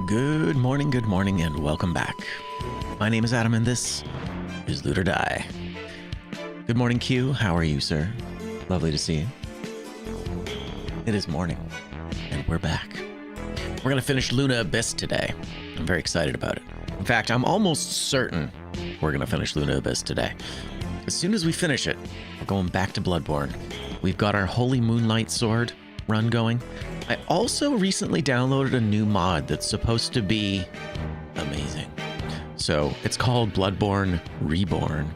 Good morning, and welcome back. My name is Adam, and this is Loot or Die. Good morning, Q. How are you, sir? Lovely to see you. It is morning, and we're back. We're going to finish lunaabyss today. I'm very excited about it. In fact, I'm almost certain we're going to finish lunaabyss today. As soon as we finish it, we're going back to Bloodborne. We've got our holy Moonlight sword run going. I also recently downloaded a new mod that's supposed to be amazing. So it's called Bloodborne Reborn.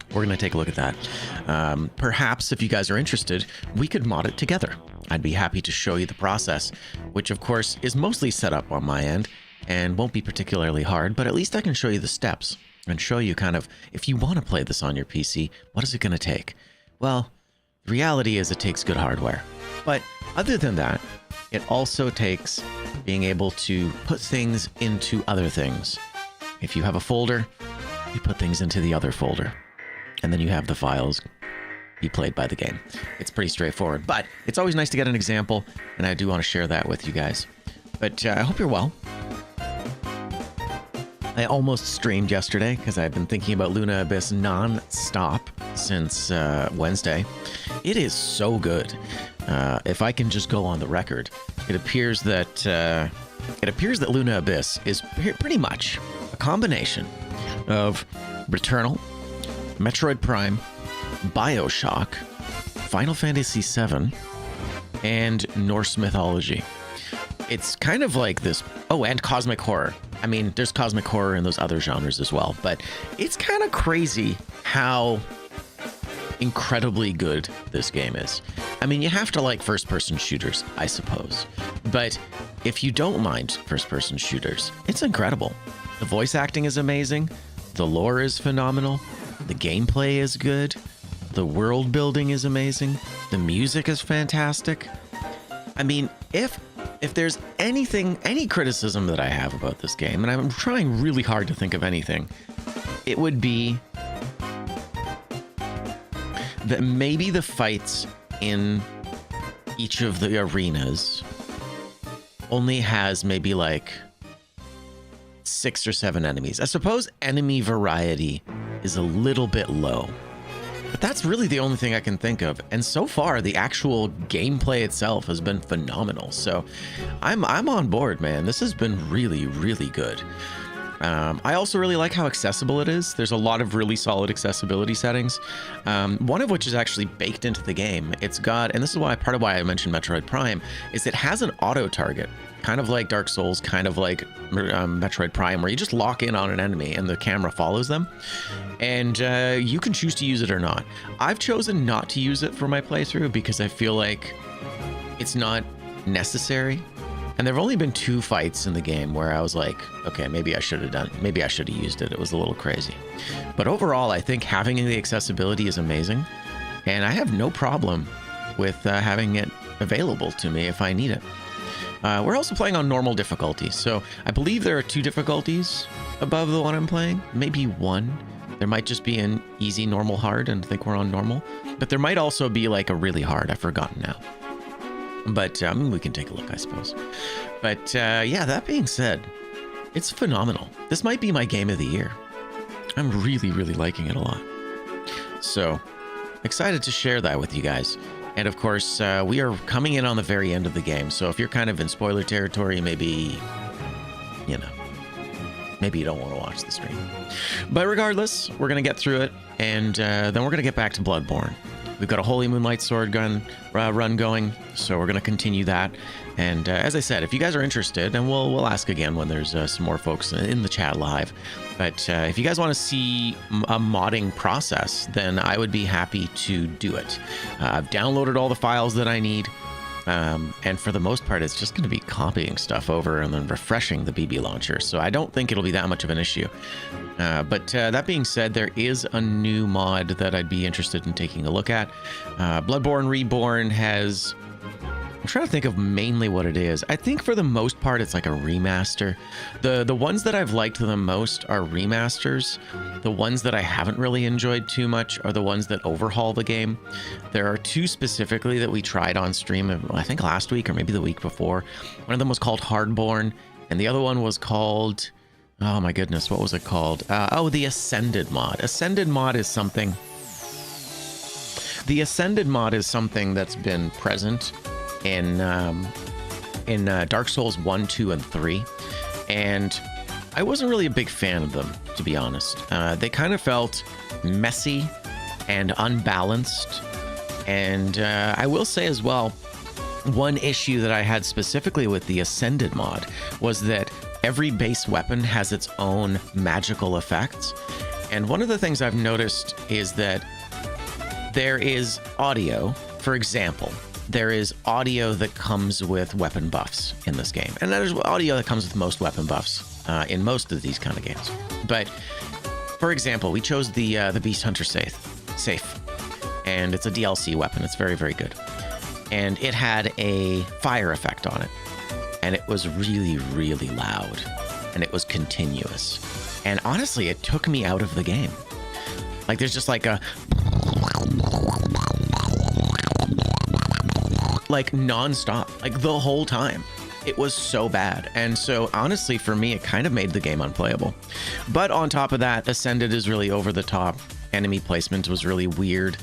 We're going to take a look at that. Perhaps if you guys are interested, we could mod it together. I'd be happy to show you the process, which of course is mostly set up on my end and won't be particularly hard, but at least I can show you the steps and show you kind of, if you want to play this on your PC, what is it going to take? Well, the reality is it takes good hardware. But other than that, it also takes being able to put things into other things. If you have a folder, you put things into the other folder, and then you have the files be played by the game. It's pretty straightforward, but it's always nice to get an example, and I do want to share that with you guys. But I hope you're well. I almost streamed yesterday because I've been thinking about lunaabyss non-stop since Wednesday. It is so good. If I can just go on the record, it appears that lunaabyss is pretty much a combination of Returnal, Metroid Prime, BioShock, Final Fantasy VII, and Norse mythology. It's kind of like this. Oh, and cosmic horror. I mean, there's cosmic horror in those other genres as well, but it's kind of crazy how incredibly good this game is. I mean, you have to like first-person shooters, I suppose, but if you don't mind first-person shooters, it's incredible. The voice acting is amazing, the lore is phenomenal, the gameplay is good, the world building is amazing, the music is fantastic. I mean, if there's anything, any criticism that I have about this game, and I'm trying really hard to think of anything, it would be that maybe the fights in each of the arenas only has maybe like 6 or 7 enemies. I suppose enemy variety is a little bit low, but that's really the only thing I can think of. And so far, the actual gameplay itself has been phenomenal. So I'm on board, man. This has been really, really good. I also really like how accessible it is. There's a lot of really solid accessibility settings, one of which is actually baked into the game. It's got, and this is why part of why I mentioned Metroid Prime, is it has an auto target, kind of like Dark Souls, kind of like Metroid Prime, where you just lock in on an enemy and the camera follows them, and you can choose to use it or not. I've chosen not to use it for my playthrough because I feel like it's not necessary. And there have only been 2 fights in the game where I was like, okay, maybe I should have used it. It was a little crazy. But overall, I think having the accessibility is amazing. And I have no problem with having it available to me if I need it. We're also playing on normal difficulty. So I believe there are 2 difficulties above the one I'm playing. Maybe 1. There might just be an easy, normal, hard, and I think we're on normal. But there might also be like a really hard. I've forgotten now. But we can take a look, I suppose. But yeah, that being said, it's phenomenal. This might be my game of the year. I'm really, really liking it a lot. So excited to share that with you guys. And of course, we are coming in on the very end of the game. So if you're kind of in spoiler territory, maybe, you know, maybe you don't want to watch the stream. But regardless, we're going to get through it. And then we're going to get back to Bloodborne. We've got a Holy Moonlight sword run going, so we're going to continue that. And as I said, if you guys are interested, and we'll ask again when there's some more folks in the chat live. But if you guys want to see a modding process, then I would be happy to do it. I've downloaded all the files that I need. And for the most part, it's just going to be copying stuff over and then refreshing the BB launcher. So I don't think it'll be that much of an issue. But that being said, there is a new mod that I'd be interested in taking a look at. Bloodborne Reborn has... I'm trying to think of mainly what it is. I think for the most part, it's like a remaster. The ones that I've liked the most are remasters. The ones that I haven't really enjoyed too much are the ones that overhaul the game. There are 2 specifically that we tried on stream, I think last week or maybe the week before. One of them was called Hardborn, and the other one was called, oh my goodness, what was it called? The Ascended mod. Ascended mod is something. The Ascended mod is something that's been present in Dark Souls 1, 2, and 3, and I wasn't really a big fan of them, to be honest. They kind of felt messy and unbalanced, and I will say as well, one issue that I had specifically with the Ascended mod was that every base weapon has its own magical effects, and one of the things I've noticed is that there is audio. For example, there is audio that comes with weapon buffs in this game, and there's audio that comes with most weapon buffs in most of these kind of games. But for example, we chose the Beast Hunter safe, and it's a DLC weapon. It's very, very good, and it had a fire effect on it, and it was really, really loud, and it was continuous, and honestly, it took me out of the game. Like, there's just like a non-stop, like the whole time. It was so bad. And so honestly, for me, it kind of made the game unplayable. But on top of that, Ascended is really over the top. Enemy placement was really weird,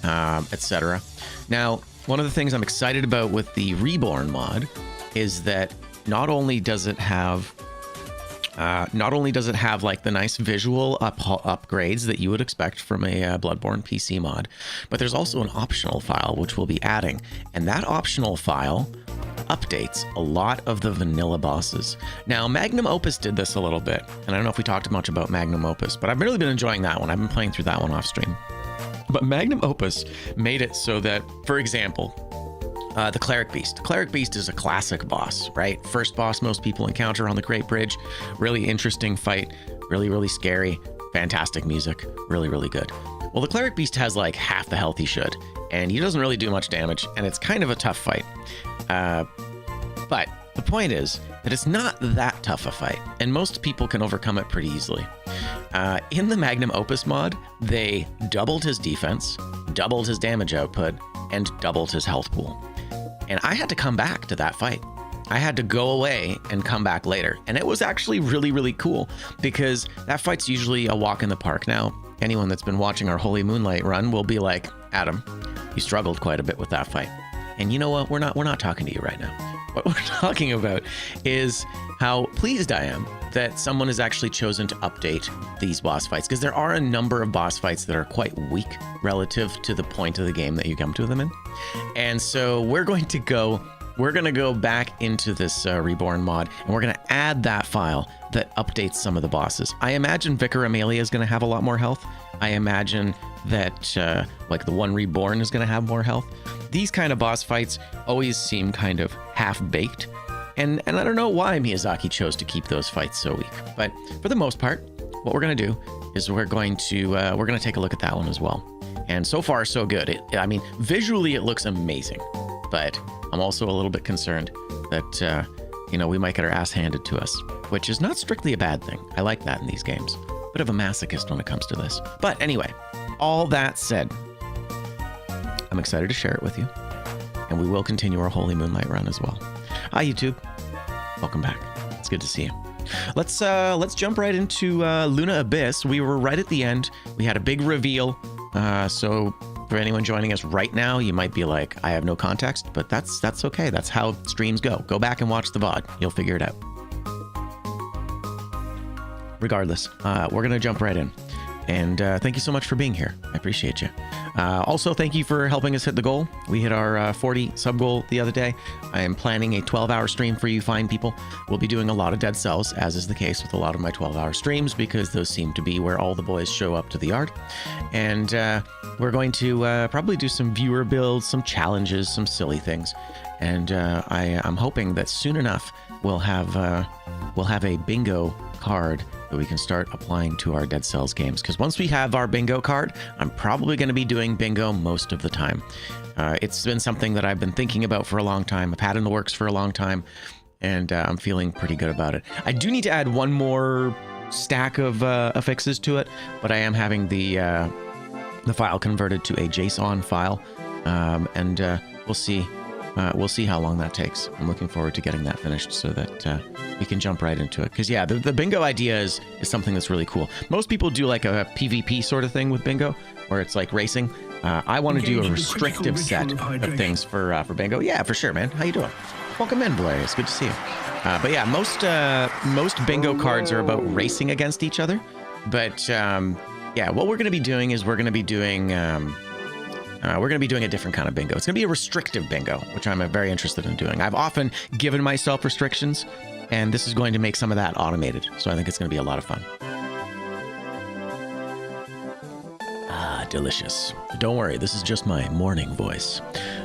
etc. Now, one of the things I'm excited about with the Reborn mod is that not only does it have like the nice visual upgrades that you would expect from a Bloodborne PC mod, but there's also an optional file which we'll be adding, and that optional file updates a lot of the vanilla bosses. Now, Magnum Opus did this a little bit, and I don't know if we talked much about Magnum Opus, but I've really been enjoying that one. I've been playing through that one off stream. But Magnum Opus made it so that, for example, the Cleric Beast. Cleric Beast is a classic boss, right? First boss most people encounter on the Great Bridge. Really interesting fight. Really, really scary. Fantastic music. Really, really good. Well, the Cleric Beast has like half the health he should, and he doesn't really do much damage, and it's kind of a tough fight. But the point is that it's not that tough a fight, and most people can overcome it pretty easily. In the Magnum Opus mod, they doubled his defense, doubled his damage output, and doubled his health pool. And I had to come back to that fight. I had to go away and come back later. And it was actually really, really cool, because that fight's usually a walk in the park. Now, anyone that's been watching our Holy Moonlight run will be like, Adam, you struggled quite a bit with that fight. And you know what? We're not talking to you right now. What we're talking about is how pleased I am that someone has actually chosen to update these boss fights, because there are a number of boss fights that are quite weak relative to the point of the game that you come to them in. And so we're going to go back into this Reborn mod, and we're going to add that file that updates some of the bosses. I imagine Vicar Amelia is going to have a lot more health. I imagine that like the one Reborn is going to have more health. These kind of boss fights always seem kind of half-baked, and I don't know why Miyazaki chose to keep those fights so weak. But for the most part, what we're going to do is we're going to take a look at that one as well. And so far, so good. I mean, visually it looks amazing, but I'm also a little bit concerned that we might get our ass handed to us, which is not strictly a bad thing. I like that in these games. Bit of a masochist when it comes to this. But anyway, all that said, I'm excited to share it with you, and we will continue our Holy Moonlight run as well. Hi, YouTube. Welcome back. It's good to see you. Let's jump right into Lunaabyss. We were right at the end. We had a big reveal. So for anyone joining us right now, you might be like, I have no context, but that's okay. That's how streams go. Go back and watch the VOD. You'll figure it out. Regardless, we're going to jump right in. And thank you so much for being here. I appreciate you. Also, thank you for helping us hit the goal. We hit our 40 sub goal the other day. I am planning a 12-hour stream for you fine people. We'll be doing a lot of Dead Cells, as is the case with a lot of my 12-hour streams, because those seem to be where all the boys show up to the yard. And we're going to probably do some viewer builds, some challenges, some silly things. And I'm hoping that soon enough we'll have a bingo card that we can start applying to our Dead Cells games, because once we have our bingo card, I'm probably going to be doing bingo most of the time. It's been something that I've been thinking about for a long time. I've had in the works for a long time, and I'm feeling pretty good about it. I do need to add one more stack of affixes to it, but I am having the file converted to a JSON file, and we'll see we'll see how long that takes. I'm looking forward to getting that finished so that we can jump right into it. Because yeah, the bingo idea is something that's really cool. Most people do like a PvP sort of thing with bingo, where it's like racing. I want to do a restrictive set of things for bingo. Yeah, for sure, man. How you doing? Welcome in, Valerius. Good to see you. But yeah, most bingo cards are about racing against each other. But yeah, what we're going to be doing is we're going to be doing a different kind of bingo. It's going to be a restrictive bingo, which I'm very interested in doing. I've often given myself restrictions, and this is going to make some of that automated. So I think it's going to be a lot of fun. Ah, delicious. Don't worry, this is just my morning voice.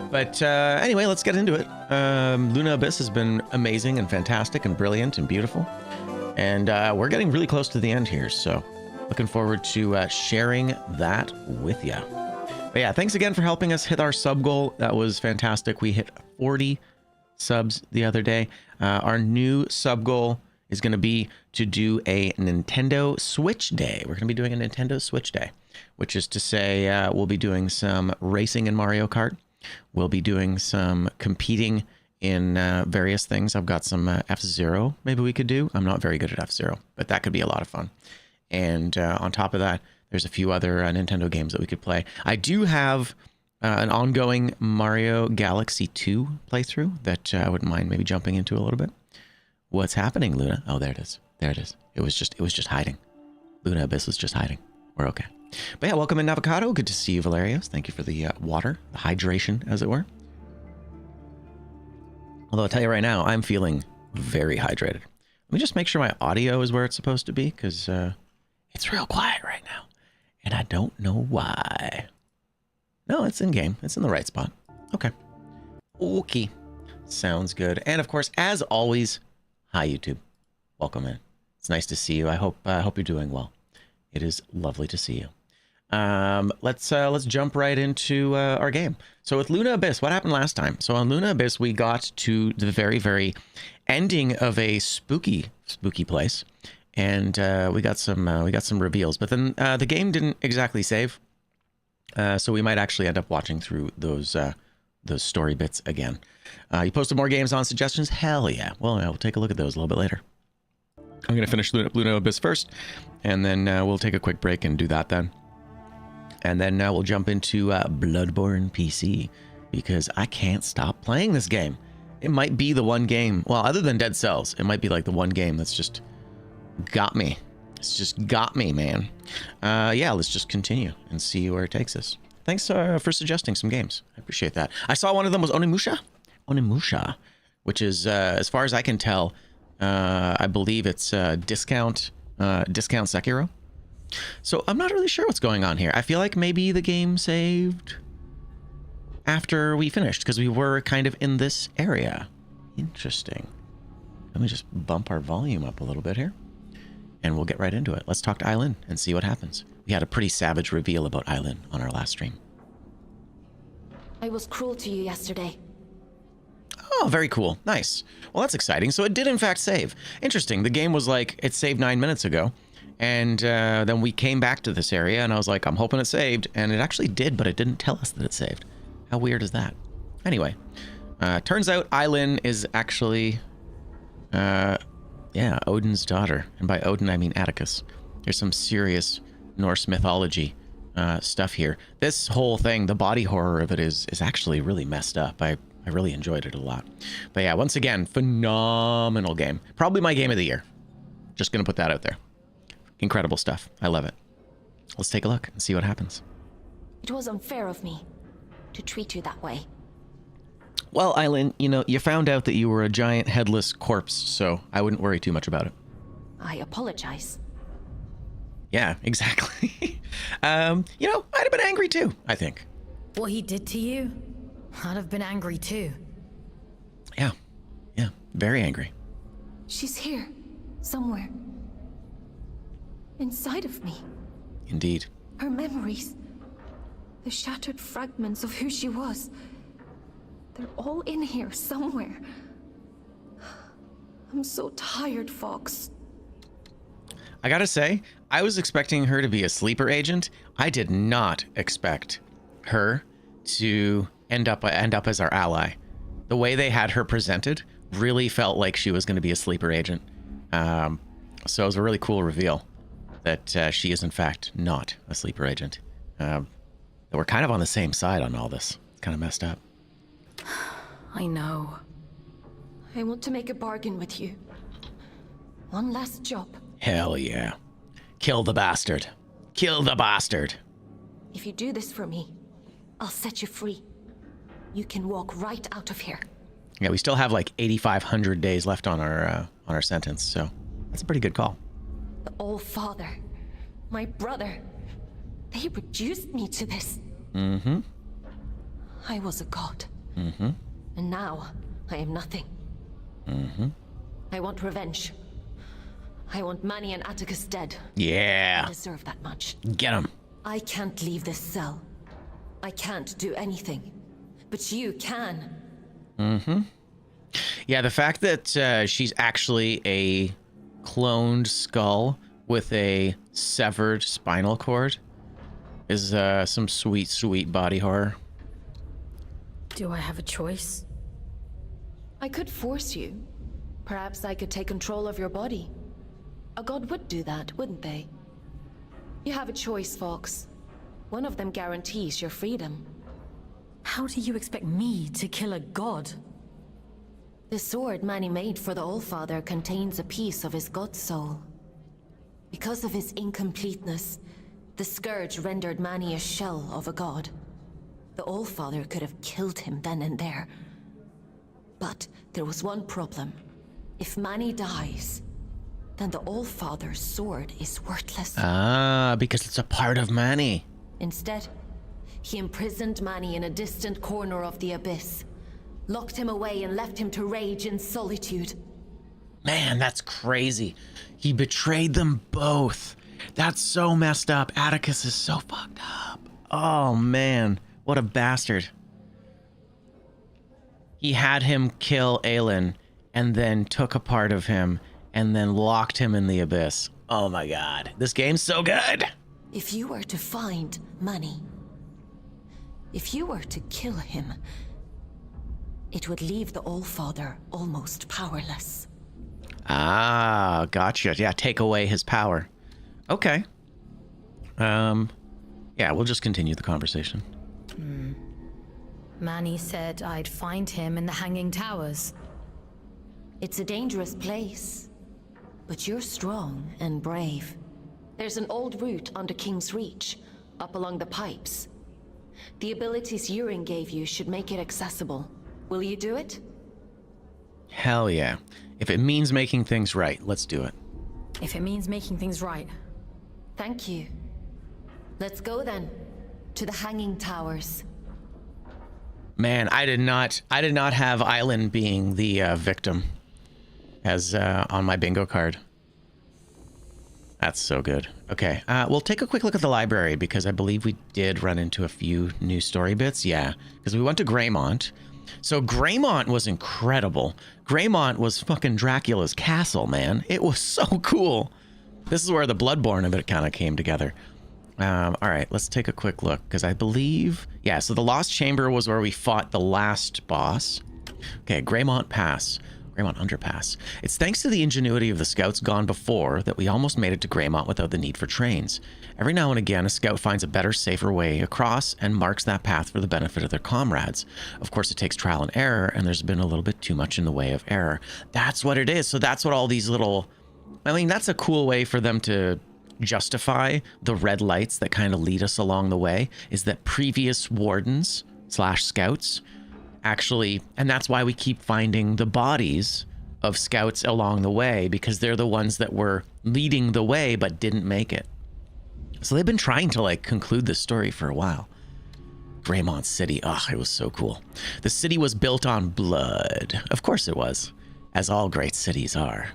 But anyway, let's get into it. Lunaabyss has been amazing and fantastic and brilliant and beautiful. And we're getting really close to the end here, so looking forward to sharing that with you. But yeah, thanks again for helping us hit our sub goal. That was fantastic. We hit 40 subs the other day. Our new sub goal is going to be to do a Nintendo Switch Day. We're going to be doing a Nintendo Switch Day, which is to say we'll be doing some racing in Mario Kart. We'll be doing some competing in various things. I've got some F-Zero maybe we could do. I'm not very good at F-Zero, but that could be a lot of fun. And on top of that, there's a few other Nintendo games that we could play. I do have an ongoing Mario Galaxy 2 playthrough that I wouldn't mind maybe jumping into a little bit. What's happening, Luna? Oh, there it is. There it is. It was just hiding. Lunaabyss was just hiding. We're okay. But yeah, welcome in, Avocado. Good to see you, Valerios. Thank you for the water, the hydration, as it were. Although I'll tell you right now, I'm feeling very hydrated. Let me just make sure my audio is where it's supposed to be, because it's real quiet right now. And I don't know why. No, it's in game. It's in the right spot. Okay. Okay. Sounds good. And of course, as always, hi YouTube. Welcome in. It's nice to see you. I hope you're doing well. It is lovely to see you. Let's jump right into our game. So with Lunaabyss, what happened last time? So on Lunaabyss, we got to the very, very ending of a spooky place. And we got some reveals, but then the game didn't exactly save, so we might actually end up watching through those story bits again. You posted more games on suggestions? Hell yeah! Well, we'll take a look at those a little bit later. I'm gonna finish Lunaabyss first, and then we'll take a quick break and do that then. And then we'll jump into Bloodborne PC, because I can't stop playing this game. It might be the one game, well, other than Dead Cells, it might be like the one game that's just got me. It's just got me, man. Yeah, let's just continue and see where it takes us. Thanks for suggesting some games. I appreciate that. I saw one of them was Onimusha, which is, as far as I can tell, I believe it's discount Sekiro. So I'm not really sure what's going on here. I feel like maybe the game saved after we finished, because we were kind of in this area. Interesting. Let me just bump our volume up a little bit here, and we'll get right into it. Let's talk to Eileen and see what happens. We had a pretty savage reveal about Eileen on our last stream. I was cruel to you yesterday. Oh, very cool. Nice. Well, that's exciting. So it did in fact save. Interesting. The game was like, it saved 9 minutes ago. And then we came back to this area, and I was like, I'm hoping it saved. And it actually did, but it didn't tell us that it saved. How weird is that? Anyway, turns out Eileen is actually, yeah, Odin's daughter. And by Odin, I mean Atticus. There's some serious Norse mythology stuff here. This whole thing, the body horror of it is actually really messed up. I really enjoyed it a lot. But yeah, once again, phenomenal game. Probably my game of the year. Just going to put that out there. Incredible stuff. I love it. Let's take a look and see what happens. It was unfair of me to treat you that way. Well, Eileen, you know, you found out that you were a giant headless corpse, so I wouldn't worry too much about it. I apologize. Yeah, exactly. You know, I'd have been angry too, I think. What he did to you, I'd have been angry too. Yeah, very angry. She's here, somewhere. Inside of me. Indeed. Her memories. The shattered fragments of who she was. They're all in here somewhere. I'm so tired, Fox. I gotta say, I was expecting her to be a sleeper agent. I did not expect her to end up as our ally. The way they had her presented really felt like she was going to be a sleeper agent. So it was a really cool reveal that she is in fact not a sleeper agent. We're kind of on the same side on all this. It's kind of messed up. I know. I want to make a bargain with you. One last job. Hell yeah. Kill the bastard. Kill the bastard. If you do this for me, I'll set you free. You can walk right out of here. Yeah, we still have like 8,500 days left on our sentence, so that's a pretty good call. The All-Father, my brother, they reduced me to this. Mm-hmm. I was a god. Mm-hmm. And now, I am nothing. Mm-hmm. I want revenge. I want Manny and Atticus dead. Yeah. I deserve that much. Get him. I can't leave this cell. I can't do anything. But you can. Mm-hmm. Yeah, the fact that she's actually a cloned skull with a severed spinal cord is some sweet, sweet body horror. Do I have a choice? I could force you. Perhaps I could take control of your body. A god would do that, wouldn't they? You have a choice, Fox. One of them guarantees your freedom. How do you expect me to kill a god? The sword Manny made for the Allfather contains a piece of his god soul. Because of his incompleteness, the Scourge rendered Manny a shell of a god. The Allfather could have killed him then and there. But there was one problem. If Manny dies, then the Allfather's sword is worthless. Ah, because it's a part of Manny. Instead, he imprisoned Manny in a distant corner of the abyss, locked him away and left him to rage in solitude. Man, that's crazy. He betrayed them both. That's so messed up. Atticus is so fucked up. Oh, man. What a bastard. He had him kill Aelin and then took a part of him and then locked him in the abyss. Oh my god. This game's so good. If you were to find Manny, if you were to kill him, it would leave the Allfather almost powerless. Ah, gotcha. Yeah, take away his power. Okay. Yeah, we'll just continue the conversation. Manny said I'd find him in the Hanging Towers. It's a dangerous place, but you're strong and brave. There's an old route under King's Reach, up along the pipes. The abilities Yurin gave you should make it accessible. Will you do it? Hell yeah. If it means making things right, let's do it. If it means making things right. Thank you. Let's go then, to the Hanging Towers. Man, I did not have Island being the victim as on my bingo card. That's so good. Okay, we'll take a quick look at the library because I believe we did run into a few new story bits. Yeah, because we went to Greymont. So Greymont was incredible. Greymont was fucking Dracula's castle, man. It was so cool. This is where the Bloodborne of it kind of came together. All right, let's take a quick look because I believe, yeah, so the Lost Chamber was where we fought the last boss. Okay, Greymont Pass. Greymont Underpass. It's thanks to the ingenuity of the scouts gone before that we almost made it to Greymont without the need for trains. Every now and again, a scout finds a better, safer way across and marks that path for the benefit of their comrades. Of course, it takes trial and error, and there's been a little bit too much in the way of error. That's what it is. So that's what all these little... I mean, that's a cool way for them to justify the red lights that kind of lead us along the way, is that previous wardens / scouts actually, and that's why we keep finding the bodies of scouts along the way, because they're the ones that were leading the way but didn't make it. So they've been trying to like conclude this story for a while. Greymont City, oh, it was so cool. The city was built on blood. Of course it was, as all great cities are.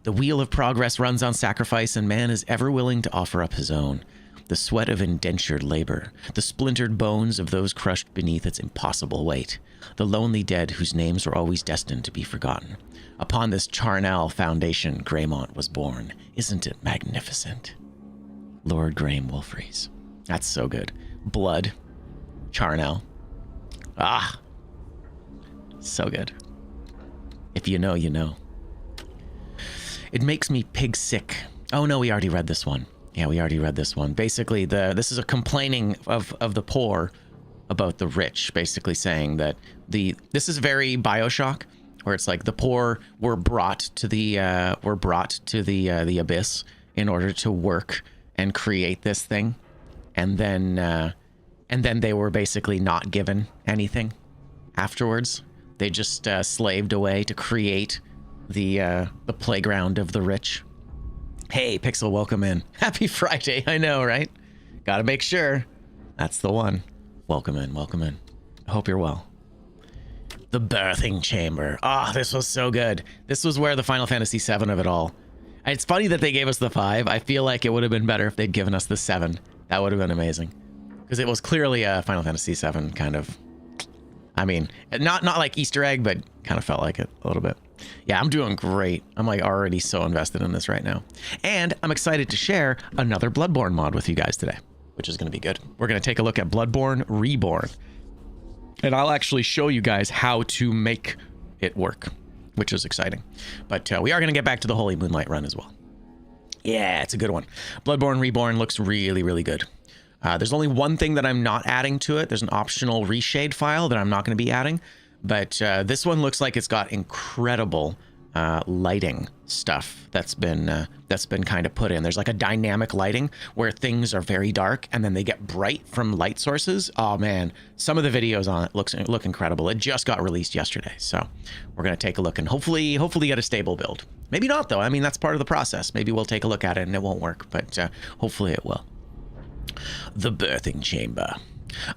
The wheel of progress runs on sacrifice, and man is ever willing to offer up his own. The sweat of indentured labor, the splintered bones of those crushed beneath its impossible weight, the lonely dead whose names were always destined to be forgotten. Upon this charnel foundation, Greymont was born. Isn't it magnificent? Lord Graham Wolfreys. That's so good. Blood. Charnel. Ah. So good. If you know, you know. It makes me pig sick. Oh no, we already read this one. Yeah, we already read this one. Basically, this is a complaining of the poor about the rich, basically saying that this is very BioShock, where it's like the poor were brought to the abyss in order to work and create this thing, and then they were basically not given anything afterwards. They just slaved away to create the playground of the rich. Hey, Pixel, welcome in. Happy Friday. I know, right? Gotta make sure. That's the one. Welcome in, welcome in. I hope you're well. The birthing chamber. Ah, this was so good. This was where the Final Fantasy VII of it all. It's funny that they gave us the 5. I feel like it would have been better if they'd given us the 7. That would have been amazing. Because it was clearly a Final Fantasy VII kind of... I mean, not like Easter egg, but kind of felt like it a little bit. Yeah, I'm doing great. I'm like already so invested in this right now. And I'm excited to share another Bloodborne mod with you guys today, which is going to be good. We're going to take a look at Bloodborne Reborn. And I'll actually show you guys how to make it work, which is exciting. But we are going to get back to the Holy Moonlight run as well. Yeah, it's a good one. Bloodborne Reborn looks really, really good. There's only one thing that I'm not adding to it. There's an optional reshade file that I'm not going to be adding. But this one looks like it's got incredible lighting stuff that's been kind of put in. There's like a dynamic lighting where things are very dark and then they get bright from light sources. Oh man, some of the videos on it look incredible. It just got released yesterday, so we're gonna take a look and hopefully get a stable build. Maybe not though. I mean, that's part of the process. Maybe we'll take a look at it and it won't work, but hopefully it will. The birthing chamber,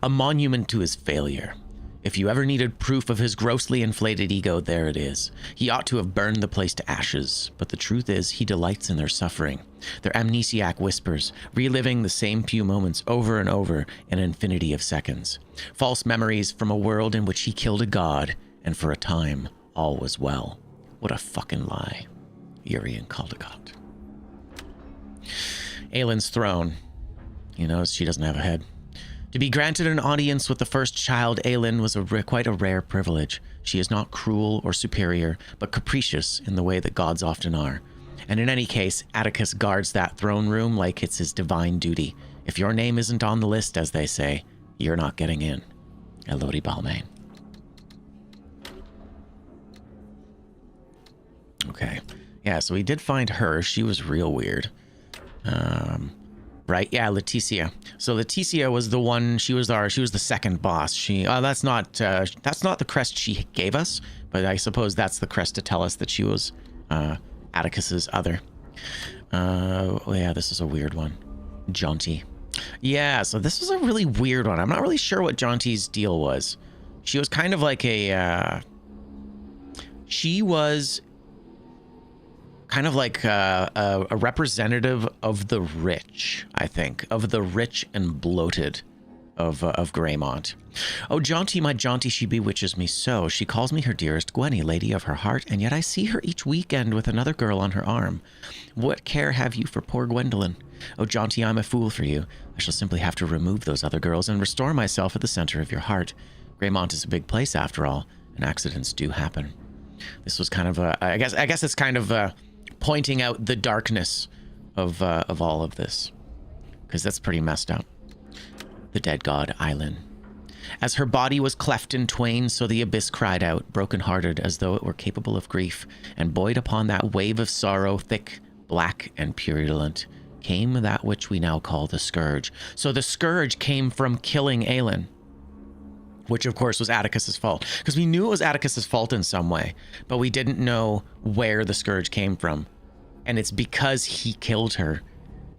a monument to his failure. If you ever needed proof of his grossly inflated ego, there it is. He ought to have burned the place to ashes, but the truth is he delights in their suffering, their amnesiac whispers, reliving the same few moments over and over in an infinity of seconds. False memories from a world in which he killed a god, and for a time, all was well. What a fucking lie. Urian Caldecott. Aylin's throne. You know, she doesn't have a head. To be granted an audience with the first child, Aylin, was quite a rare privilege. She is not cruel or superior, but capricious in the way that gods often are. And in any case, Atticus guards that throne room like it's his divine duty. If your name isn't on the list, as they say, you're not getting in. Elodie Balmain. Okay. Yeah, so we did find her. She was real weird. Right, yeah, Leticia. So Leticia was the one. She was the second boss. That's not the crest she gave us, but I suppose that's the crest to tell us that she was Atticus's other. Yeah, this is a weird one. Jaunty. Yeah, so this was a really weird one. I'm not really sure what Jaunty's deal was. She was kind of like she was kind of like a representative of the rich, I think, of the rich and bloated of Greymont. Oh, Jaunty, my Jaunty, she bewitches me so. She calls me her dearest Gwenny, lady of her heart, and yet I see her each weekend with another girl on her arm. What care have you for poor Gwendolyn? Oh, Jaunty, I'm a fool for you. I shall simply have to remove those other girls and restore myself at the center of your heart. Greymont is a big place after all, and accidents do happen. This was kind of I guess it's kind of pointing out the darkness of all of this, because that's pretty messed up. The dead god Aylin. As her body was cleft in twain, so the abyss cried out, broken-hearted as though it were capable of grief, and buoyed upon that wave of sorrow, thick, black, and purulent, came that which we now call the Scourge. So the Scourge came from killing Aylin, which of course was Atticus's fault, because we knew it was Atticus's fault in some way, but we didn't know where the Scourge came from. And it's because he killed her,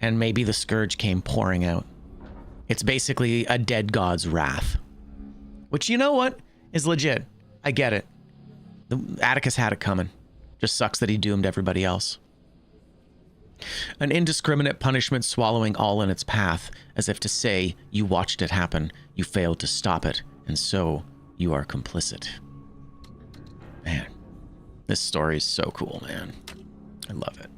and maybe the Scourge came pouring out. It's basically a dead god's wrath, which, you know what, is legit. I get it. Atticus had it coming. Just sucks that he doomed everybody else. An indiscriminate punishment swallowing all in its path, as if to say, you watched it happen, you failed to stop it, and so you are complicit. Man, this story is so cool, man. I love it.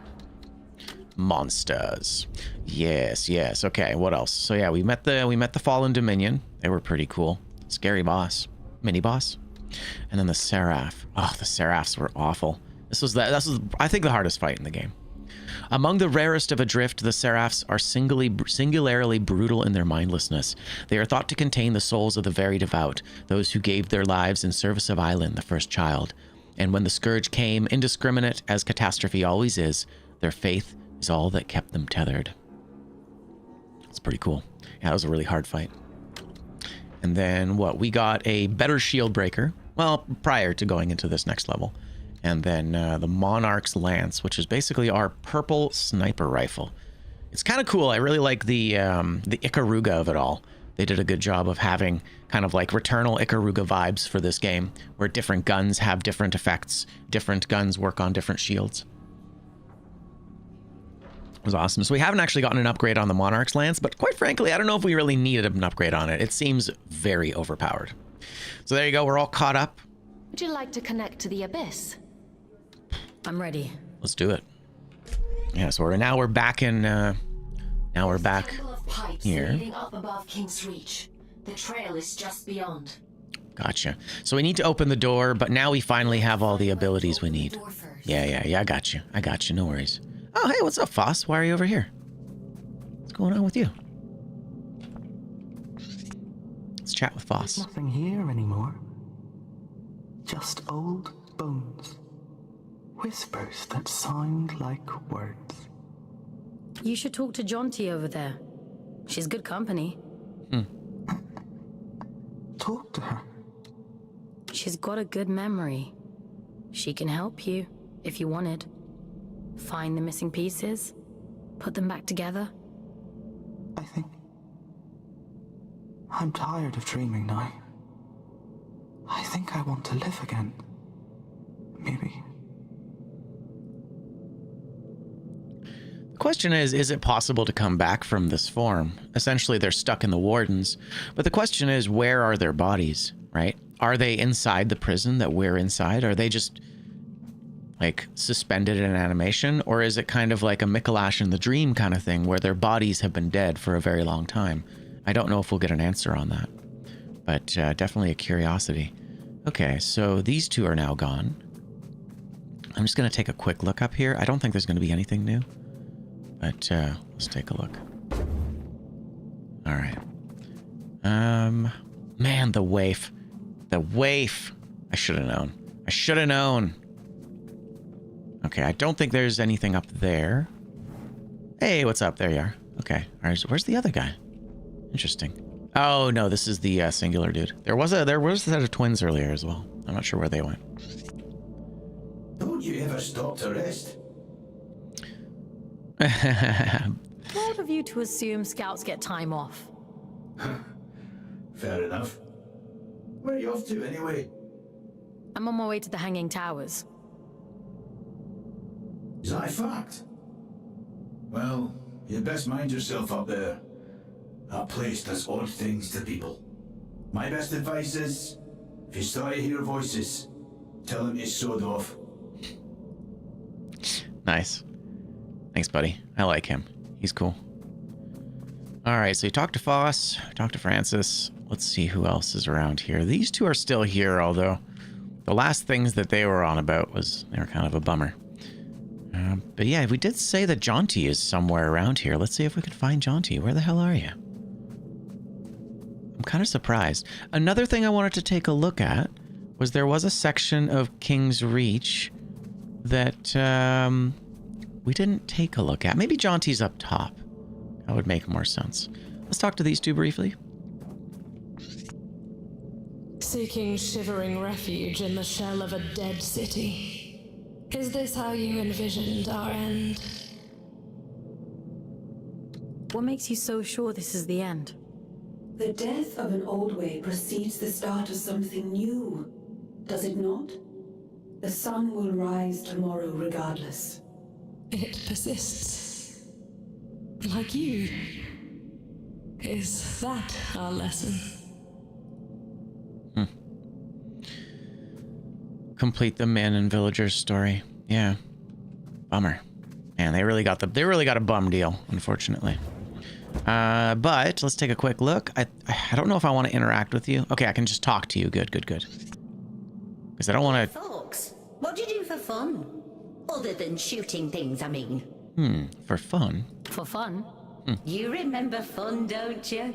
Monsters. Yes, yes. Okay, what else? So yeah, we met the Fallen Dominion. They were pretty cool. Scary boss. Mini boss. And then the Seraph. Oh, the Seraphs were awful. This was, I think, the hardest fight in the game. Among the rarest of Adrift, the Seraphs are singularly brutal in their mindlessness. They are thought to contain the souls of the very devout, those who gave their lives in service of Island, the first child. And when the Scourge came, indiscriminate as catastrophe always is, their faith is all that kept them tethered. It's pretty cool. Yeah, that was a really hard fight. And then what? We got a better shield breaker. Well, prior to going into this next level. And then the Monarch's Lance, which is basically our purple sniper rifle. It's kind of cool. I really like the Ikaruga of it all. They did a good job of having kind of like Returnal Ikaruga vibes for this game, where different guns have different effects. Different guns work on different shields. It was awesome. So we haven't actually gotten an upgrade on the Monarch's Lance, but quite frankly, I don't know if we really needed an upgrade on it. It seems very overpowered. So there you go. We're all caught up. Would you like to connect to the Abyss? I'm ready. Let's do it. Yeah, so we're back in, now we're back here. Leading up above King's Reach. The trail is just beyond. Gotcha. So we need to open the door, but now we finally have all the abilities we need. Yeah, I got you. No worries. Oh, hey, what's up, Foss? Why are you over here? What's going on with you? Let's chat with Foss. There's nothing here anymore. Just old bones. Whispers that sound like words. You should talk to Jonty over there. She's good company. Talk to her. She's got a good memory. She can help you, if you wanted. Find the missing pieces, put them back together. I think I'm tired of dreaming now. I think I want to live again. Maybe. The question is it possible to come back from this form? Essentially, they're stuck in the Wardens. But the question is, where are their bodies, right? Are they inside the prison that we're inside? Are they just, like, suspended in animation? Or is it kind of like a Mikolash in the Dream kind of thing, where their bodies have been dead for a very long time? I don't know if we'll get an answer on that. But definitely a curiosity. Okay, so these two are now gone. I'm just going to take a quick look up here. I don't think there's going to be anything new. But let's take a look. All right. Man, the waif. The waif. I should have known. I should have known. Okay, I don't think there's anything up there. Hey, what's up? There you are. Okay. All right, where's the other guy? Interesting. Oh, no, this is the singular dude. There was a set of twins earlier as well. I'm not sure where they went. Don't you ever stop to rest? Proud of you to assume scouts get time off. Fair enough. Where are you off to anyway? I'm on my way to the Hanging Towers. Is that a fact? Well, you'd best mind yourself up there. That place does odd things to people. My best advice is, if you start to hear voices, tell them to sod off. Nice. Thanks, buddy. I like him. He's cool. All right, so you talked to Foss, talked to Francis. Let's see who else is around here. These two are still here, although the last things that they were on about they were kind of a bummer. But yeah, we did say that Jonty is somewhere around here. Let's see if we can find Jonty. Where the hell are you? I'm kind of surprised. Another thing I wanted to take a look at was there was a section of King's Reach that we didn't take a look at. Maybe Jonty's up top. That would make more sense. Let's talk to these two briefly. Seeking shivering refuge in the shell of a dead city. Is this how you envisioned our end? What makes you so sure this is the end? The death of an old way precedes the start of something new, does it not? The sun will rise tomorrow regardless. It persists. Like you. Is that our lesson? Complete the man and villagers story. Yeah. Bummer. Man, they really got a bum deal, unfortunately. But let's take a quick look. I don't know if I want to interact with you. Okay, I can just talk to you. Good. Because I don't want to... Folks, what do you do for fun? Other than shooting things, I mean. For fun. For fun? You remember fun, don't you?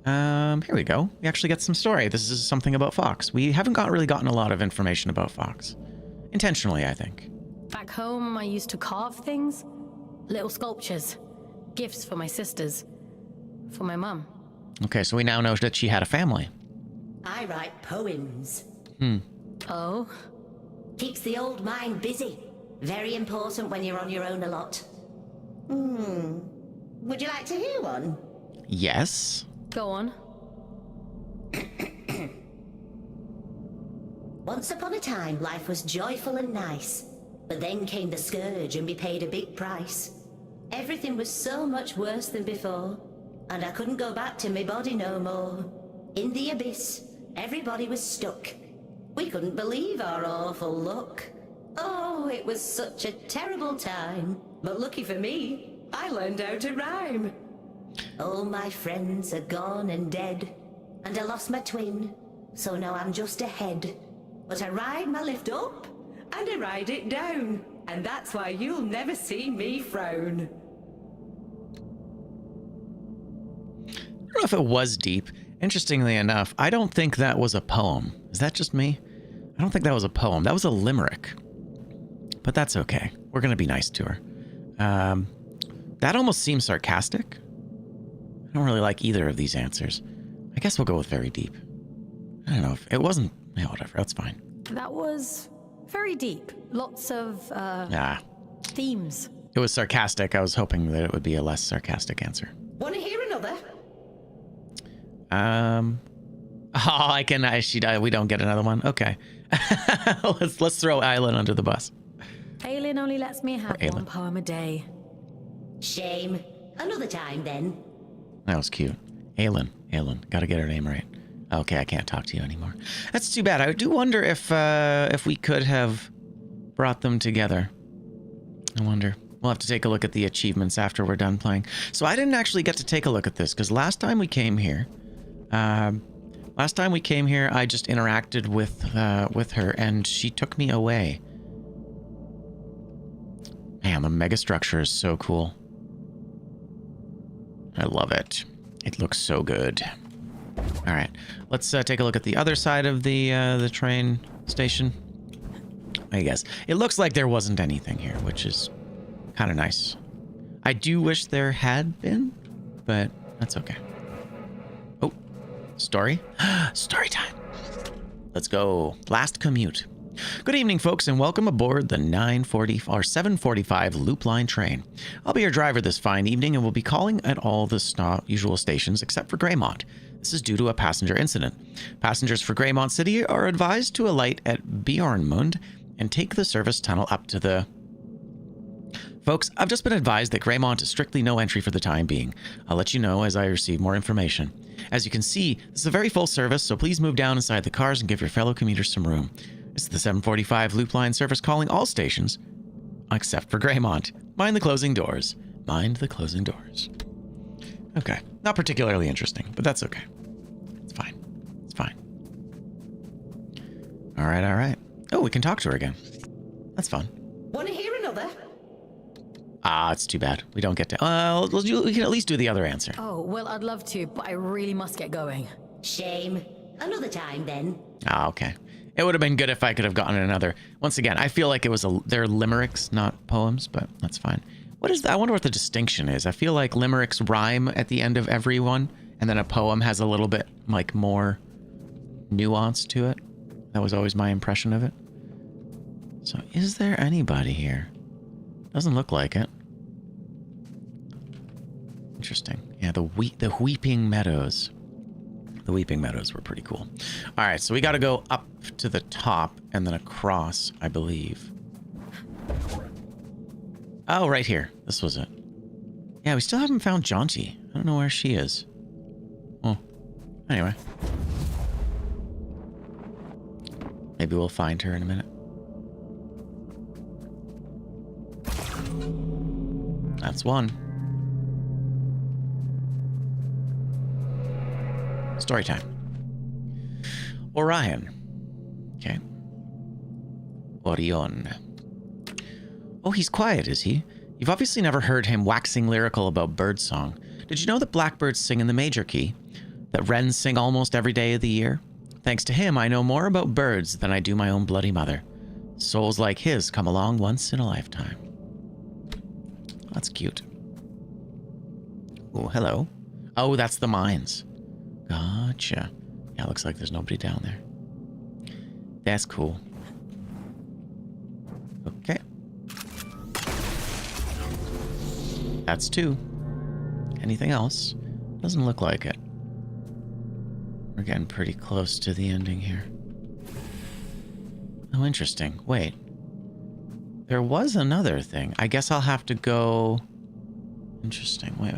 Here we go. We actually get some story. This is something about Fox. We haven't really gotten a lot of information about Fox. Intentionally, I think. Back home, I used to carve things. Little sculptures. Gifts for my sisters. For my mum. Okay, so we now know that she had a family. I write poems. Oh? Keeps the old mind busy. Very important when you're on your own a lot. Would you like to hear one? Yes. Go on. Once upon a time, life was joyful and nice. But then came the scourge and we paid a big price. Everything was so much worse than before. And I couldn't go back to my body no more. In the abyss, everybody was stuck. We couldn't believe our awful luck. Oh, it was such a terrible time. But lucky for me, I learned how to rhyme. All my friends are gone and dead. And I lost my twin, so now I'm just ahead. But I ride my lift up, and I ride it down. And that's why you'll never see me frown. I don't know if it was deep. Interestingly enough, I don't think that was a poem. Is that just me? I don't think that was a poem. That was a limerick. But that's okay. We're going to be nice to her. That almost seems sarcastic. I don't really like either of these answers. I guess we'll go with very deep. I don't know if it wasn't... Yeah, whatever. That's fine. That was very deep. Lots of, themes. It was sarcastic. I was hoping that it would be a less sarcastic answer. Want to hear another? We don't get another one. Okay. let's throw Aylin under the bus. Aylin only lets me have one poem a day. Shame. Another time, then. That was cute. Aylin. Gotta get her name right. Okay, I can't talk to you anymore. That's too bad. I do wonder if we could have brought them together. I wonder. We'll have to take a look at the achievements after we're done playing. So I didn't actually get to take a look at this, because last time we came here, I just interacted with her, and she took me away. Man, the mega structure is so cool. I love it. It looks so good. All right, let's take a look at the other side of the train station. I guess it looks like there wasn't anything here, which is kind of nice. I do wish there had been, but that's okay. Oh, story. Story time. Let's go. Last commute. Good evening, folks, and welcome aboard the 7:45 Loop Line train. I'll be your driver this fine evening and will be calling at all the usual stations except for Greymont. This is due to a passenger incident. Passengers for Greymont City are advised to alight at Bjornmund and take the service tunnel up to the... Folks, I've just been advised that Greymont is strictly no entry for the time being. I'll let you know as I receive more information. As you can see, this is a very full service, so please move down inside the cars and give your fellow commuters some room. This is the 7:45 Loop Line service calling all stations, except for Greymont. Mind the closing doors. Mind the closing doors. Okay. Not particularly interesting, but that's okay. It's fine. It's fine. All right. Oh, we can talk to her again. That's fun. Want to hear another? It's too bad. We don't get to... we can at least do the other answer. Oh, well, I'd love to, but I really must get going. Shame. Another time, then. Okay. It would have been good if I could have gotten another. Once again, I feel like they're limericks, not poems, but that's fine. What is that? I wonder what the distinction is. I feel like limericks rhyme at the end of every one, and then a poem has a little bit like more nuance to it. That was always my impression of it. So is there anybody here? Doesn't look like it. Interesting. Yeah, the Weeping Meadows. The Weeping Meadows were pretty cool. All right, so we got to go up to the top and then across, I believe. Oh, right here. This was it. Yeah, we still haven't found Jaunty. I don't know where she is. Oh, anyway. Maybe we'll find her in a minute. That's one. Story time. Orion. Okay. Orion. Oh, he's quiet, is he? You've obviously never heard him waxing lyrical about birdsong. Did you know that blackbirds sing in the major key? That wrens sing almost every day of the year? Thanks to him, I know more about birds than I do my own bloody mother. Souls like his come along once in a lifetime. That's cute. Oh, hello. Oh, that's the mines. Gotcha. Yeah, looks like there's nobody down there. That's cool. Okay. That's 2. Anything else? Doesn't look like it. We're getting pretty close to the ending here. Oh, interesting. Wait. There was another thing. I guess I'll have to go... Interesting. Wait.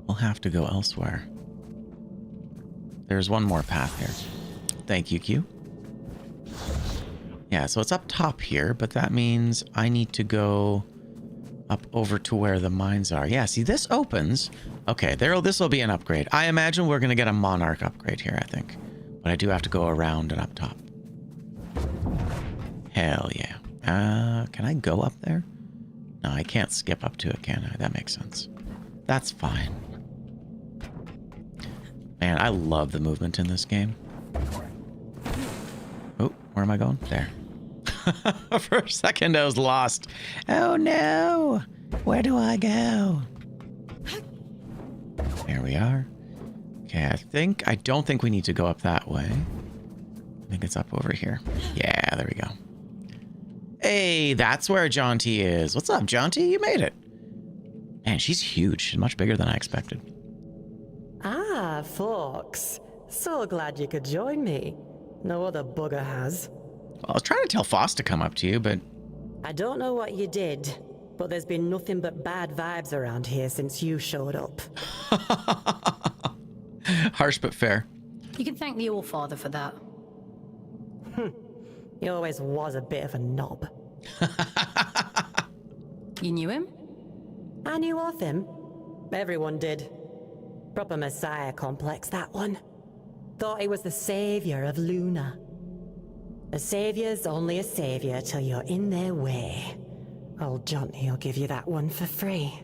We'll have to go elsewhere. There's one more path here. Thank you, Q. Yeah, so it's up top here, but that means I need to go up over to where the mines are. Yeah, see, this opens. Okay, this will be an upgrade. I imagine we're going to get a Monarch upgrade here, I think. But I do have to go around and up top. Hell yeah. Can I go up there? No, I can't skip up to it, can I? That makes sense. That's fine. Man, I love the movement in this game. Oh, where am I going? There. For a second, I was lost. Oh no! Where do I go? There we are. Okay, I don't think we need to go up that way. I think it's up over here. Yeah, there we go. Hey, that's where Jaunty is. What's up, Jaunty? You made it. Man, she's huge. She's much bigger than I expected. Ah, Fox. So glad you could join me. No other bugger has. Well, I was trying to tell Foss to come up to you, but... I don't know what you did, but there's been nothing but bad vibes around here since you showed up. Harsh but fair. You can thank the Allfather for that. He always was a bit of a knob. You knew him? I knew of him. Everyone did. Proper messiah complex, that one. Thought he was the savior of Luna. A savior's only a savior till you're in their way. Old Johnny'll give you that one for free.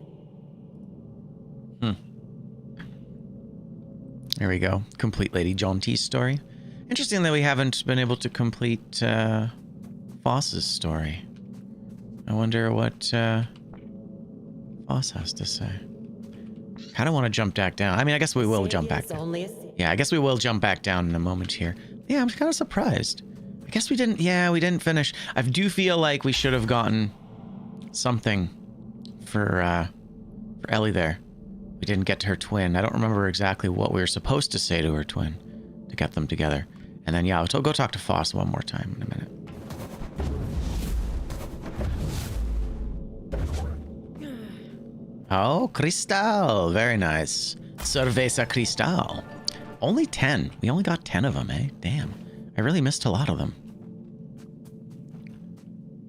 There we go. Complete Lady Jaunty's story. Interesting that we haven't been able to complete Foss's story. I wonder what Foss has to say. Kind of want to jump back down. I mean, I guess we will jump back down. Yeah, I guess we will jump back down in a moment here. Yeah, I'm kind of surprised. I guess we didn't... Yeah, we didn't finish. I do feel like we should have gotten something for Ellie there. We didn't get to her twin. I don't remember exactly what we were supposed to say to her twin to get them together. And then, yeah, I'll go talk to Foss one more time in a minute. Oh, Cristal. Very nice. Cerveza Cristal. Only 10. We only got 10 of them, eh? Damn. I really missed a lot of them.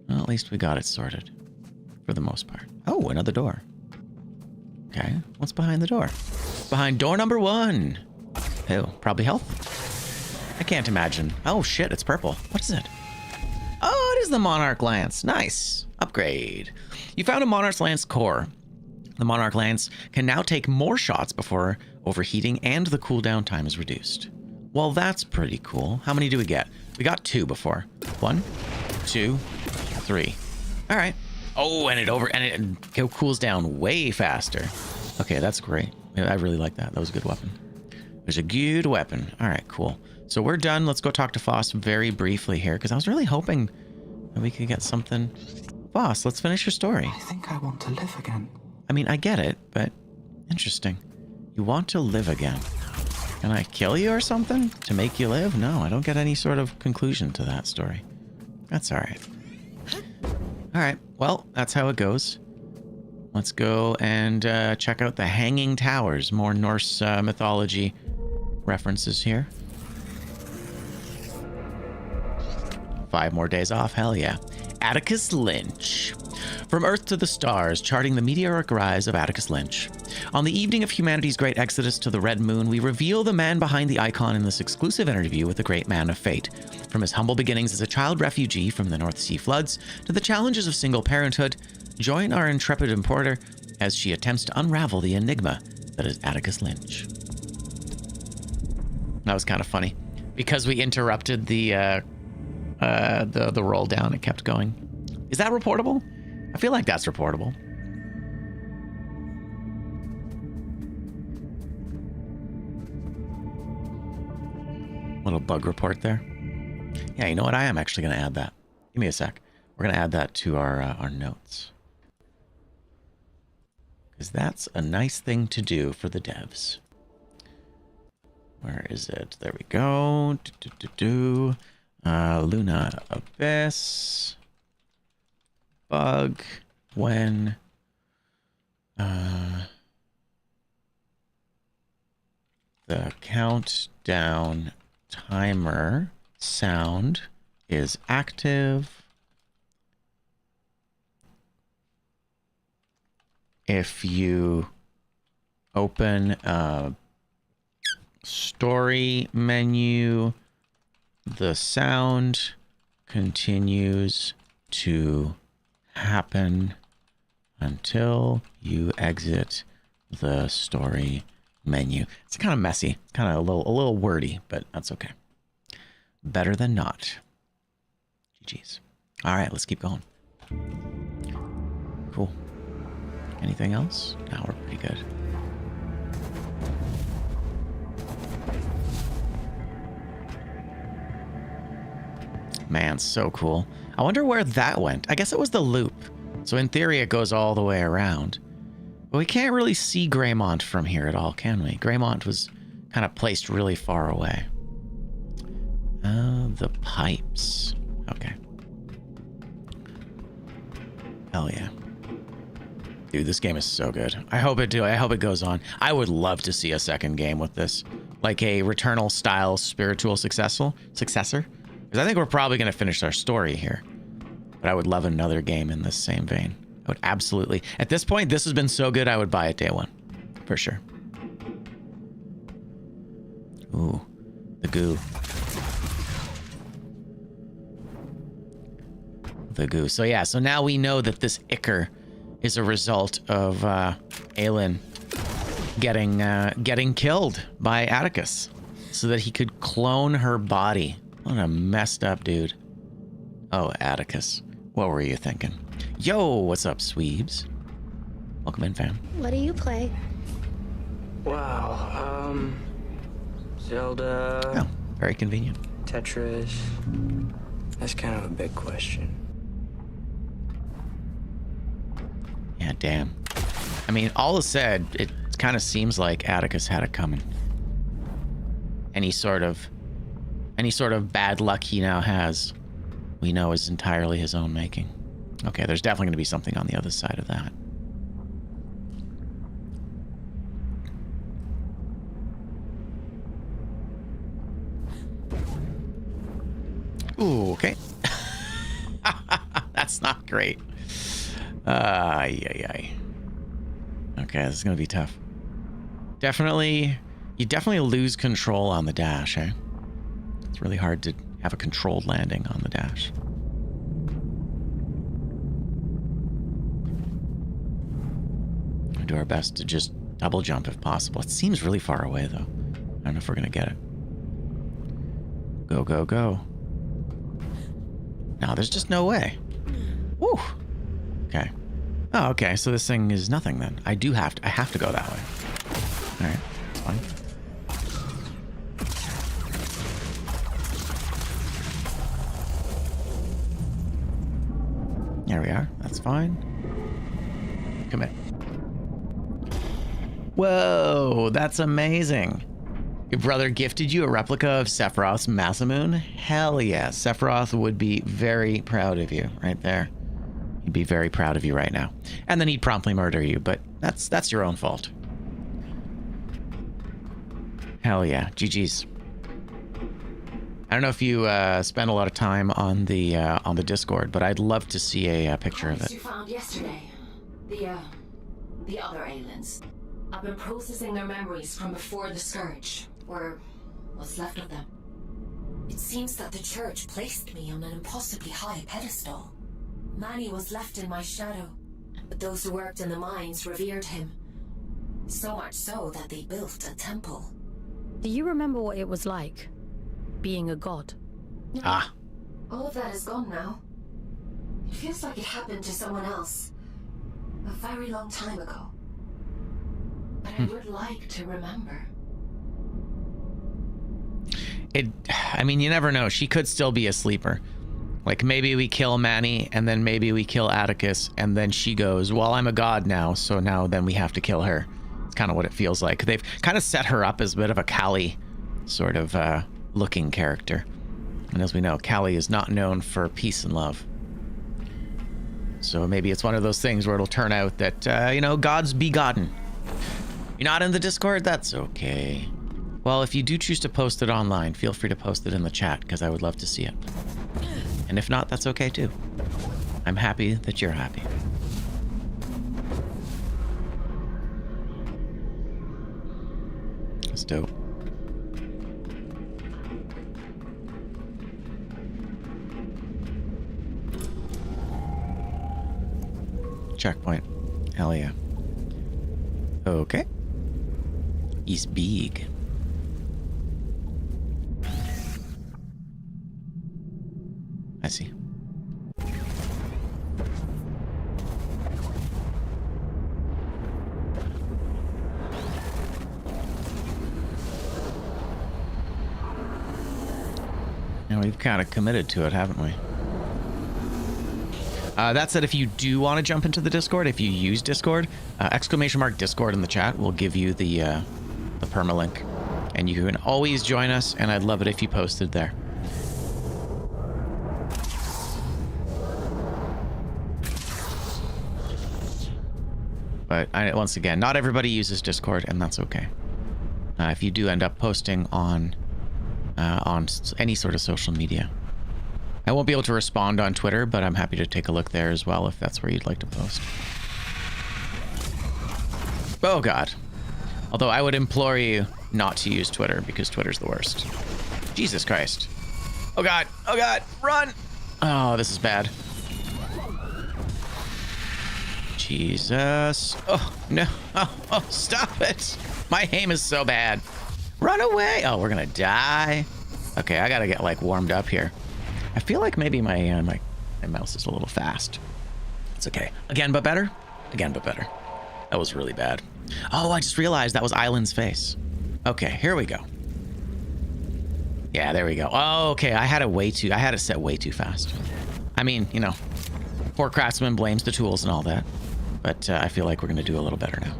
Well, at least we got it sorted. For the most part. Oh, another door. Okay. What's behind the door? Behind door number 1. Oh, probably health? I can't imagine. Oh, shit. It's purple. What is it? Oh, it is the Monarch Lance. Nice. Upgrade. You found a Monarch Lance core. The Monarch Lance can now take more shots before overheating and the cooldown time is reduced. Well, that's pretty cool. How many do we get? We got 2 before. 1, 2, 3. All right. Oh, and it cools down way faster. Okay, that's great. I really like that. That was a good weapon. It was a good weapon. All right, cool. So we're done. Let's go talk to Foss very briefly here because I was really hoping that we could get something. Foss, let's finish your story. I think I want to live again. I mean, I get it, but interesting. You want to live again. Can I kill you or something to make you live? No, I don't get any sort of conclusion to that story. That's all right. All right, well, that's how it goes. Let's go and check out the Hanging Towers. More Norse mythology references here. 5 more days off, hell yeah. Atticus Lynch. From Earth to the stars, charting the meteoric rise of Atticus Lynch. On the evening of humanity's great exodus to the Red Moon, we reveal the man behind the icon in this exclusive interview with the great man of fate. From his humble beginnings as a child refugee from the North Sea floods to the challenges of single parenthood, join our intrepid importer as she attempts to unravel the enigma that is Atticus Lynch. That was kind of funny. Because we interrupted the roll down, it kept going. Is that reportable? I feel like that's reportable. Little bug report there. Yeah, you know what? I am actually going to add that. Give me a sec. We're going to add that to our notes. Because that's a nice thing to do for the devs. Where is it? There we go. Lunaabyss. Bug when the countdown timer sound is active. If you open a story menu, the sound continues to happen until you exit the story menu. It's kind of messy, kind of a little wordy, but that's okay. Better than not. GG's. All right, let's keep going. Cool. Anything else? No, we're pretty good. Man, so cool. I wonder where that went. I guess it was the loop. So in theory, it goes all the way around. But we can't really see Greymont from here at all, can we? Greymont was kind of placed really far away. The pipes. Okay. Hell yeah. Dude, this game is so good. I hope it goes on. I would love to see a second game with this. Like a Returnal style spiritual successor. Because I think we're probably going to finish our story here. But I would love another game in this same vein. I would absolutely. At this point, this has been so good, I would buy it day one. For sure. Ooh. The goo. The goo. So yeah, so now we know that this ichor is a result of Aelin getting killed by Atticus so that he could clone her body. What a messed up dude. Oh, Atticus. What were you thinking? Yo, what's up, Sweebs? Welcome in, fam. What do you play? Wow, Zelda. Oh, very convenient. Tetris. That's kind of a big question. Yeah, damn. I mean, all is said, it kind of seems like Atticus had it coming. Any sort of bad luck he now has, we know is entirely his own making. Okay, there's definitely going to be something on the other side of that. Ooh, okay. That's not great. Okay, this is gonna be tough. You definitely lose control on the dash, eh? It's really hard to have a controlled landing on the dash. We'll do our best to just double jump if possible. It seems really far away, though. I don't know if we're gonna get it. Go, go, go. No, there's just no way. Woo! Okay. Oh, okay, so this thing is nothing then. I have to go that way. Alright, that's fine. There we are, that's fine. Commit. Whoa, that's amazing. Your brother gifted you a replica of Sephiroth's Masamune? Hell yeah, Sephiroth would be very proud of you right there. He'd be very proud of you right now. And then he'd promptly murder you, but that's your own fault. Hell yeah, GG's. I don't know if you spend a lot of time on the Discord, but I'd love to see a picture of it. You found yesterday. The other aliens. I've been processing their memories from before the Scourge, or what's left of them. It seems that the church placed me on an impossibly high pedestal. Manny was left in my shadow, but those who worked in the mines revered him. So much so that they built a temple. Do you remember what it was like, being a god? No, Ah. all of that is gone now. It feels like it happened to someone else, a very long time ago. But I would like to remember. I mean, you never know. She could still be a sleeper. Like, maybe we kill Manny, and then maybe we kill Atticus, and then she goes, well, I'm a god now, so now then we have to kill her. It's kind of what it feels like. They've kind of set her up as a bit of a Callie sort of looking character. And as we know, Callie is not known for peace and love. So maybe it's one of those things where it'll turn out that, you know, gods be godden. You're not in the Discord? That's okay. Well, if you do choose to post it online, feel free to post it in the chat, because I would love to see it. And if not, that's okay too. I'm happy that you're happy. That's dope. Checkpoint. Hell yeah. Okay. He's big. I see. Now we've kind of committed to it, haven't we? That said, if you do want to jump into the Discord, if you use Discord, !Discord in the chat will give you the permalink. And you can always join us, and I'd love it if you posted there. But once again, not everybody uses Discord, and that's okay. If you do end up posting on any sort of social media. I won't be able to respond on Twitter, but I'm happy to take a look there as well if that's where you'd like to post. Oh god. Although I would implore you not to use Twitter, because Twitter's the worst. Jesus Christ. Oh god. Oh god. Run! Oh, this is bad. Jesus. Oh, no. Oh, stop it. My aim is so bad. Run away. Oh, we're gonna die. Okay, I gotta get, like, warmed up here. I feel like maybe my mouse is a little fast. It's okay. Again, but better? Again, but better. That was really bad. Oh, I just realized that was Island's face. Okay, here we go. Yeah, there we go. Oh, okay, I had it set way too fast. I mean, you know, poor craftsman blames the tools and all that. But I feel like we're gonna do a little better now.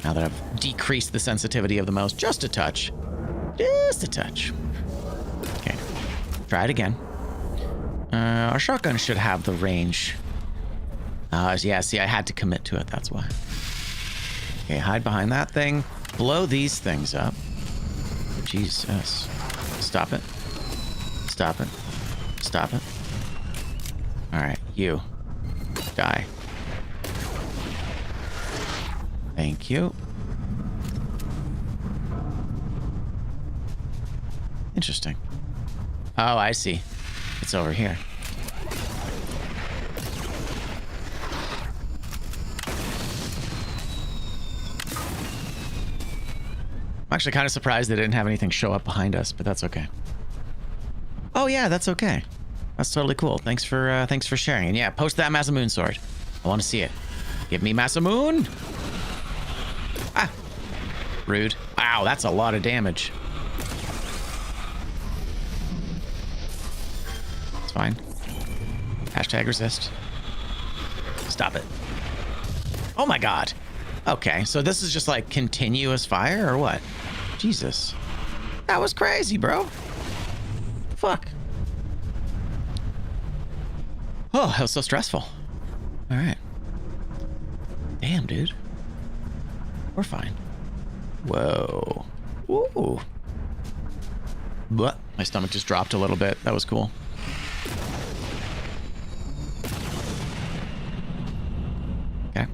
Now that I've decreased the sensitivity of the mouse just a touch. Just a touch. Okay. Try it again. Our shotgun should have the range. Yeah, see, I had to commit to it, that's why. Okay, hide behind that thing. Blow these things up. Jesus. Stop it. Stop it. Stop it. Alright, you. Die. Thank you. Interesting. Oh, I see. It's over here. I'm actually kind of surprised they didn't have anything show up behind us, but that's okay. Oh yeah, that's okay. That's totally cool. Thanks for sharing. And yeah, post that Masamoon sword. I want to see it. Give me Masamoon. Ah. Rude. Wow, that's a lot of damage. It's fine. Hashtag resist. Stop it. Oh my god. Okay, so this is just like continuous fire or what? Jesus. That was crazy, bro. Fuck. Oh, that was so stressful. All right. Damn, dude. We're fine. Whoa. Ooh. What? My stomach just dropped a little bit. That was cool. Okay.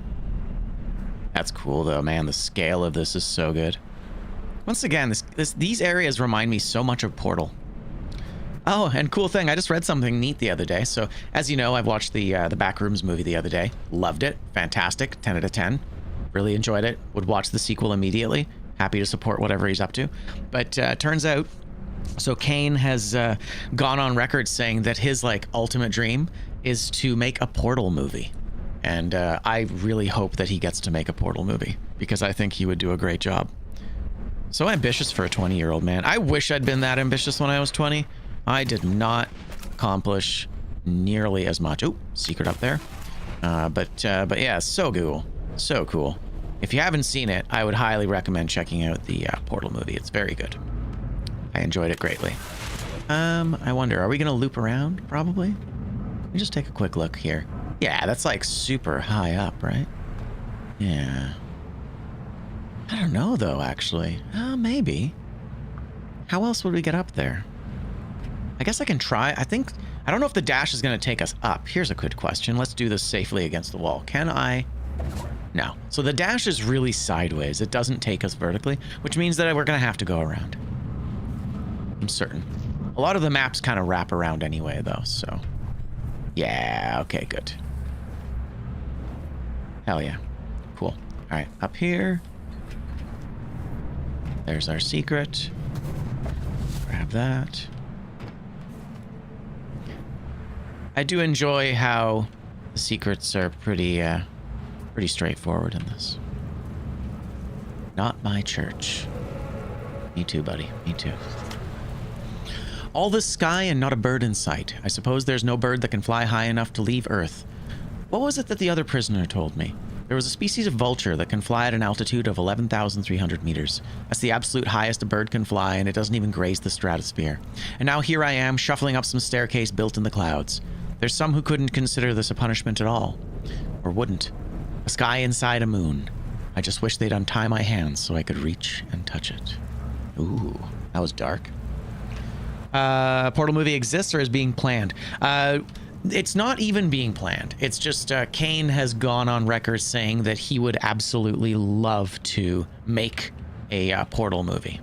That's cool. cool though, man. The scale of this is so good. Once again, these areas remind me so much of Portal. Oh, and cool thing, I just read something neat the other day. So, as you know, I've watched the Backrooms movie the other day. Loved it. Fantastic. 10 out of 10. Really enjoyed it. Would watch the sequel immediately. Happy to support whatever he's up to. But turns out, so Kane has gone on record saying that his like ultimate dream is to make a Portal movie. And I really hope that he gets to make a Portal movie because I think he would do a great job. So ambitious for a 20-year-old man. I wish I'd been that ambitious when I was 20. I did not accomplish nearly as much. Oh, secret up there. But yeah, so cool. So cool. If you haven't seen it, I would highly recommend checking out the Portal movie. It's very good. I enjoyed it greatly. I wonder, are we going to loop around? Probably. Let me just take a quick look here. Yeah, that's like super high up, right? Yeah. I don't know, though, actually. Maybe. How else would we get up there? I guess I can try. I don't know if the dash is going to take us up. Here's a good question. Let's do this safely against the wall. Can I? No. So the dash is really sideways. It doesn't take us vertically, which means that we're going to have to go around. I'm certain. A lot of the maps kind of wrap around anyway, though, so. Yeah, okay, good. Hell yeah. Cool. All right, up here. There's our secret. Grab that. I do enjoy how the secrets are pretty straightforward in this. Not my church. Me too, buddy. Me too. All the sky and not a bird in sight. I suppose there's no bird that can fly high enough to leave Earth. What was it that the other prisoner told me? There was a species of vulture that can fly at an altitude of 11,300 meters. That's the absolute highest a bird can fly, and it doesn't even graze the stratosphere. And now here I am, shuffling up some staircase built in the clouds. There's some who couldn't consider this a punishment at all. Or wouldn't. A sky inside a moon. I just wish they'd untie my hands so I could reach and touch it. Ooh, that was dark. Portal movie exists or is being planned? It's not even being planned. It's just Kane has gone on record saying that he would absolutely love to make a Portal movie,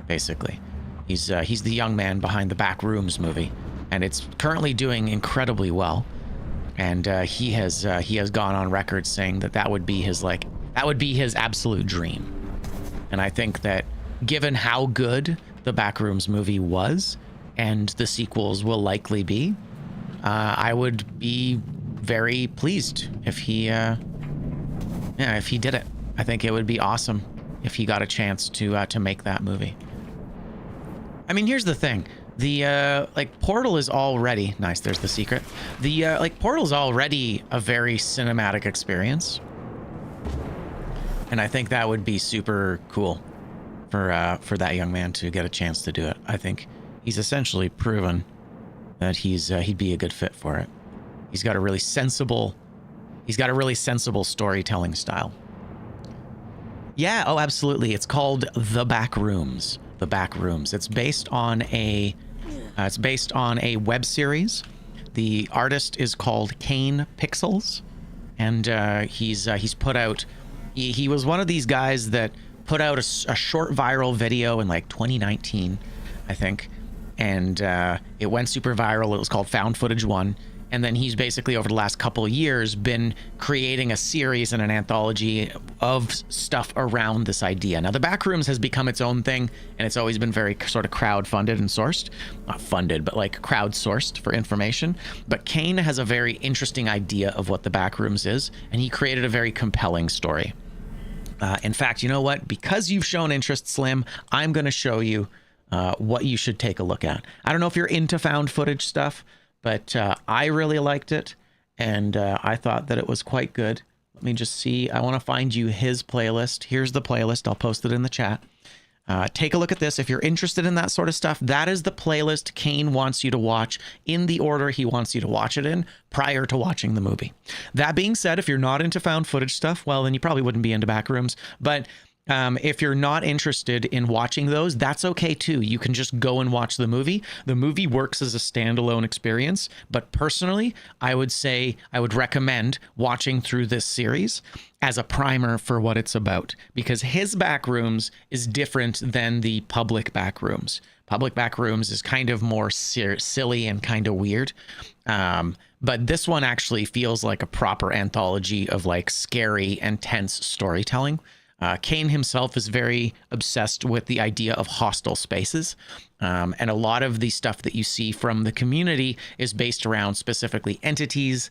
basically. He's the young man behind the Backrooms movie, and it's currently doing incredibly well. And he has gone on record saying that would be his absolute dream. And I think that given how good the Backrooms movie was, and the sequels will likely be, I would be very pleased if he did it. I think it would be awesome if he got a chance to make that movie. I mean, here's the thing. The Portal is already nice. There's the secret. The Portal is already a very cinematic experience, and I think that would be super cool for that young man to get a chance to do it. I think he's essentially proven that he'd be a good fit for it. He's got a really sensible storytelling style. Yeah, oh, absolutely. It's called The Backrooms. The Backrooms. It's based on a web series. The artist is called Kane Pixels, and he's put out. He was one of these guys that put out a short viral video in like 2019, I think, and it went super viral. It was called Found Footage 1. And then he's basically, over the last couple of years, been creating a series and an anthology of stuff around this idea. Now, the Backrooms has become its own thing, and it's always been very sort of crowd-funded and sourced. Not funded, but like crowd-sourced for information. But Kane has a very interesting idea of what the Backrooms is, and he created a very compelling story. In fact, you know what? Because you've shown interest, Slim, I'm going to show you what you should take a look at. I don't know if you're into found footage stuff, but I really liked it, and I thought that it was quite good. Let me just see. I want to find you his playlist. Here's the playlist. I'll post it in the chat. Take a look at this. If you're interested in that sort of stuff, that is the playlist Kane wants you to watch in the order he wants you to watch it in prior to watching the movie. That being said, if you're not into found footage stuff, well, then you probably wouldn't be into Backrooms. But If you're not interested in watching those, that's okay too. You can just go and watch the movie. The movie works as a standalone experience, but personally, I would recommend watching through this series as a primer for what it's about, because his Backrooms is different than the public Backrooms. Public Backrooms is kind of more silly and kind of weird. But this one actually feels like a proper anthology of like scary and tense storytelling. Kane himself is very obsessed with the idea of hostile spaces. And a lot of the stuff that you see from the community is based around specifically entities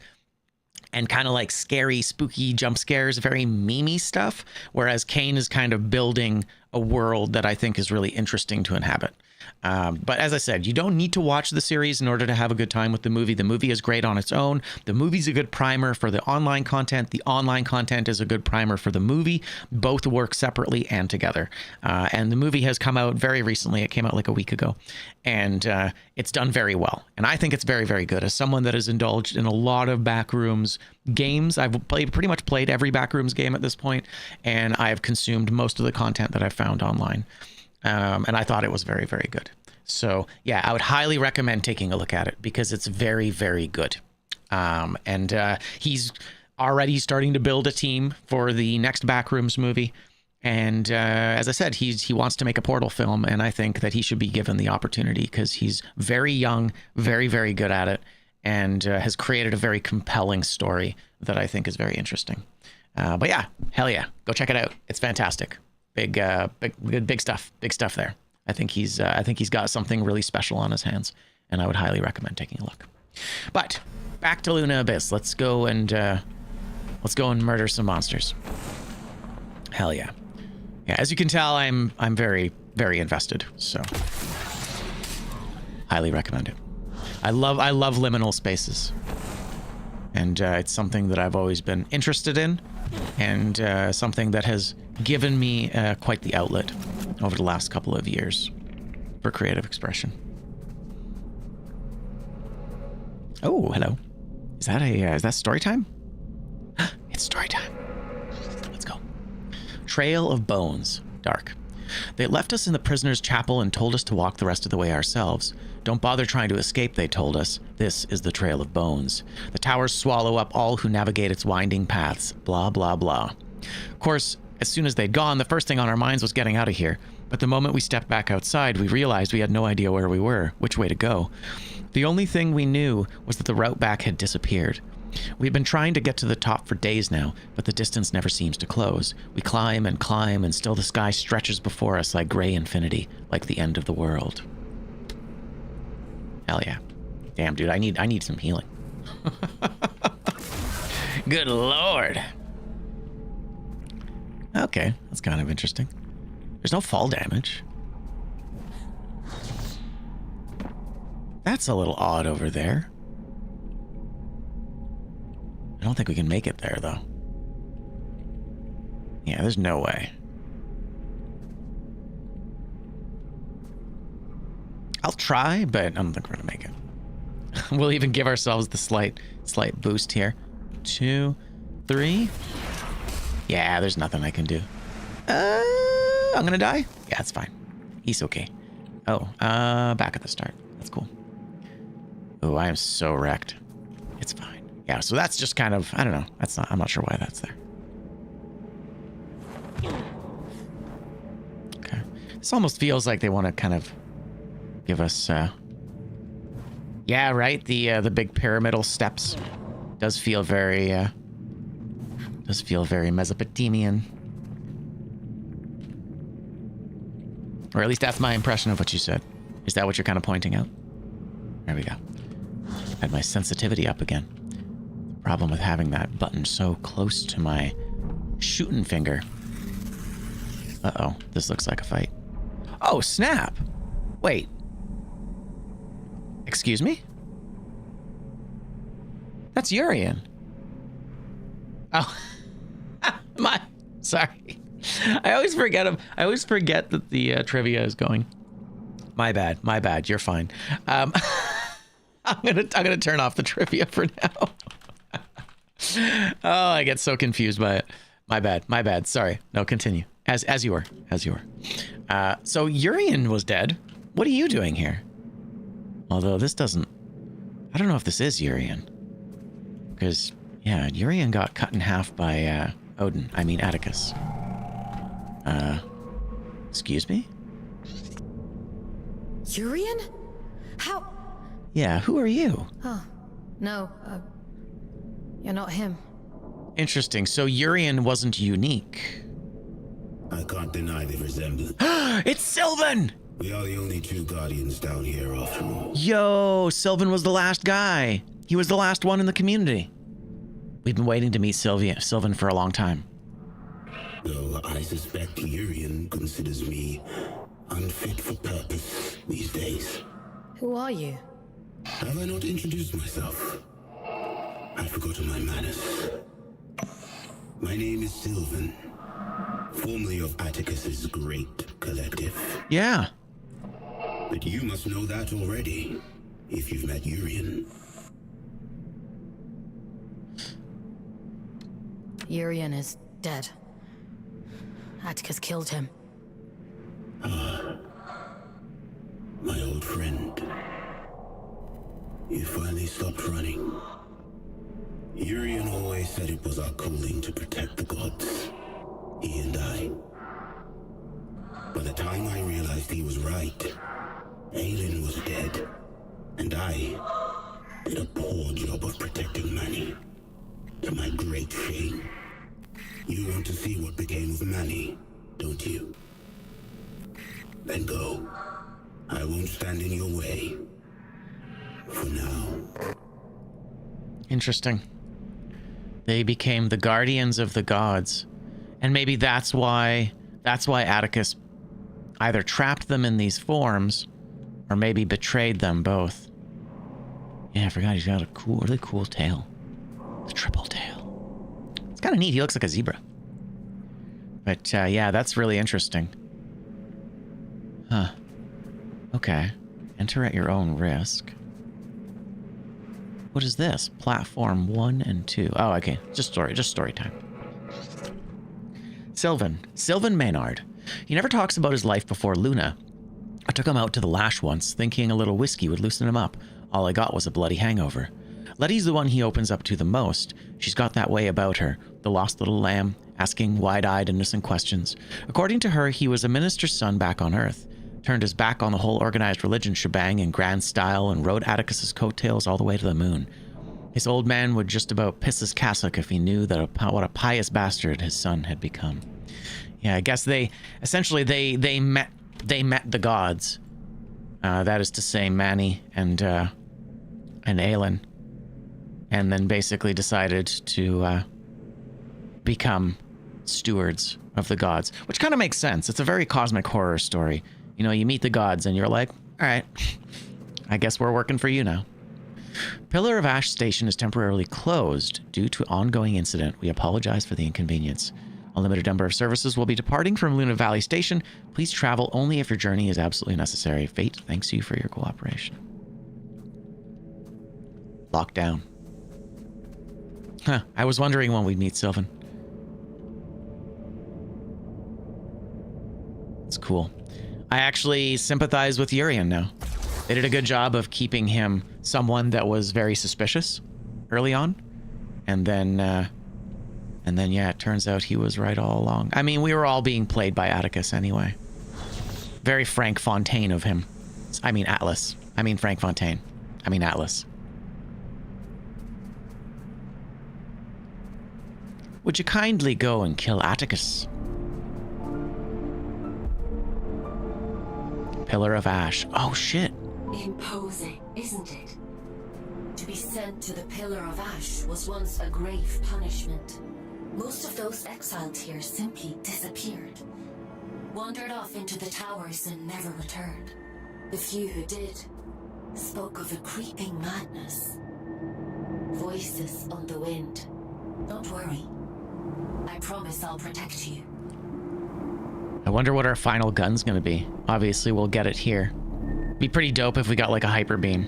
and kind of like scary, spooky jump scares, very memey stuff. Whereas Kane is kind of building a world that I think is really interesting to inhabit. But as I said, you don't need to watch the series in order to have a good time with the movie. The movie is great on its own. The movie's a good primer for the online content. The online content is a good primer for the movie. Both work separately and together. And the movie has come out very recently. It came out like a week ago. And it's done very well. And I think it's very, very good. As someone that has indulged in a lot of Backrooms games, I've pretty much played every Backrooms game at this point, and I've consumed most of the content that I've found online. And I thought it was very, very good. So yeah, I would highly recommend taking a look at it because it's very, very good. And he's already starting to build a team for the next Backrooms movie. And as I said, he wants to make a Portal film, and I think that he should be given the opportunity because he's very young, very, very good at it, and has created a very compelling story that I think is very interesting. But yeah, hell yeah, go check it out. It's fantastic. Big stuff there. I think he's got something really special on his hands, and I would highly recommend taking a look. But back to lunaabyss. Let's go and murder some monsters. Hell yeah. Yeah, as you can tell, I'm very, very invested. So highly recommend it. I love liminal spaces, and it's something that I've always been interested in, and something that has given me quite the outlet over the last couple of years for creative expression. Oh, hello. Is that story time? It's story time. Let's go. Trail of Bones. Dark. They left us in the prisoner's chapel and told us to walk the rest of the way ourselves. Don't bother trying to escape, they told us. This is the Trail of Bones. The towers swallow up all who navigate its winding paths. Blah, blah, blah. Of course, as soon as they'd gone, the first thing on our minds was getting out of here. But the moment we stepped back outside, we realized we had no idea where we were, which way to go. The only thing we knew was that the route back had disappeared. We've been trying to get to the top for days now, but the distance never seems to close. We climb, and still the sky stretches before us like gray infinity, like the end of the world. Hell yeah. Damn, dude, I need some healing. Good lord. Okay, that's kind of interesting. There's no fall damage. That's a little odd over there. I don't think we can make it there, though. Yeah, there's no way. I'll try, but I don't think we're gonna make it. We'll even give ourselves the slight boost here. 2, 3. Yeah, there's nothing I can do. I'm gonna die? Yeah, it's fine. He's okay. Oh, back at the start. That's cool. Oh, I am so wrecked. It's fine. Yeah, so that's just kind of, I don't know. I'm not sure why that's there. Okay. This almost feels like they want to kind of give us, yeah, right? The big pyramidal steps does feel very Mesopotamian. Or at least that's my impression of what you said. Is that what you're kind of pointing out? There we go. Had my sensitivity up again. Problem with having that button so close to my shooting finger. Uh-oh, this looks like a fight. Oh, snap! Wait. Excuse me? That's Urian. Oh. Sorry. I always forget him. I always forget that the trivia is going. My bad. You're fine. I'm gonna turn off the trivia for now. Oh, I get so confused by it. My bad. Sorry. No, continue. As you were. So Urian was dead. What are you doing here? Although this doesn't... I don't know if this is Urian. Because, yeah, Urian got cut in half by Atticus. Excuse me? Urian? How? Yeah, who are you? Oh, no, you're not him. Interesting. So Urian wasn't unique. I can't deny the resemblance. It's Sylvan! We are the only two guardians down here after all. Yo, Sylvan was the last guy. He was the last one in the community. We've been waiting to meet Sylvan for a long time. Though I suspect Urian considers me unfit for purpose these days. Who are you? Have I not introduced myself? I've forgotten my manners. My name is Sylvan, formerly of Atticus's great collective. Yeah. But you must know that already, if you've met Urian. Urian is dead. Atticus killed him. My old friend. You finally stopped running. Urian always said it was our calling to protect the gods. He and I. By the time I realized he was right, Aelin was dead. And I did a poor job of protecting Manny. To my great shame. You want to see what became of Manny, don't you? Then go. I won't stand in your way. For now. Interesting. They became the guardians of the gods. And maybe that's why Atticus either trapped them in these forms or maybe betrayed them both. Yeah, I forgot he's got a really cool tail. The triple tail. It's kind of neat. He looks like a zebra. But yeah, that's really interesting. Huh. Okay. Enter at your own risk. What is this? Platform 1 and 2. Oh, okay. Just story time. Sylvan Maynard. He never talks about his life before Luna. I took him out to the lash once, thinking a little whiskey would loosen him up. All I got was a bloody hangover. Letty's the one he opens up to the most. She's got that way about her, the lost little lamb, asking wide-eyed, innocent questions. According to her, he was a minister's son back on Earth. Turned his back on the whole organized religion shebang in grand style and rode Atticus's coattails all the way to the moon. His old man would just about piss his cassock if he knew that what a pious bastard his son had become. Yeah, I guess they met the gods. That is to say, Manny and Aelin, and then basically decided to become stewards of the gods, which kind of makes sense. It's a very cosmic horror story. You know, you meet the gods and you're like, all right, I guess we're working for you now. Pillar of Ash Station is temporarily closed due to ongoing incident. We apologize for the inconvenience. A limited number of services will be departing from Luna Valley Station. Please travel only if your journey is absolutely necessary. Fate thanks you for your cooperation. Lockdown. Huh, I was wondering when we'd meet Sylvan. It's cool. I actually sympathize with Urian now. They did a good job of keeping him someone that was very suspicious early on. And then, yeah, it turns out he was right all along. I mean, we were all being played by Atticus anyway. Very Frank Fontaine of him. I mean, Atlas. I mean, Frank Fontaine. I mean, Atlas. Would you kindly go and kill Atticus? Pillar of Ash. Oh, shit. Imposing, isn't it? To be sent to the Pillar of Ash was once a grave punishment. Most of those exiled here simply disappeared. Wandered off into the towers and never returned. The few who did spoke of a creeping madness. Voices on the wind. Don't worry. I promise I'll protect you. I wonder what our final gun's gonna be. Obviously, we'll get it here. Be pretty dope if we got like a hyper beam.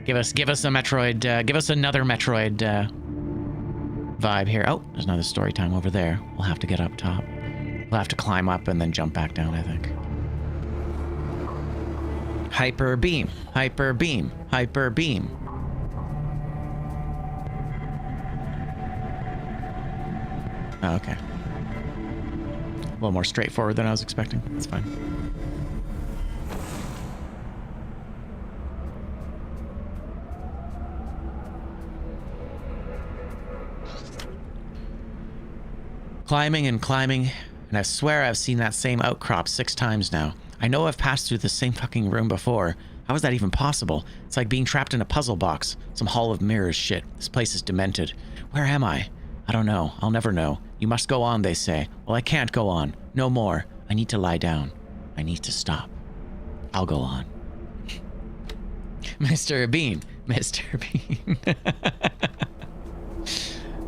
Give us a Metroid. Give us another Metroid vibe here. Oh, there's another story time over there. We'll have to get up top. We'll have to climb up and then jump back down, I think. Hyper beam, hyper beam, hyper beam. Oh, okay. A little more straightforward than I was expecting. It's fine. Climbing and climbing, and I swear I've seen that same outcrop 6 times now. I know I've passed through the same fucking room before. How is that even possible? It's like being trapped in a puzzle box. Some Hall of Mirrors shit. This place is demented. Where am I? I don't know. I'll never know. You must go on, they say. Well, I can't go on. No more. I need to lie down. I need to stop. I'll go on. Mr. Bean. Mr. Bean.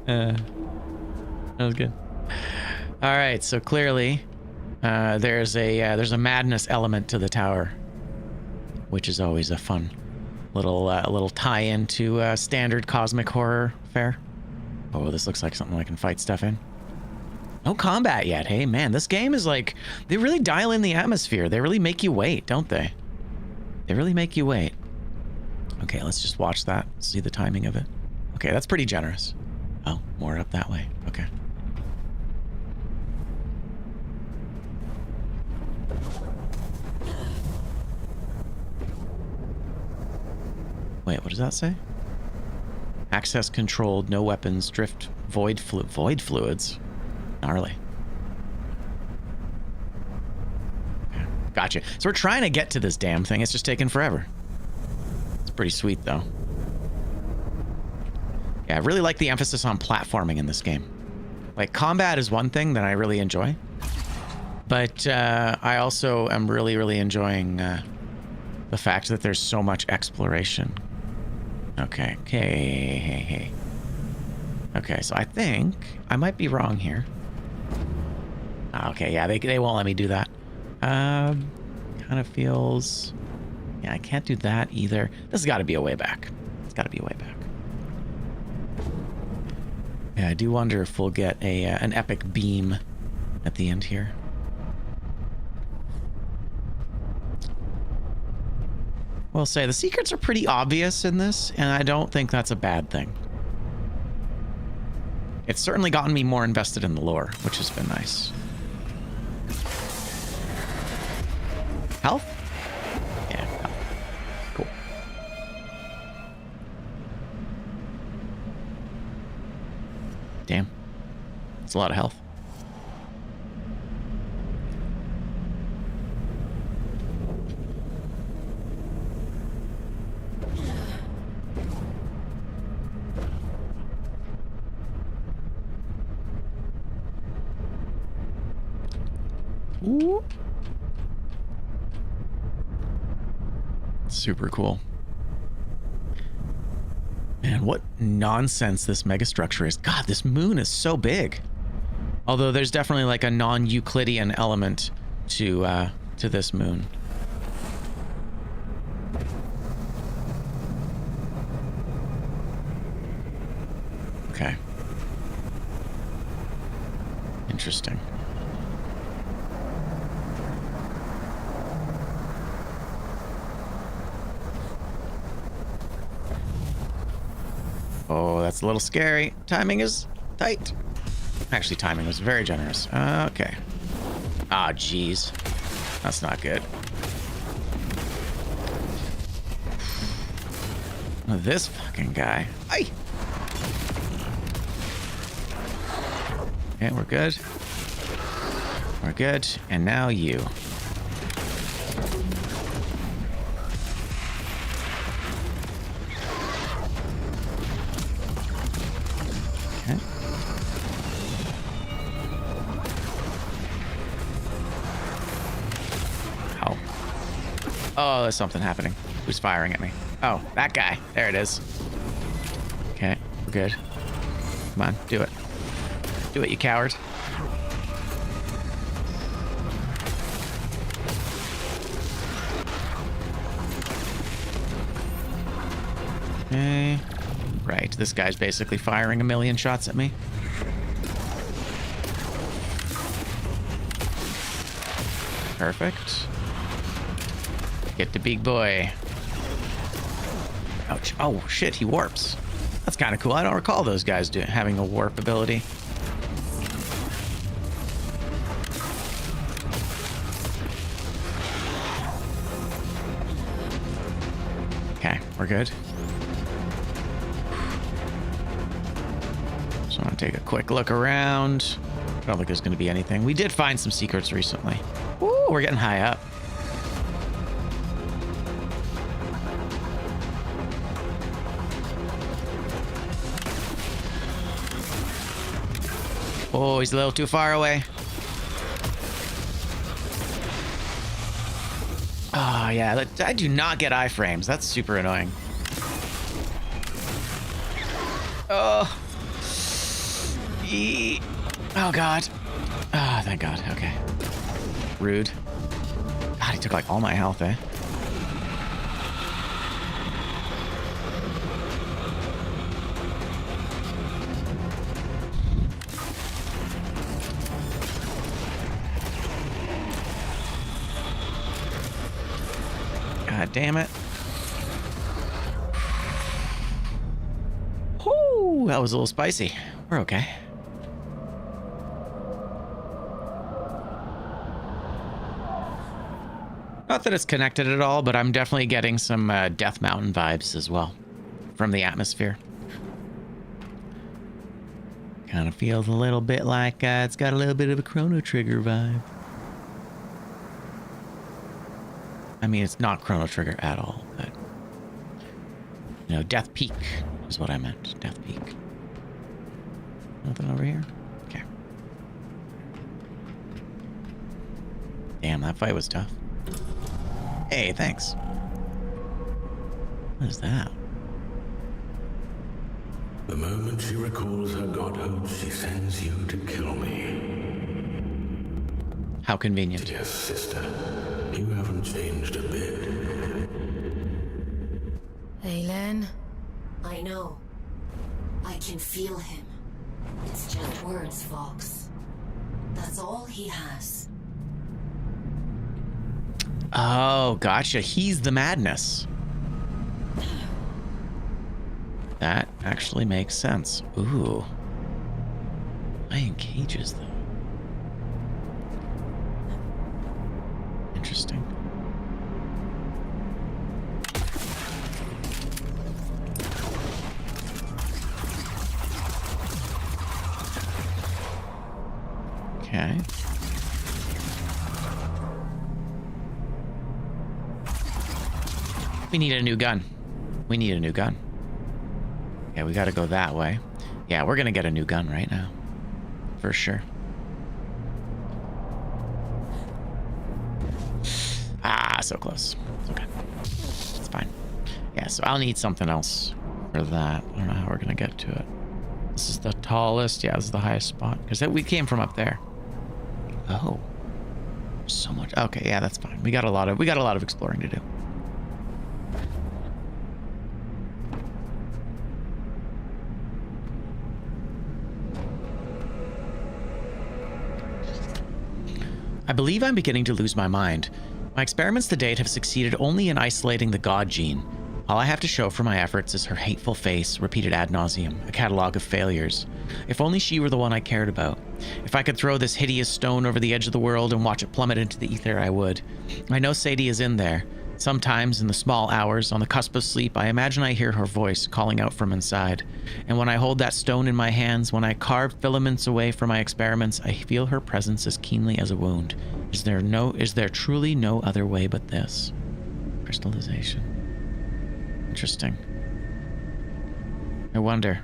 That was good. All right, so clearly there's a madness element to the tower, which is always a fun little tie-in to standard cosmic horror fare. Oh, this looks like something I can fight stuff in. No combat yet. Hey, man, this game is like, they really dial in the atmosphere. They really make you wait, don't they? They really make you wait. Okay, let's just watch that, see the timing of it. Okay, that's pretty generous. Oh, more up that way. Okay. Wait, what does that say? Access controlled, no weapons, drift, void fluids. Gnarly. Okay, gotcha. So we're trying to get to this damn thing. It's just taking forever. It's pretty sweet, though. Yeah, I really like the emphasis on platforming in this game. Like, combat is one thing that I really enjoy. But I also am really enjoying the fact that there's so much exploration. Okay, hey. Okay, so I think I might be wrong here. Okay, yeah, they won't let me do that. Kind of feels... Yeah, I can't do that either. This has got to be a way back. It's got to be a way back. Yeah, I do wonder if we'll get an epic beam at the end here. We'll say the secrets are pretty obvious in this, and I don't think that's a bad thing. It's certainly gotten me more invested in the lore, which has been nice. Health? Yeah, health. Cool. Damn. That's a lot of health. Ooh. Super cool. Man, what nonsense this megastructure is. God, this moon is so big. Although there's definitely like a non-Euclidean element to this moon. Okay. Interesting. Oh, that's a little scary. Timing is tight. Actually, timing was very generous. Okay. Ah, jeez. That's not good. This fucking guy. Aye. Okay, we're good. We're good. And now you. Oh, there's something happening. Who's firing at me? Oh, that guy. There it is. Okay, we're good. Come on, do it. Do it, you coward. Okay. Right, this guy's basically firing a million shots at me. Perfect. Get the big boy. Ouch. Oh, shit, he warps. That's kind of cool. I don't recall those guys having a warp ability. Okay, we're good. Just want to take a quick look around. I don't think there's going to be anything. We did find some secrets recently. Ooh, we're getting high up. Oh, he's a little too far away. Oh, yeah. I do not get iframes. That's super annoying. Oh. Oh, God. Ah, oh, thank God. Okay. Rude. God, he took like all my health, eh? God damn it. Whoo, that was a little spicy. We're okay. Not that it's connected at all, but I'm definitely getting some Death Mountain vibes as well from the atmosphere. Kind of feels a little bit like it's got a little bit of a Chrono Trigger vibe. I mean, it's not Chrono Trigger at all, but, you know, Death Peak is what I meant. Death Peak. Nothing over here? Okay. Damn, that fight was tough. Hey, thanks. What is that? The moment she recalls her godhood, she sends you to kill me. How convenient. Yes, sister. You haven't changed a bit. Aelin? I know. I can feel him. It's just words, Fox. That's all he has. Oh, gotcha. He's the madness. That actually makes sense. Ooh. Iron cages, though. Interesting. Okay. We need a new gun. We need a new gun. Yeah, we gotta go that way. Yeah, we're gonna get a new gun right now. For sure. Ah, so close. It's okay. It's fine. Yeah, so I'll need something else for that. I don't know how we're gonna get to it. This is the tallest. Yeah, this is the highest spot. Because we came from up there. Oh. So much. Okay, yeah, that's fine. We got a lot of exploring to do. I believe I'm beginning to lose my mind. My experiments to date have succeeded only in isolating the god gene. All I have to show for my efforts is her hateful face, repeated ad nauseum, a catalog of failures. If only she were the one I cared about. If I could throw this hideous stone over the edge of the world and watch it plummet into the ether, I would. I know Sadie is in there. Sometimes, in the small hours, on the cusp of sleep, I imagine I hear her voice calling out from inside. And when I hold that stone in my hands, when I carve filaments away from my experiments, I feel her presence as keenly as a wound. Is there truly no other way but this? Crystallization. Interesting. I wonder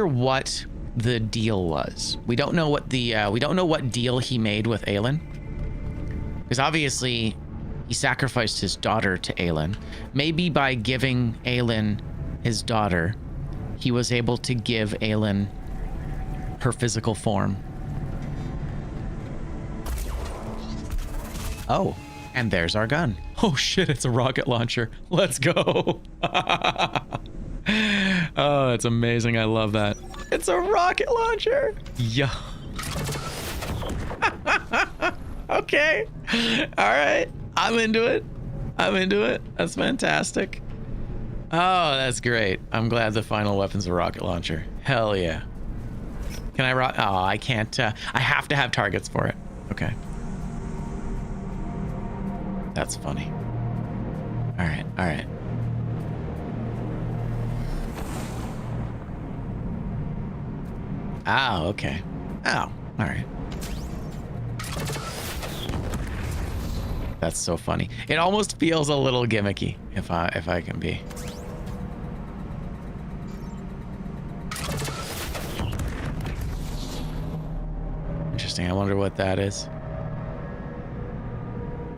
what the deal was. We don't know what deal he made with Aelin. Because obviously he sacrificed his daughter to Aelin. Maybe by giving Aelin his daughter, he was able to give Aelin her physical form. Oh, and there's our gun. Oh shit, it's a rocket launcher. Let's go. Oh, it's amazing. I love that. It's a rocket launcher. Yeah. Okay. Okay. All right. I'm into it. I'm into it. That's fantastic. Oh, that's great. I'm glad the final weapon's a rocket launcher. Hell yeah. Can I rock? Oh, I can't. I have to have targets for it. Okay. That's funny. All right. All right. Oh, okay. Oh, all right. That's so funny. It almost feels a little gimmicky, if I can be. Interesting. I wonder what that is.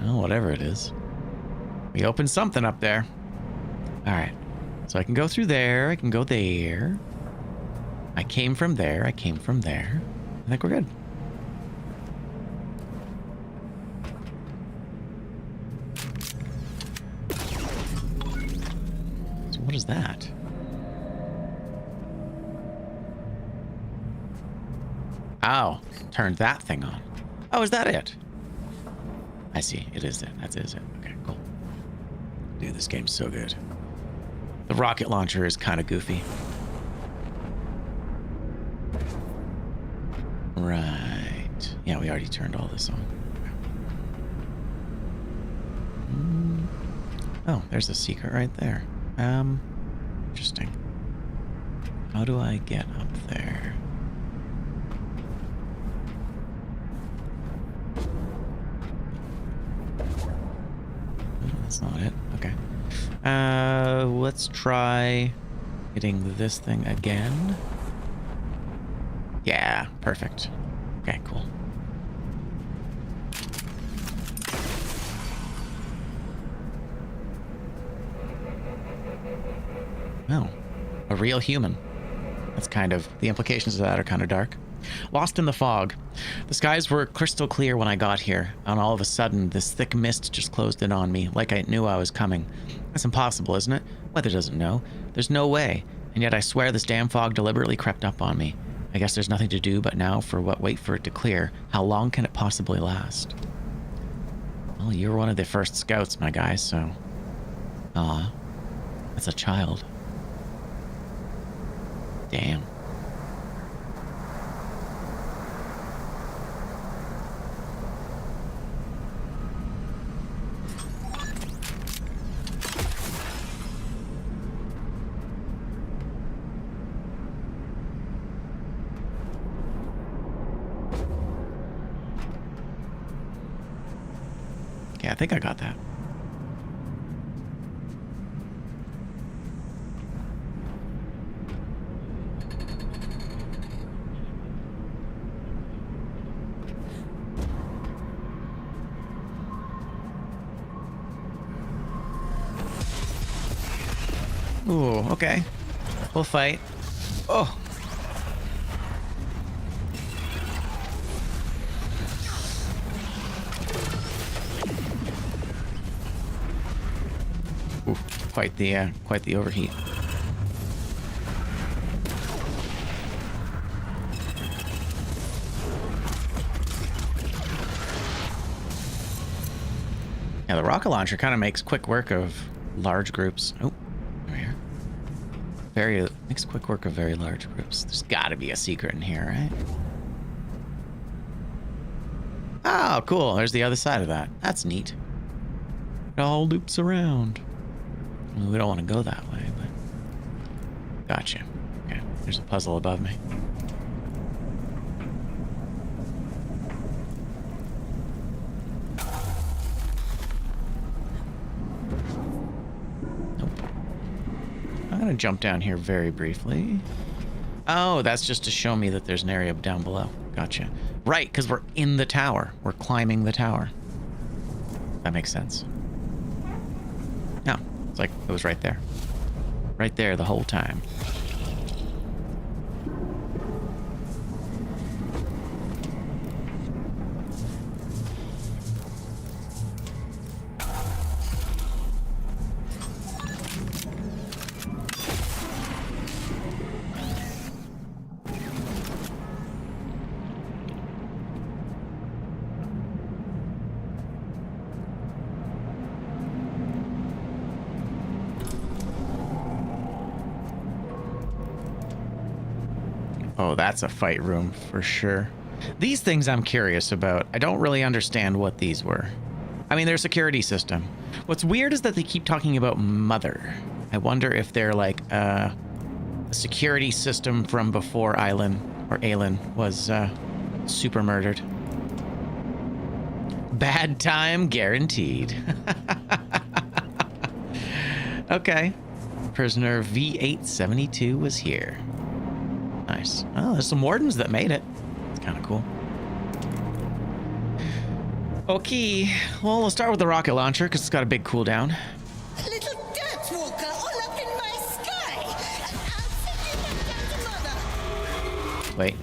Oh, whatever it is. We opened something up there. All right. So I can go through there. I can go there. I came from there. I came from there. I think we're good. So what is that? Oh, turned that thing on. Oh, is that it? I see. It is it. That is it. Okay, cool. Dude, this game's so good. The rocket launcher is kind of goofy. Right. Yeah, we already turned all this on. Oh, there's a secret right there. Interesting. How do I get up there? That's not it. Okay. Let's try hitting this thing again. Yeah, perfect. Okay, cool. Oh, a real human. That's kind of, the implications of that are kind of dark. Lost in the fog. The skies were crystal clear when I got here, and all of a sudden, this thick mist just closed in on me, like I knew I was coming. That's impossible, isn't it? Weather doesn't know. There's no way. And yet I swear this damn fog deliberately crept up on me. I guess there's nothing to do but now wait for it to clear. How long can it possibly last? Well, you were one of the first scouts, my guy, so... Aw. That's a child. Damn. Yeah, I think I got that. Ooh, okay. We'll fight. Oh. Ooh, quite the overheat. Yeah, the rocket launcher kind of makes quick work of large groups. Oh, over here. Makes quick work of very large groups. There's got to be a secret in here, right? Oh, cool. There's the other side of that. That's neat. It all loops around. Well, we don't want to go that way, but... Gotcha. Okay, there's a puzzle above me. Nope. I'm gonna jump down here very briefly. Oh, that's just to show me that there's an area down below. Gotcha. Right, because we're in the tower. We're climbing the tower. That makes sense. No, it's like it was right there. Right there the whole time. Oh, that's a fight room for sure. These things I'm curious about. I don't really understand what these were. I mean, their security system. What's weird is that they keep talking about Mother. I wonder if they're like a security system from before Aelin was super murdered. Bad time guaranteed. Okay. Prisoner V872 was here. Nice. Oh, there's some wardens that made it. It's kind of cool. Okay. Well, we'll start with the rocket launcher because it's got a big cooldown. A little dirt walker all up in my sky. And I'll send you back down to Mother. Wait.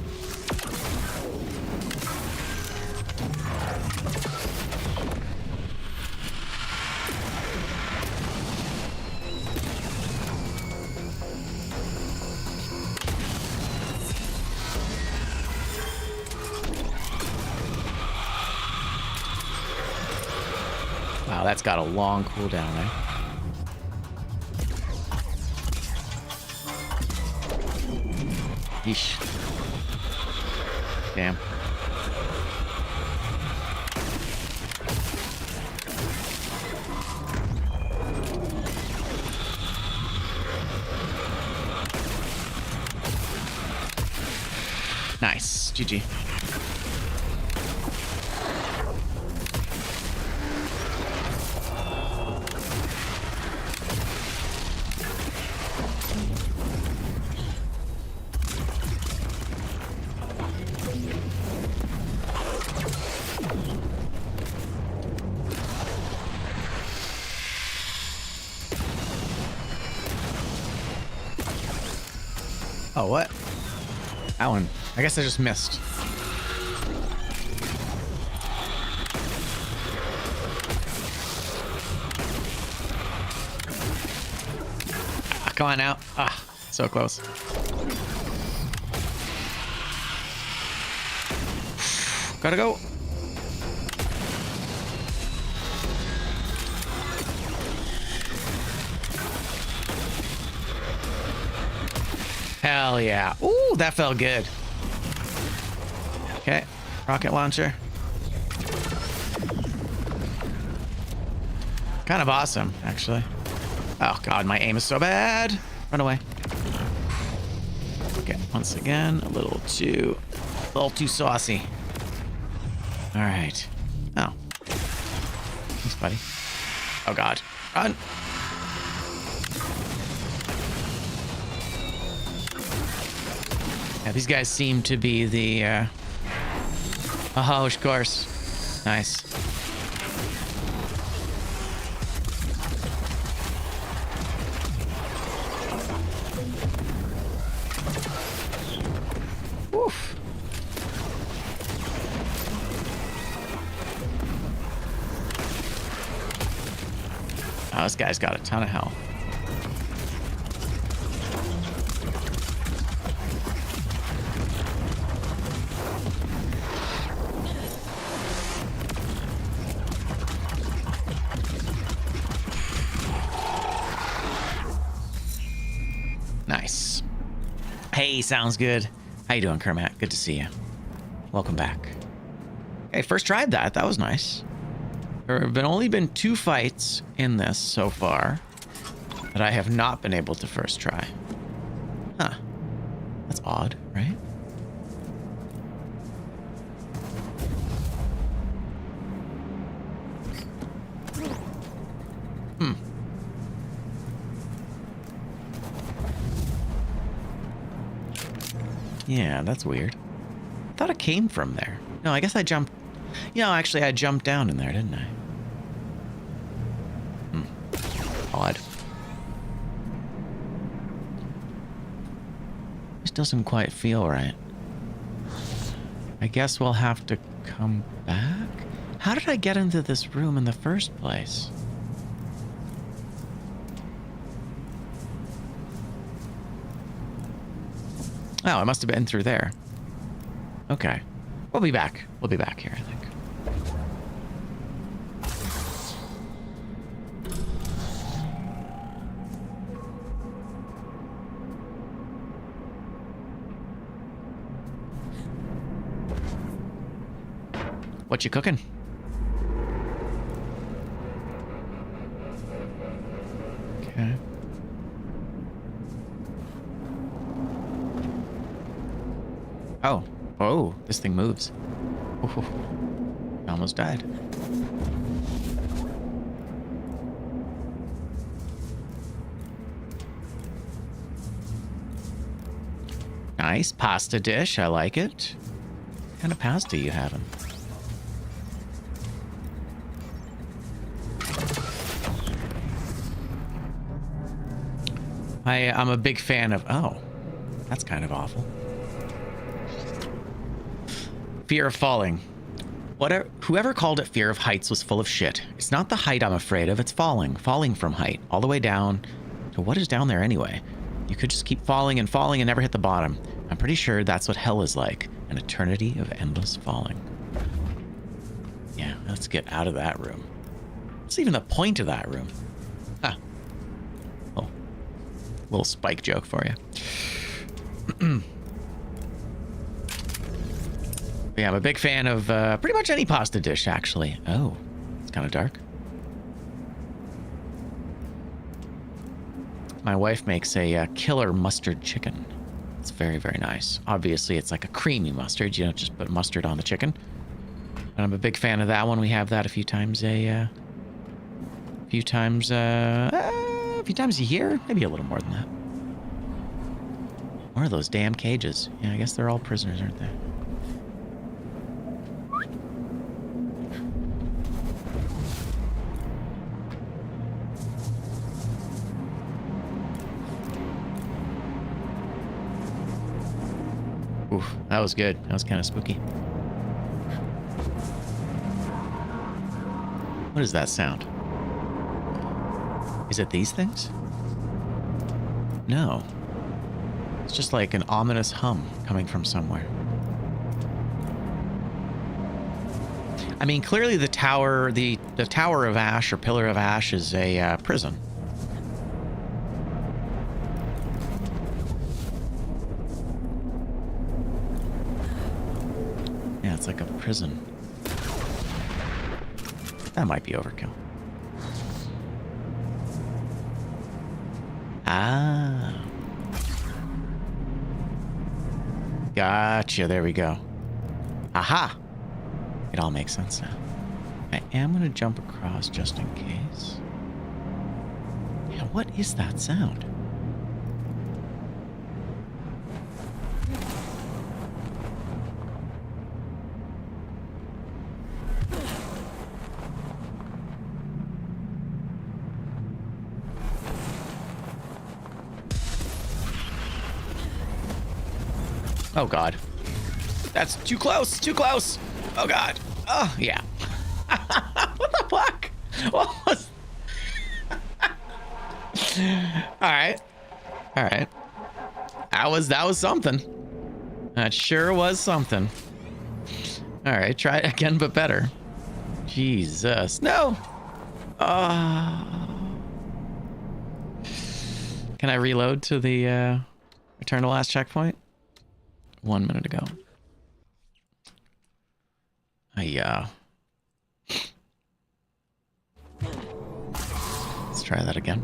Wow, that's got a long cooldown, eh? Yeesh. Damn. Nice. GG. Oh, what? That one. I guess I just missed. Ah, come on now. Ah, so close. Gotta go. Hell yeah. Ooh, that felt good. Okay, rocket launcher. Kind of awesome, actually. Oh god, my aim is so bad. Run away. Okay, once again, a little too saucy. All right. Oh. Thanks, buddy. Oh god. Run. Yeah, these guys seem to be the, oh, of course. Nice. Woof. Oh, this guy's got a ton of health. Nice. Hey, sounds good. How you doing, Kermit? Good to see you. Welcome back. Hey, first tried that. That was nice. There have only been 2 fights in this so far that I have not been able to first try. Huh. That's odd, right? Hmm. Yeah, that's weird. I thought it came from there. No, I guess I jumped. You know, actually, I jumped down in there, didn't I? Odd. This doesn't quite feel right. I guess we'll have to come back? How did I get into this room in the first place? Oh, I must have been through there. Okay. We'll be back. We'll be back here, I think. What you cooking? Okay. Oh. Oh, this thing moves. Ooh, I almost died. Nice pasta dish. I like it. What kind of pasta you having? I'm a big fan of... Oh, that's kind of awful. Fear of falling. Whoever called it fear of heights was full of shit. It's not the height I'm afraid of, it's falling. Falling from height. All the way down to what is down there anyway? You could just keep falling and falling and never hit the bottom. I'm pretty sure that's what hell is like. An eternity of endless falling. Yeah, let's get out of that room. What's even the point of that room? Huh. Oh. Little spike joke for you. Yeah, I'm a big fan of pretty much any pasta dish, actually. Oh, it's kind of dark. My wife makes a killer mustard chicken. It's very, very nice. Obviously, it's like a creamy mustard. You don't just put mustard on the chicken. But I'm a big fan of that one. We have that a few times a year, maybe a little more than that. What are those damn cages? Yeah, I guess they're all prisoners, aren't they? Oof, that was good. That was kind of spooky. What is that sound? Is it these things? No. It's just like an ominous hum coming from somewhere. I mean, clearly the tower, the Tower of Ash or Pillar of Ash is a prison. Yeah, it's like a prison. That might be overkill. Ah. Gotcha, there we go. Aha! It all makes sense now. I am going to jump across just in case. Yeah, what is that sound? Oh god. That's too close, too close. Oh god. Oh, yeah. What the fuck? What was... Alright. Alright. That was something. That sure was something. Alright, try it again, but better. Jesus. No! Can I reload to the return to last checkpoint? 1 minute ago. Let's try that again.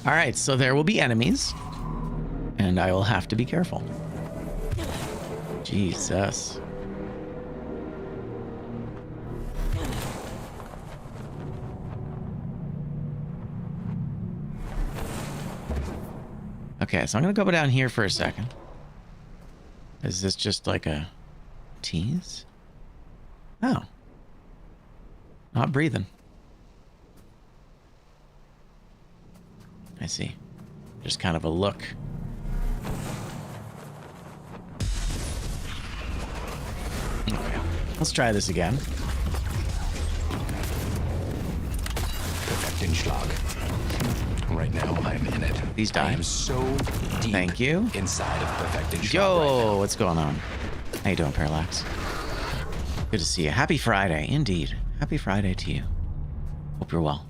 All right, so there will be enemies, and I will have to be careful. Jesus. Okay, so I'm gonna go down here for a second. Is this just like a tease? Oh. Not breathing. I see. Just kind of a look. Okay. Let's try this again. Perfektenschlag. Right now, I'm in it. These die. I am so deep. Thank you. Inside of Perfektenschlag. Yo, what's going on? How you doing, Parallax? Good to see you. Happy Friday, indeed. Happy Friday to you. Hope you're well.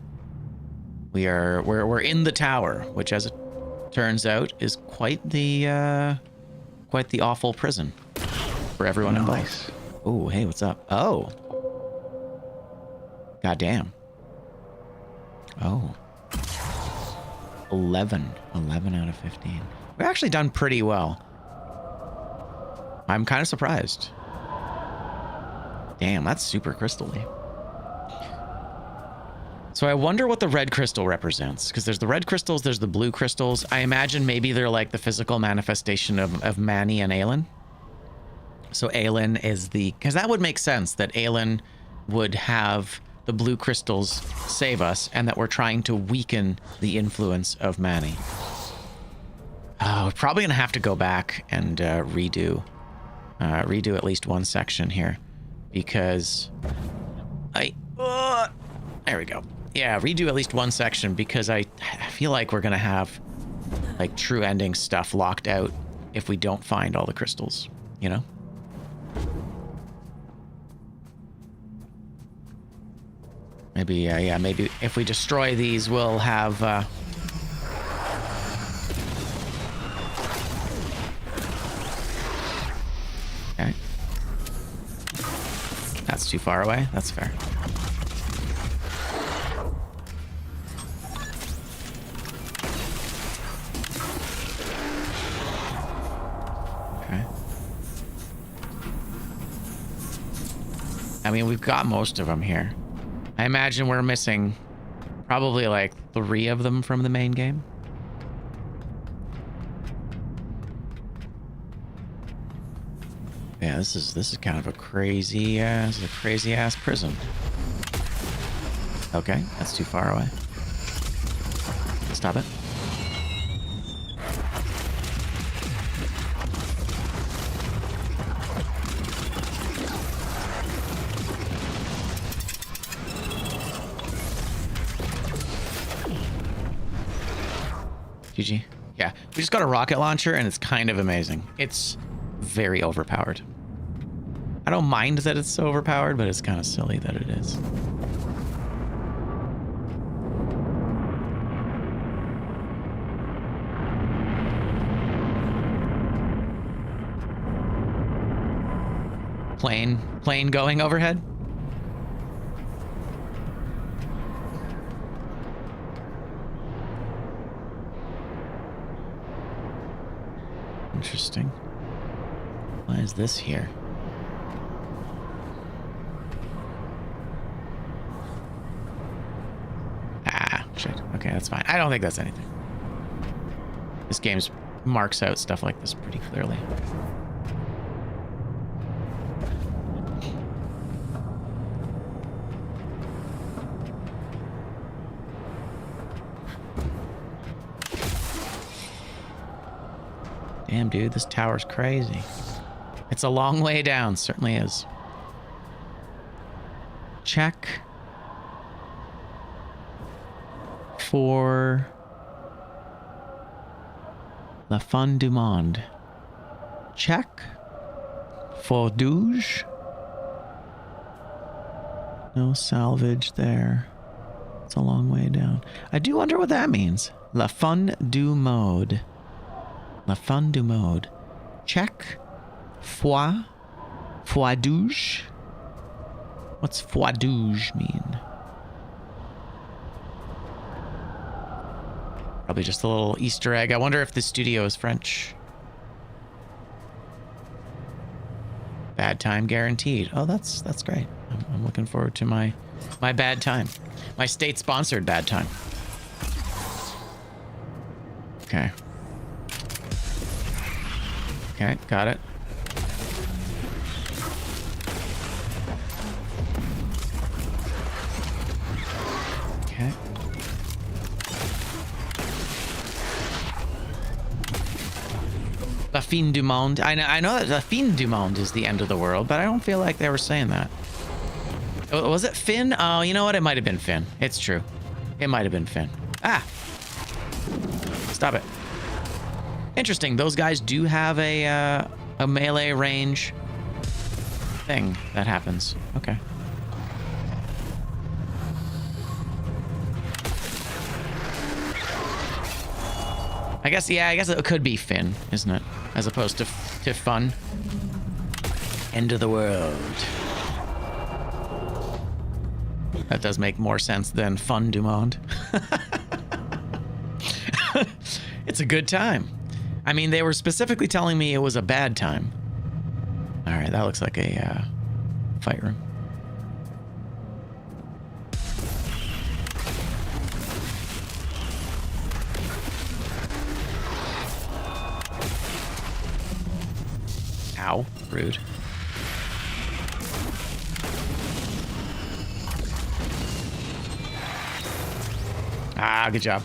We're in the tower, which, as it turns out, is quite the awful prison for everyone involved. Oh, hey, what's up? Oh. Goddamn. Oh. 11. 11 out of 15. We've actually done pretty well. I'm kind of surprised. Damn, that's super crystal-y. So I wonder what the red crystal represents, because there's the red crystals, there's the blue crystals. I imagine maybe they're like the physical manifestation of Manny and Aelin. So Aelin is the... Because that would make sense, that Aelin would have the blue crystals save us, and that we're trying to weaken the influence of Manny. We're probably going to have to go back and redo at least one section here, because there we go. Yeah, redo at least one section, because I feel like we're going to have like true ending stuff locked out if we don't find all the crystals, you know? Maybe, yeah, maybe if we destroy these, we'll have... Okay. That's too far away. That's fair. Okay. I mean, we've got most of them here. I imagine we're missing probably like 3 of them from the main game. Yeah, this is kind of a crazy, this is a crazy ass prison. Okay, that's too far away. Stop it. GG. Yeah, we just got a rocket launcher and it's kind of amazing. It's very overpowered. I don't mind that it's so overpowered, but it's kind of silly that it is. Plane going overhead? Interesting. Why is this here? Ah, shit. Okay, that's fine. I don't think that's anything. This game marks out stuff like this pretty clearly. Damn, dude, this tower's crazy. It's a long way down, certainly is. Check for La Fin du Monde. Check for Douge. No salvage there. It's a long way down. I do wonder what that means. La Fin du Mode. La Fin du Mode. Check. Foi. Foi douge. What's foi douge mean? Probably just a little Easter egg. I wonder if the studio is French. Bad time guaranteed. Oh, that's great. I'm looking forward to my bad time. My state-sponsored bad time. Okay. Okay, got it. Okay. La Fin du Monde. I know that La Fin du Monde is the end of the world, but I don't feel like they were saying that. Was it Finn? Oh, you know what? It might have been Finn. It's true. It might have been Finn. Ah! Stop it. Interesting. Those guys do have a melee range thing that happens. Okay. I guess, yeah, I guess it could be Finn, isn't it? As opposed to Fun. End of the world. That does make more sense than fun du monde. It's a good time. I mean, they were specifically telling me it was a bad time. All right, that looks like a fight room. Ow, rude. Ah, good job.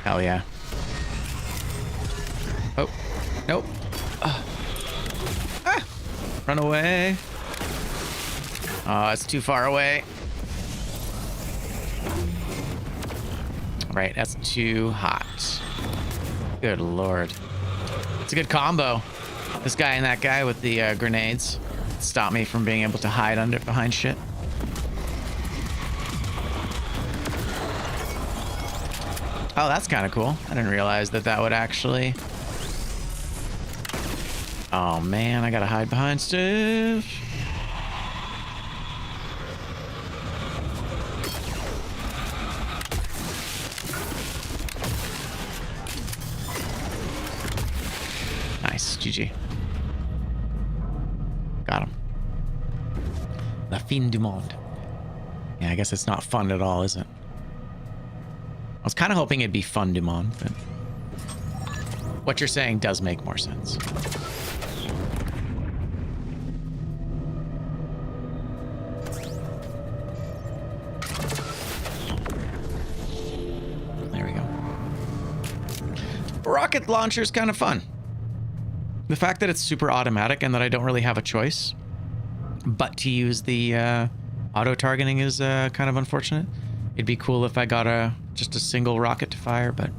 Hell yeah. Oh, nope. Ah. Run away. Oh, it's too far away. Right, that's too hot. Good lord. It's a good combo. This guy and that guy with the grenades stop me from being able to hide behind shit. Oh, that's kind of cool. I didn't realize that would actually... Oh man, I gotta hide behind stuff. Nice, GG. Got him. La fin du monde. Yeah, I guess it's not fun at all, is it? I was kind of hoping it'd be fun du monde, but what you're saying does make more sense. There we go. Rocket launcher is kind of fun. The fact that it's super automatic and that I don't really have a choice but to use the auto targeting is kind of unfortunate. It'd be cool if I got just a single rocket to fire, but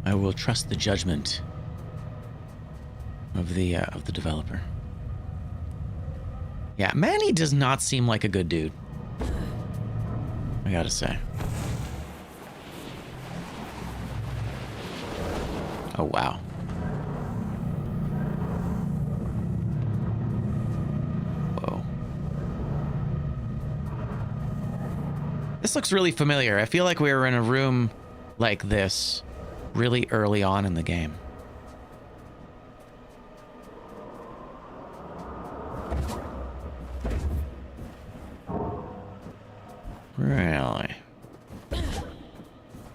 I will trust the judgment of the developer. Yeah, Manny does not seem like a good dude, I gotta say. Oh wow. This looks really familiar. I feel like we were in a room like this really early on in the game. Really?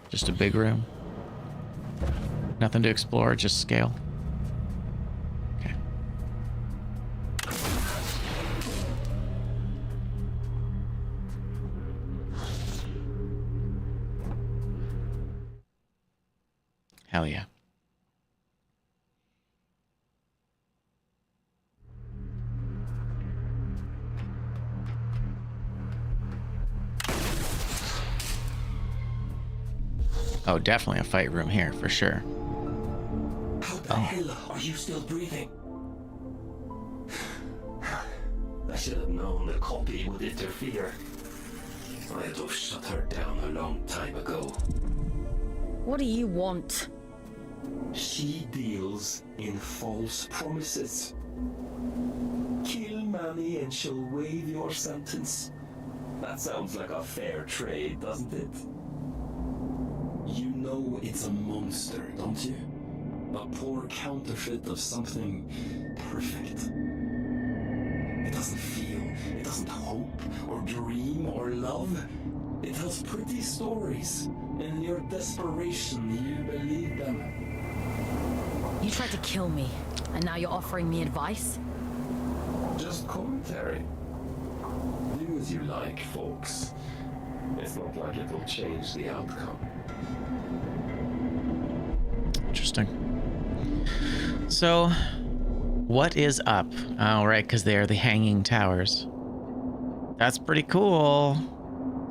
Just a big room? Nothing to explore, just scale? Okay. Hell yeah. Oh, definitely a fight room here, for sure. How the hell are you still breathing? I should have known the copy would interfere. I had to have shut her down a long time ago. What do you want? She deals in false promises. Kill Manny and she'll waive your sentence. That sounds like a fair trade, doesn't it? You know it's a monster, don't you? A poor counterfeit of something perfect. It doesn't feel, it doesn't hope, or dream, or love. It tells pretty stories. In your desperation, you believe them. You tried to kill me, and now you're offering me advice? Just commentary. Do as you like, folks. It's not like it will change the outcome. Interesting. So, what is up? Oh, right, because they are the hanging towers. That's pretty cool.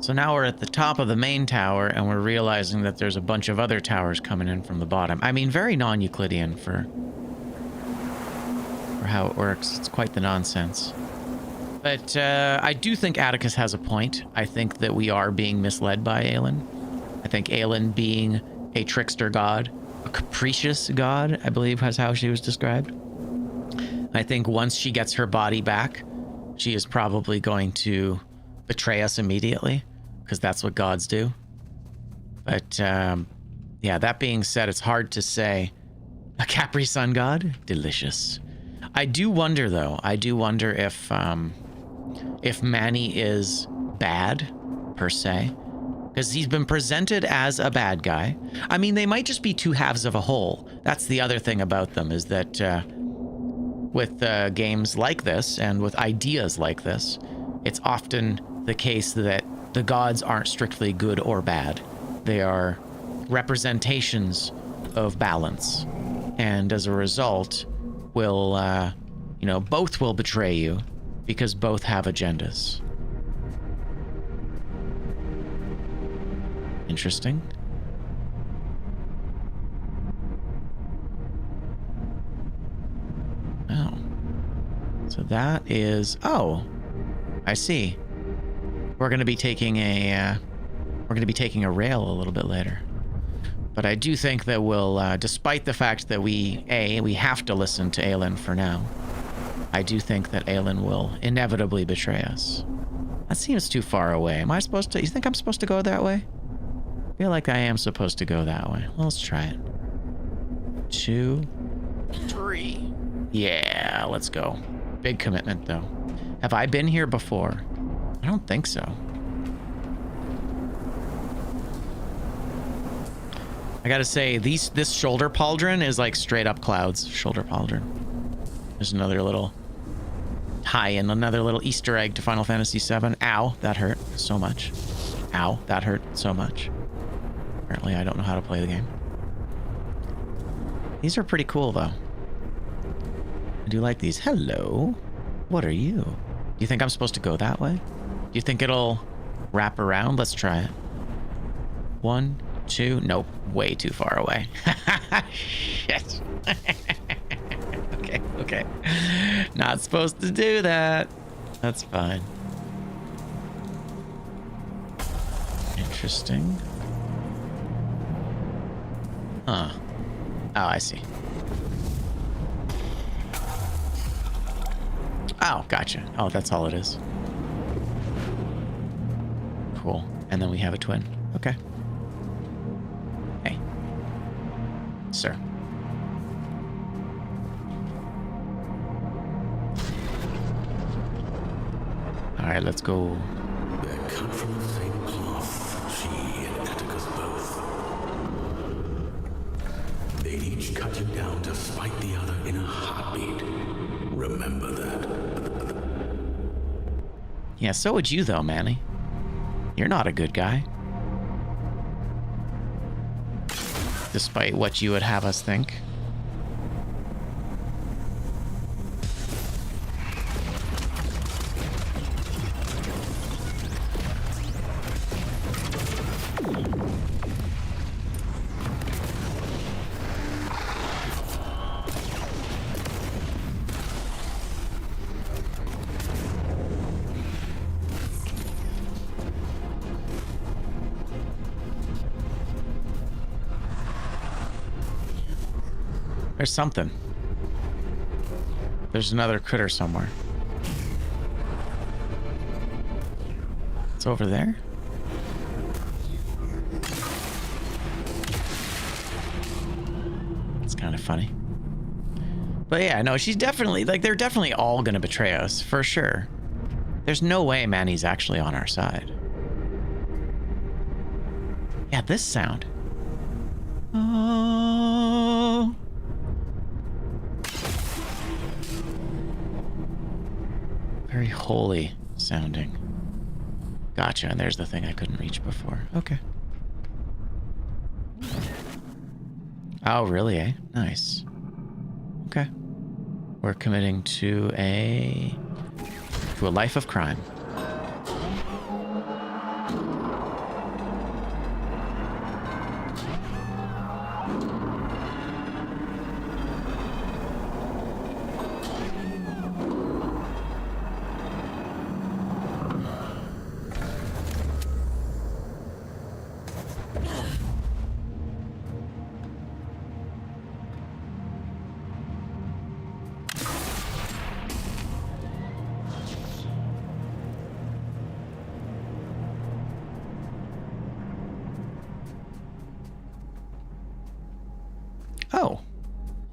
So now we're at the top of the main tower, and we're realizing that there's a bunch of other towers coming in from the bottom. I mean, very non-Euclidean for how it works. It's quite the nonsense. But I do think Atticus has a point. I think that we are being misled by Aelin. I think Aelin being a trickster god, a capricious god, I believe was how she was described. I think once she gets her body back, she is probably going to betray us immediately, because that's what gods do. But yeah, that being said, it's hard to say. A Capri Sun god? Delicious. I do wonder, though. I do wonder if Manny is bad, per se. Because he's been presented as a bad guy. I mean, they might just be two halves of a whole. That's the other thing about them, is that with games like this, and with ideas like this, it's often the case that the gods aren't strictly good or bad. They are representations of balance. And as a result, will, you know, both will betray you because both have agendas. Interesting. Oh. So that is... Oh, I see. We're going to be taking a rail a little bit later. But I do think that we'll, despite the fact that we have to listen to Aelin for now, I do think that Aelin will inevitably betray us. That seems too far away. Am I supposed to... You think I'm supposed to go that way? I feel like I am supposed to go that way. Well, let's try it. 2, 3. Yeah, let's go. Big commitment, though. Have I been here before? I don't think so. I gotta say, this shoulder pauldron is like straight up Cloud's shoulder pauldron. There's another little tie-in, another little Easter egg to Final Fantasy VII. Ow, that hurt so much. Ow, that hurt so much. Apparently, I don't know how to play the game. These are pretty cool, though. I do like these. Hello. What are you? Do you think I'm supposed to go that way? Do you think it'll wrap around? Let's try it. 1, 2. Nope. Way too far away. Shit. Okay. Not supposed to do that. That's fine. Interesting. Huh. Oh, I see. Oh, gotcha. Oh, that's all it is. Cool. And then we have a twin. Okay. Hey. Sir. All right, let's go. They're cut from the same cloth, she and Atticus both. They'd each cut you down to spite the other in a heartbeat. Remember that. Yeah, so would you, though, Manny. You're not a good guy. Despite what you would have us think. There's something. There's another critter somewhere. It's over there. It's kind of funny. But yeah, no, she's definitely, like, they're definitely all gonna betray us, for sure. There's no way Manny's actually on our side. Yeah, this sound. Oh. Very holy sounding. Gotcha, and there's the thing I couldn't reach before. Okay. Oh, really, eh? Nice. Okay. We're committing to a life of crime.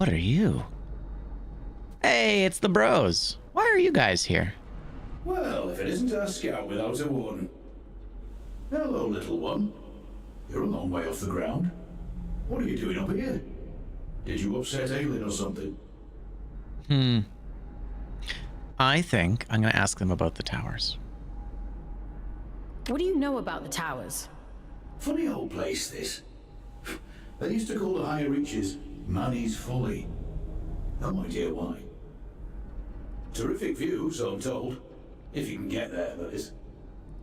What are you? Hey, it's the bros. Why are you guys here? Well, if it isn't our scout without a warden. Hello, little one. You're a long way off the ground. What are you doing up here? Did you upset Aelin or something? I think I'm going to ask them about the towers. What do you know about the towers? Funny old place, this. They used to call the higher reaches Manny's Folly. No idea why. Terrific view, so I'm told. If you can get there, that is.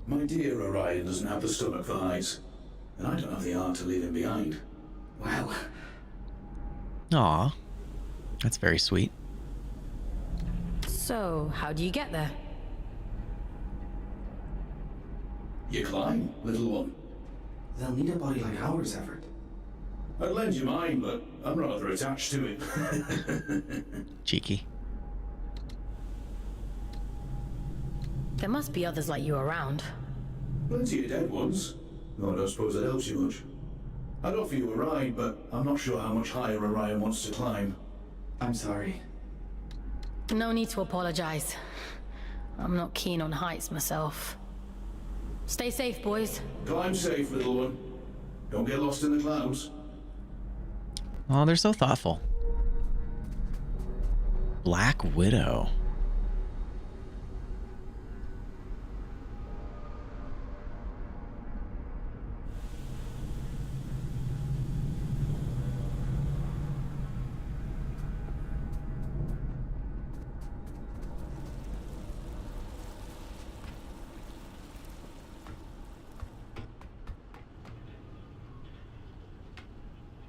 My dear Orion doesn't have the stomach for heights, and I don't have the heart to leave him behind. Well... Aw, that's very sweet. So, how do you get there? You climb, little one. They'll need a body like ours, Everett. I'd lend you mine, but I'm rather attached to it. Cheeky. There must be others like you around. Plenty of dead ones. No, I don't suppose that helps you much. I'd offer you a ride, but I'm not sure how much higher Orion wants to climb. I'm sorry. No need to apologize. I'm not keen on heights myself. Stay safe, boys. Climb safe, little one. Don't get lost in the clouds. Oh, they're so thoughtful. Black Widow.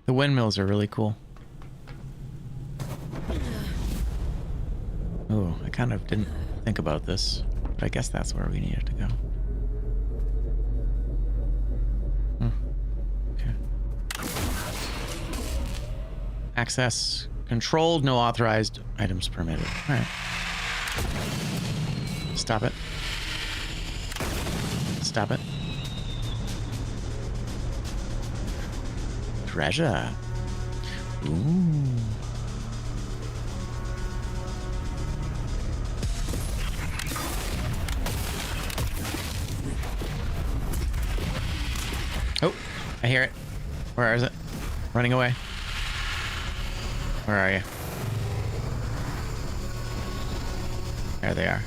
The windmills are really cool. Oh, I kind of didn't think about this, but I guess that's where we needed to go. Okay. Access controlled, no authorized items permitted. All right. Stop it. Stop it. Treasure. Ooh. Oh, I hear it. Where is it? Running away. Where are you? There they are.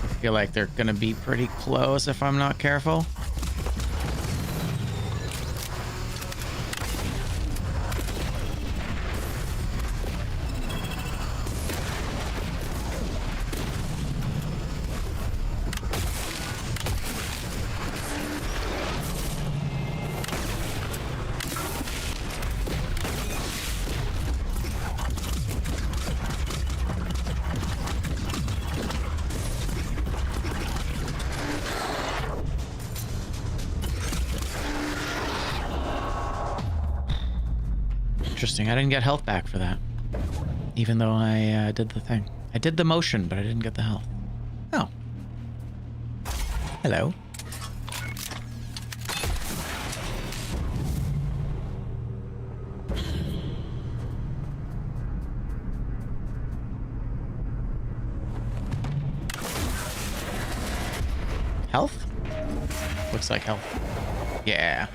I feel like they're gonna be pretty close if I'm not careful. Interesting. I didn't get health back for that. Even though I did the thing. I did the motion, but I didn't get the health. Oh. Hello. Health? Looks like health. Yeah.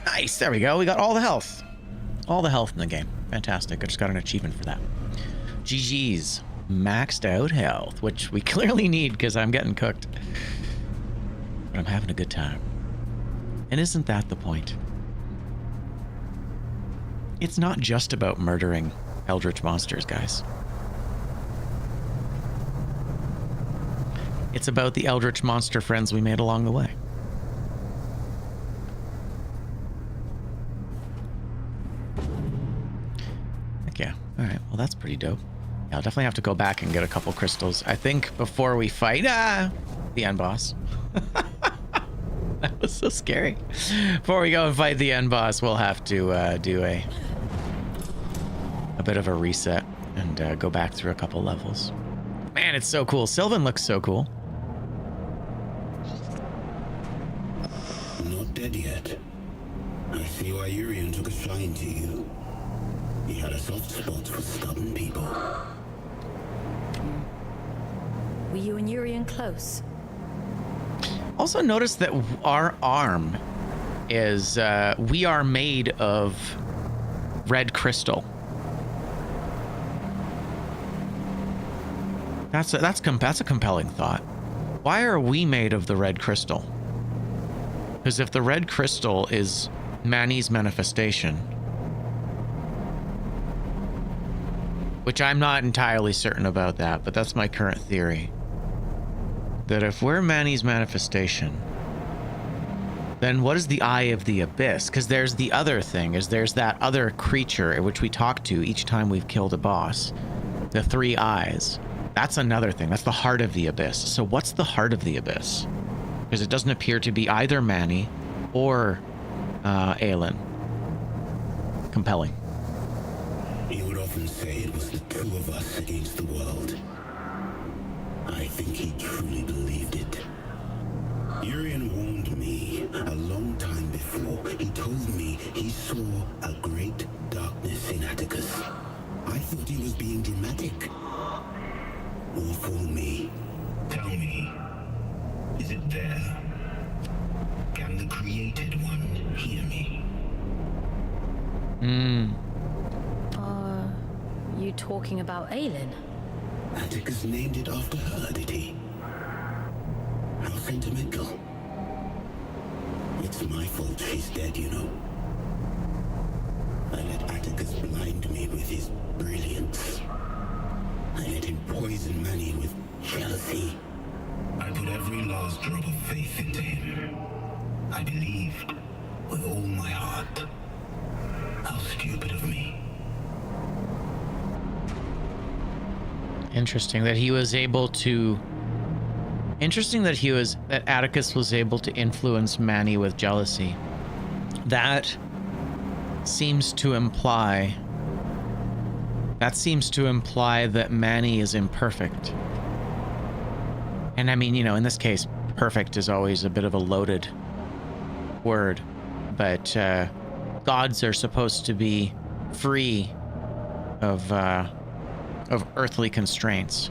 Nice. There we go. We got all the health. All the health in the game. Fantastic. I just got an achievement for that. GG's. Maxed out health, which we clearly need because I'm getting cooked. But I'm having a good time. And isn't that the point? It's not just about murdering eldritch monsters, guys. It's about the eldritch monster friends we made along the way. Yeah. All right. Well, that's pretty dope. Yeah, I'll definitely have to go back and get a couple crystals. I think before we fight the end boss. That was so scary. Before we go and fight the end boss, we'll have to do a bit of a reset and go back through a couple levels. Man, it's so cool. Sylvan looks so cool. Not dead yet. I see why Urian took a shine to you. He had a soft spot for stubborn people. Were you and Urian close? Also notice that our arm is, we are made of red crystal. That's a compelling thought. Why are we made of the red crystal? Because if the red crystal is Manny's manifestation, which I'm not entirely certain about that, but that's my current theory, that if we're Manny's manifestation, then what is the Eye of the Abyss? Because there's the other thing, is there's that other creature which we talk to each time we've killed a boss. The 3 eyes. That's another thing. That's the heart of the Abyss. So what's the heart of the Abyss? Because it doesn't appear to be either Manny or Aelin. Compelling. He would often say it was the 2 of us against the world. I think he truly believed it. Urian warned me a long time before. He told me he saw a great darkness in Atticus. I thought he was being dramatic. Or for me. Tell me, is it there? Can the created one hear me? Are you talking about Aelin? Atticus named it after her, did he? How sentimental. It's my fault she's dead, you know. I let Atticus blind me with his brilliance. I let him poison Manny with jealousy. I put every last drop of faith into him. I believed with all my heart. How stupid of me. Interesting that he was able to... Interesting that that Atticus was able to influence Manny with jealousy. That seems to imply... That seems to imply that Manny is imperfect. And I mean, you know, in this case, perfect is always a bit of a loaded word. But gods are supposed to be free of earthly constraints.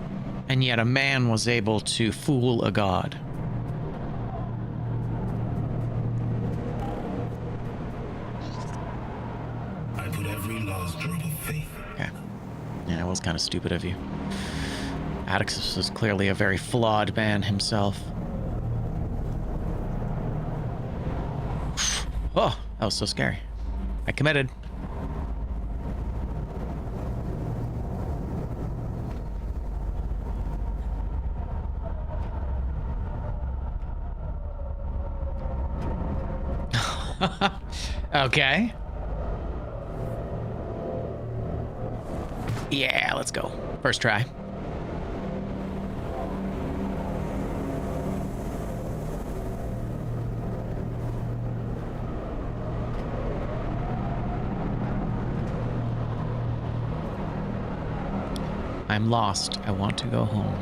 And yet a man was able to fool a god. I put every last drop of faith. Okay. Yeah, it was kind of stupid of you. Atticus was clearly a very flawed man himself. Oh, that was so scary. I committed. Okay. Yeah, let's go. First try. I'm lost. I want to go home.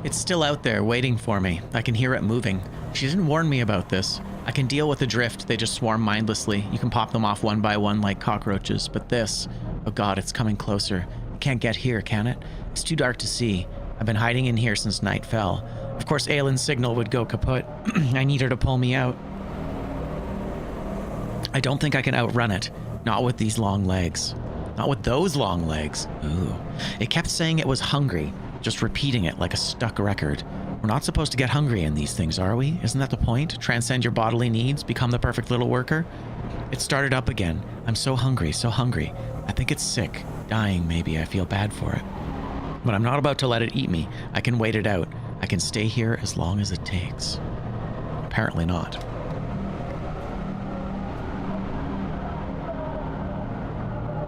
It's still out there waiting for me. I can hear it moving. She didn't warn me about this. I can deal with the drift. They just swarm mindlessly. You can pop them off one by one like cockroaches. But this, oh God, it's coming closer. It can't get here, can it? It's too dark to see. I've been hiding in here since night fell. Of course, Aelin's signal would go kaput. I need her to pull me out. I don't think I can outrun it. Not with these long legs. Not with those long legs. Ooh. It kept saying it was hungry, just repeating it like a stuck record. We're not supposed to get hungry in these things, are we? Isn't that the point? Transcend your bodily needs, become the perfect little worker? It started up again. I'm so hungry, so hungry. I think it's sick. Dying, maybe. I feel bad for it. But I'm not about to let it eat me. I can wait it out. I can stay here as long as it takes. Apparently not.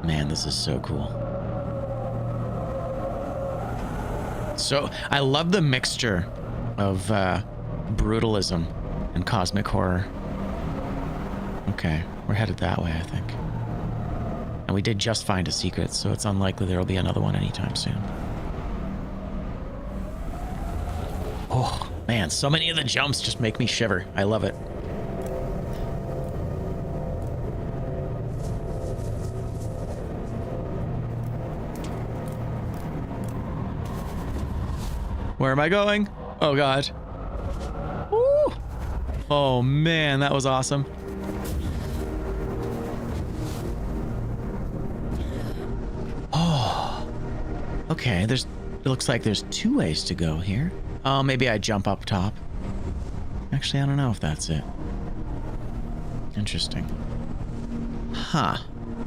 Man, this is so cool. So, I love the mixture of brutalism and cosmic horror. Okay, we're headed that way, I think. And we did just find a secret, so it's unlikely there'll be another one anytime soon. Oh, man, so many of the jumps just make me shiver. I love it. Where am I going? Oh god. Woo! Oh man, that was awesome. Oh. Okay, it looks like there's 2 ways to go here. Oh, maybe I jump up top. Actually, I don't know if that's it. Interesting. Huh.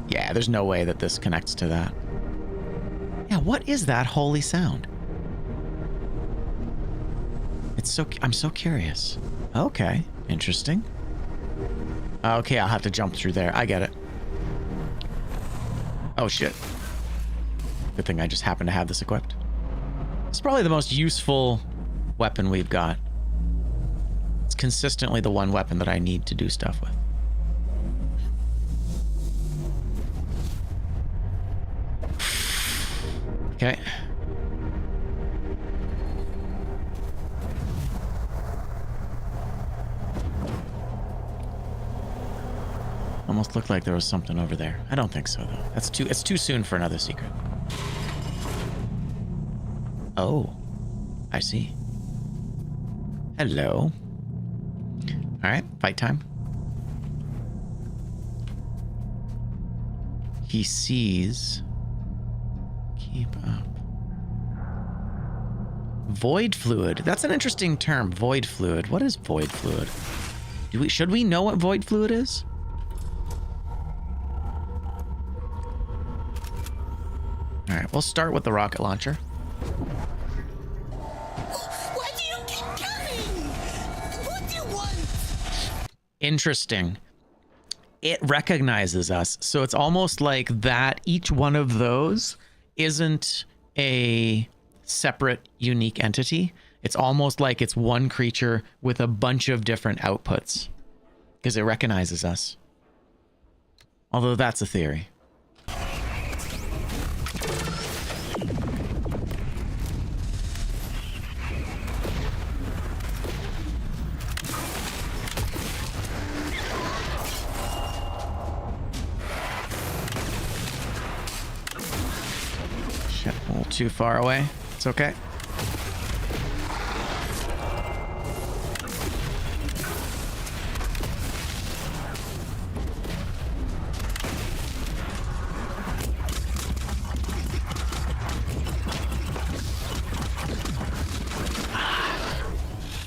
Yeah, there's no way that this connects to that. Yeah, what is that holy sound? I'm so curious. Okay, interesting. Okay, I'll have to jump through there. I get it. Oh shit. Good thing I just happen to have this equipped. It's probably the most useful weapon we've got. It's consistently the one weapon that I need to do stuff with. Okay. Almost looked like there was something over there. I don't think so though. It's too soon for another secret. Oh, I see. Hello. All right, fight time. He sees. Keep up. Void fluid. That's an interesting term. Void fluid. What is void fluid? Should we know what void fluid is? All right, we'll start with the rocket launcher. Why do you keep coming? What do you want? Interesting. It recognizes us. So it's almost like that each one of those isn't a separate, unique entity. It's almost like it's one creature with a bunch of different outputs because it recognizes us. Although that's a theory. Shit, a little too far away. It's okay.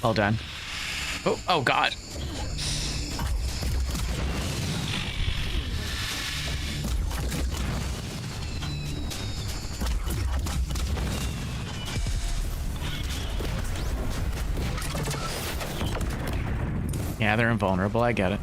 Well done. Oh God. Yeah, they're invulnerable. I get it.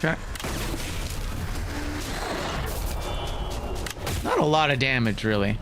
Okay. Not a lot of damage, really.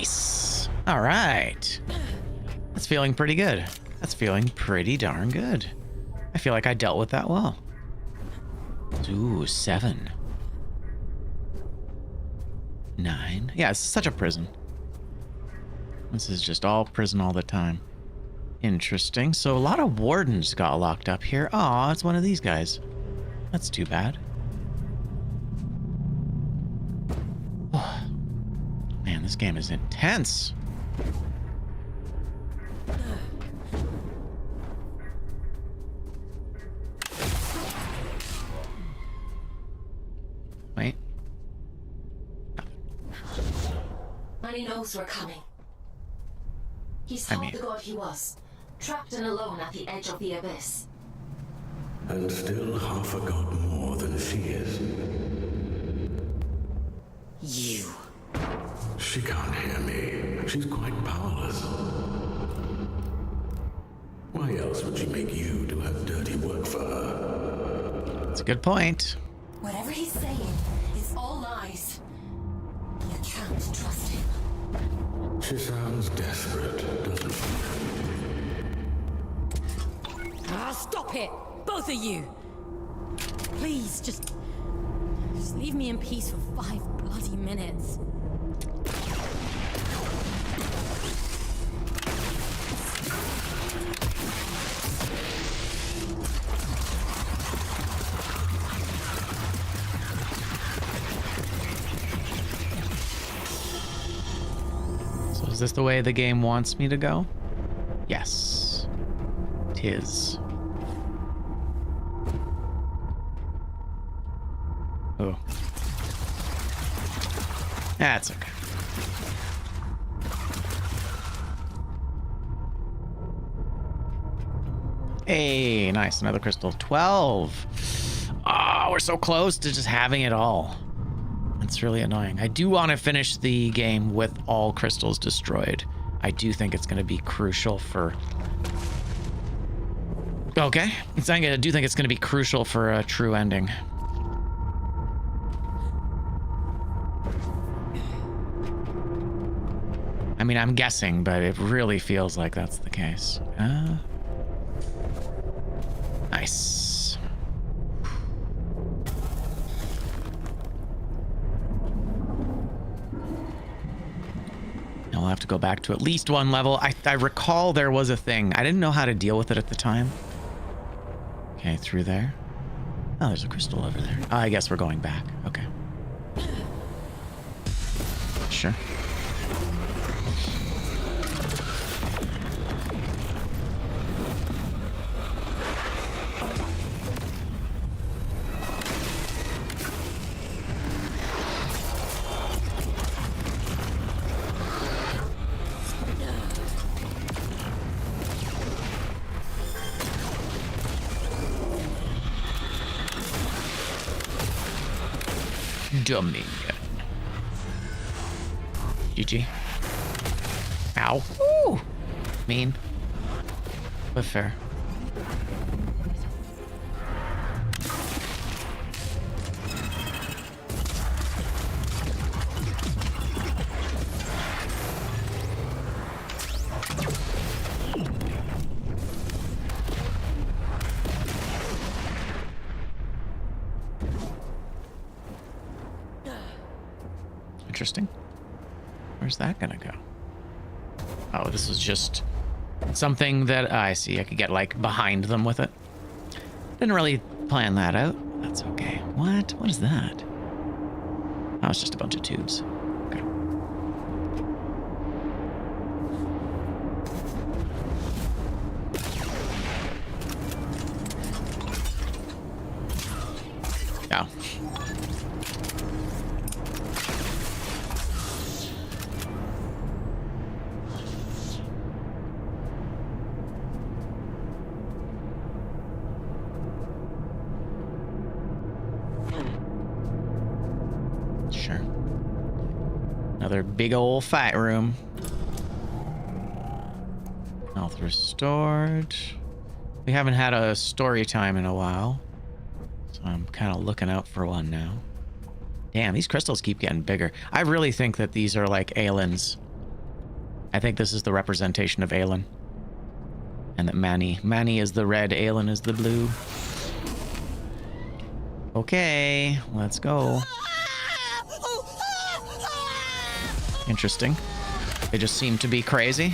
Nice. All right. That's feeling pretty good. That's feeling pretty darn good. I feel like I dealt with that well. Ooh, 7. 9. Yeah, it's such a prison. This is just all prison all the time. Interesting. So a lot of wardens got locked up here. Aw, it's one of these guys. That's too bad. Man, this game is intense. Wait. Manny knows we're coming. He's told the god he was, trapped and alone at the edge of the abyss. And still half a god more than she is. You. She can't hear me. She's quite powerless. Why else would she make you do her dirty work for her? That's a good point. Whatever he's saying is all lies. You can't trust him. She sounds desperate, doesn't she? Ah, stop it! Both of you! Please, just leave me in peace for 5 bloody minutes. So is this the way the game wants me to go? Yes. 'Tis. Oh. That's okay. Hey, nice. Another crystal. 12. Oh, we're so close to just having it all. That's really annoying. I do want to finish the game with all crystals destroyed. I do think it's going to be crucial for... Okay. I do think it's going to be crucial for a true ending. I mean, I'm guessing, but it really feels like that's the case. Nice. Now we'll have to go back to at least one level. I recall there was a thing. I didn't know how to deal with it at the time. Okay, through there. Oh, there's a crystal over there. I guess we're going back. Okay. Sure. Dominion. GG. Ow. Ooh. Mean. But fair. Interesting. Where's that gonna go? Oh, this is just something that I see. I could get like behind them with it. Didn't really plan that out. That's okay. What? What is that? Oh, it's just a bunch of tubes. Okay. Oh. Another big old fight room. Health restored. We haven't had a story time in a while, so I'm kind of looking out for one now. Damn, these crystals keep getting bigger. I really think that these are like Aelin's I think this is the representation of Aelin. And that Manny is the red, Aelin is the blue. Okay, let's go. Interesting. They just seem to be crazy.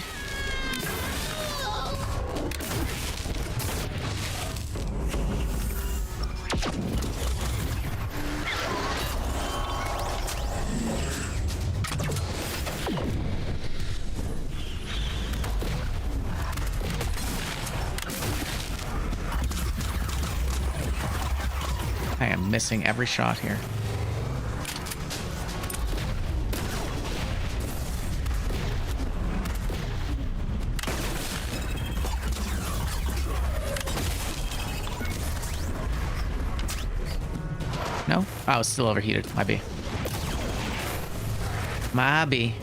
I am missing every shot here. No? Oh, it's still overheated. Might be. Might be.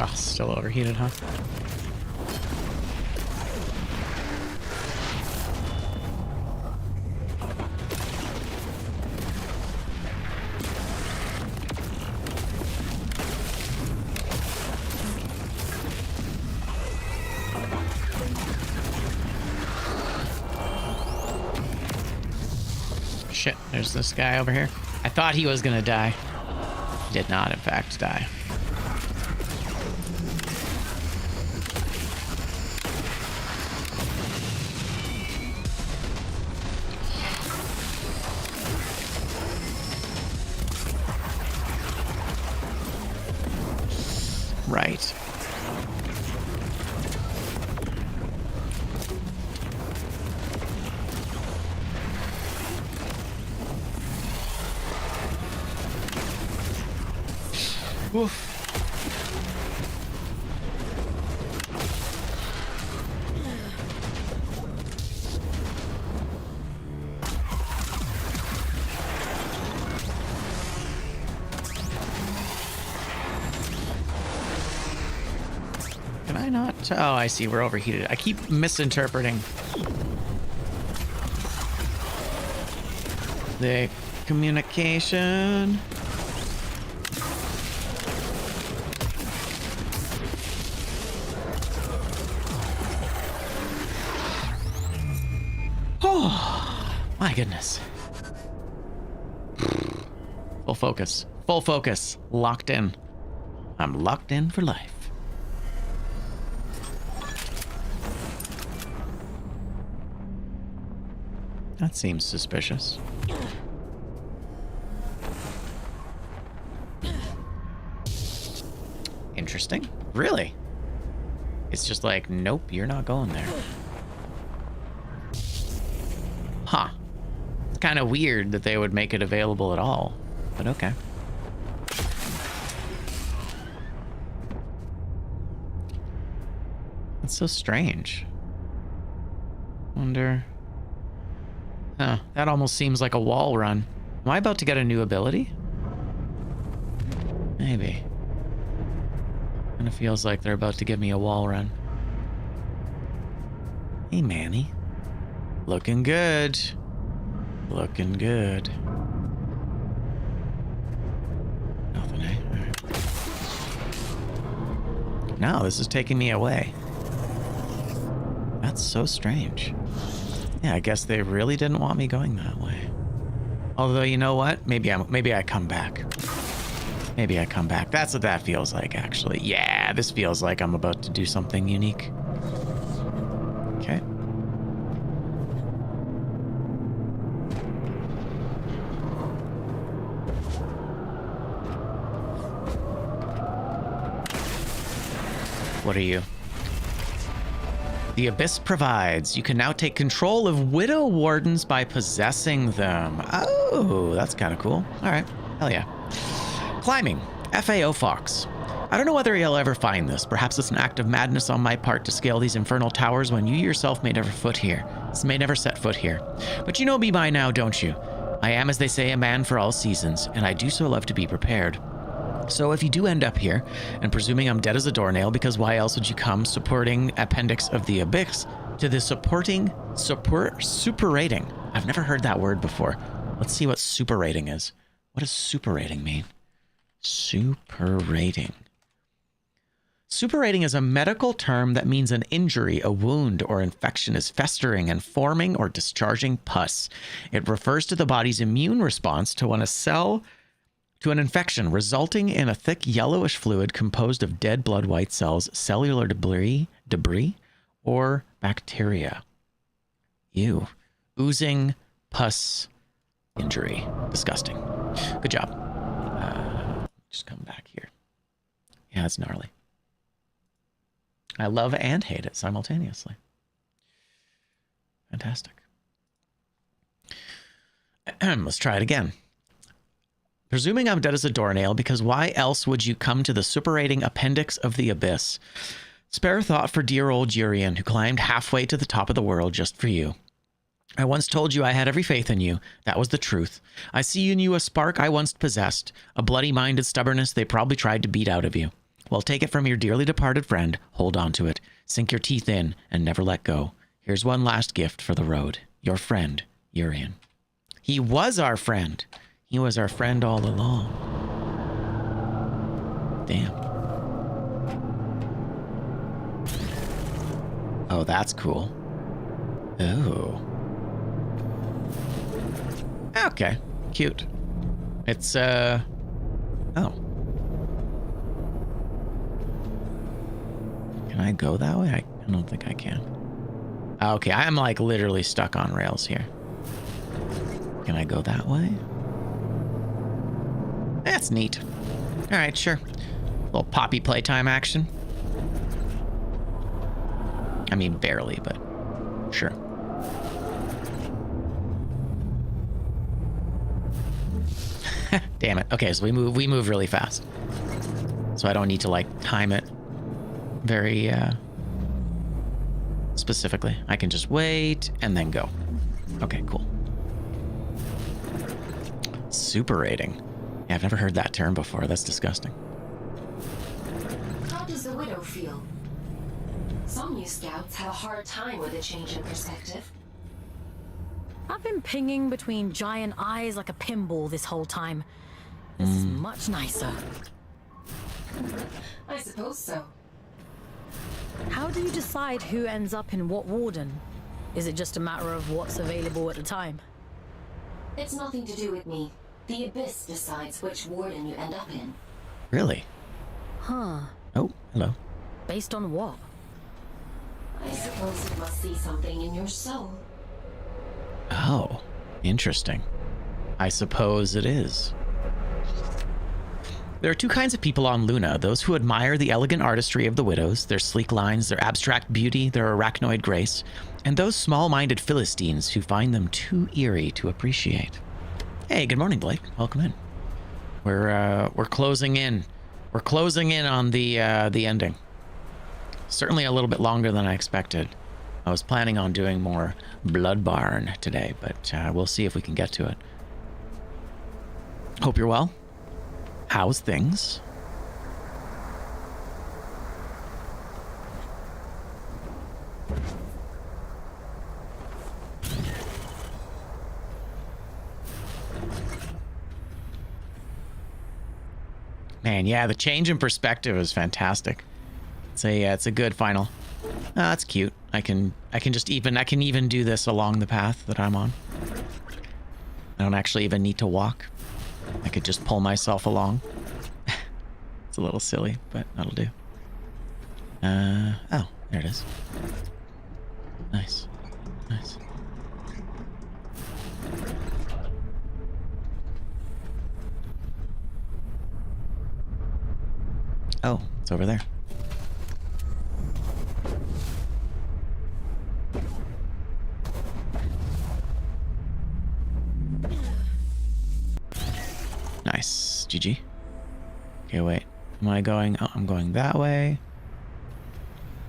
Oh, still overheated, huh? Shit, there's this guy over here. I thought he was gonna die. He did not, in fact, die. Right. Oof. Can I not? Oh, I see. We're overheated. I keep misinterpreting the communication. Oh, my goodness. Full focus. Full focus. Locked in. I'm locked in for life. That seems suspicious. Interesting. Really? It's just like, nope, you're not going there. kind of weird that they would make it available at all, but okay. That's so strange. Wonder... Huh, that almost seems like a wall run. Am I about to get a new ability? Maybe. Kind of feels like they're about to give me a wall run. Hey, Manny. Looking good. Looking good. Nothing, eh? All right. No, this is taking me away. That's so strange. Yeah, I guess they really didn't want me going that way. Although, you know what? Maybe I come back. Maybe I come back. That's what that feels like, actually. Yeah, this feels like I'm about to do something unique. Okay. What are you? The Abyss provides. You can now take control of Widow Wardens by possessing them. Oh, that's kind of cool. All right. Hell yeah. Climbing. FAO Fox. I don't know whether you'll ever find this. Perhaps it's an act of madness on my part to scale these infernal towers when you yourself may never set foot here. But you know me by now, don't you? I am, as they say, a man for all seasons, and I do so love to be prepared. So if you do end up here, and presuming I'm dead as a doornail, because why else would you come, supporting Appendix of the Abyss, to the superating. I've never heard that word before. Let's see what superating is. What does superating mean? Superating. Superating is a medical term that means an injury, a wound, or infection is festering and forming or discharging pus. It refers to the body's immune response to when a cell to an infection resulting in a thick yellowish fluid composed of dead blood white cells, cellular debris, or bacteria. Ew. Oozing pus injury. Disgusting. Good job. Just come back here. Yeah, it's gnarly. I love and hate it simultaneously. Fantastic. Let's try it again. Presuming I'm dead as a doornail, because why else would you come to the superating Appendix of the Abyss? Spare thought for dear old Urian, who climbed halfway to the top of the world just for you. I once told you I had every faith in you. That was the truth. I see in you a spark I once possessed, a bloody-minded stubbornness they probably tried to beat out of you. Well, take it from your dearly departed friend, hold on to it, sink your teeth in, and never let go. Here's one last gift for the road. Your friend, Urian. He was our friend. He was our friend all along. Damn. Oh, that's cool. Oh. Okay. Cute. It's, oh. Can I go that way? I don't think I can. Okay, I'm like literally stuck on rails here. Can I go that way? That's neat. All right, sure. Little Poppy playtime action. I mean, barely, but sure. Damn it. Okay, so we move really fast. So I don't need to like time it very specifically. I can just wait and then go. Okay, cool. Superating. Yeah, I've never heard that term before. That's disgusting. How does the widow feel? Some new scouts have a hard time with a change in perspective. I've been pinging between giant eyes like a pinball this whole time. This is much nicer. I suppose so. How do you decide who ends up in what warden? Is it just a matter of what's available at the time? It's nothing to do with me. The Abyss decides which warden you end up in. Really? Huh. Oh, hello. Based on what? I suppose it must see something in your soul. Oh, interesting. I suppose it is. There are two kinds of people on Luna, those who admire the elegant artistry of the widows, their sleek lines, their abstract beauty, their arachnoid grace, and those small-minded Philistines who find them too eerie to appreciate. Hey, good morning, Blake. Welcome in. We're closing in. We're closing in on the ending. Certainly a little bit longer than I expected. I was planning on doing more Bloodborne today, but we'll see if we can get to it. Hope you're well. How's things? Man, yeah, the change in perspective is fantastic. It's a good final. That's cute. I can even do this along the path that I'm on. I don't actually even need to walk. I could just pull myself along. It's a little silly, but that'll do. Oh, there it is. Nice. Nice. Oh, it's over there. Nice. GG. Okay, wait. Am I going? Oh, I'm going that way.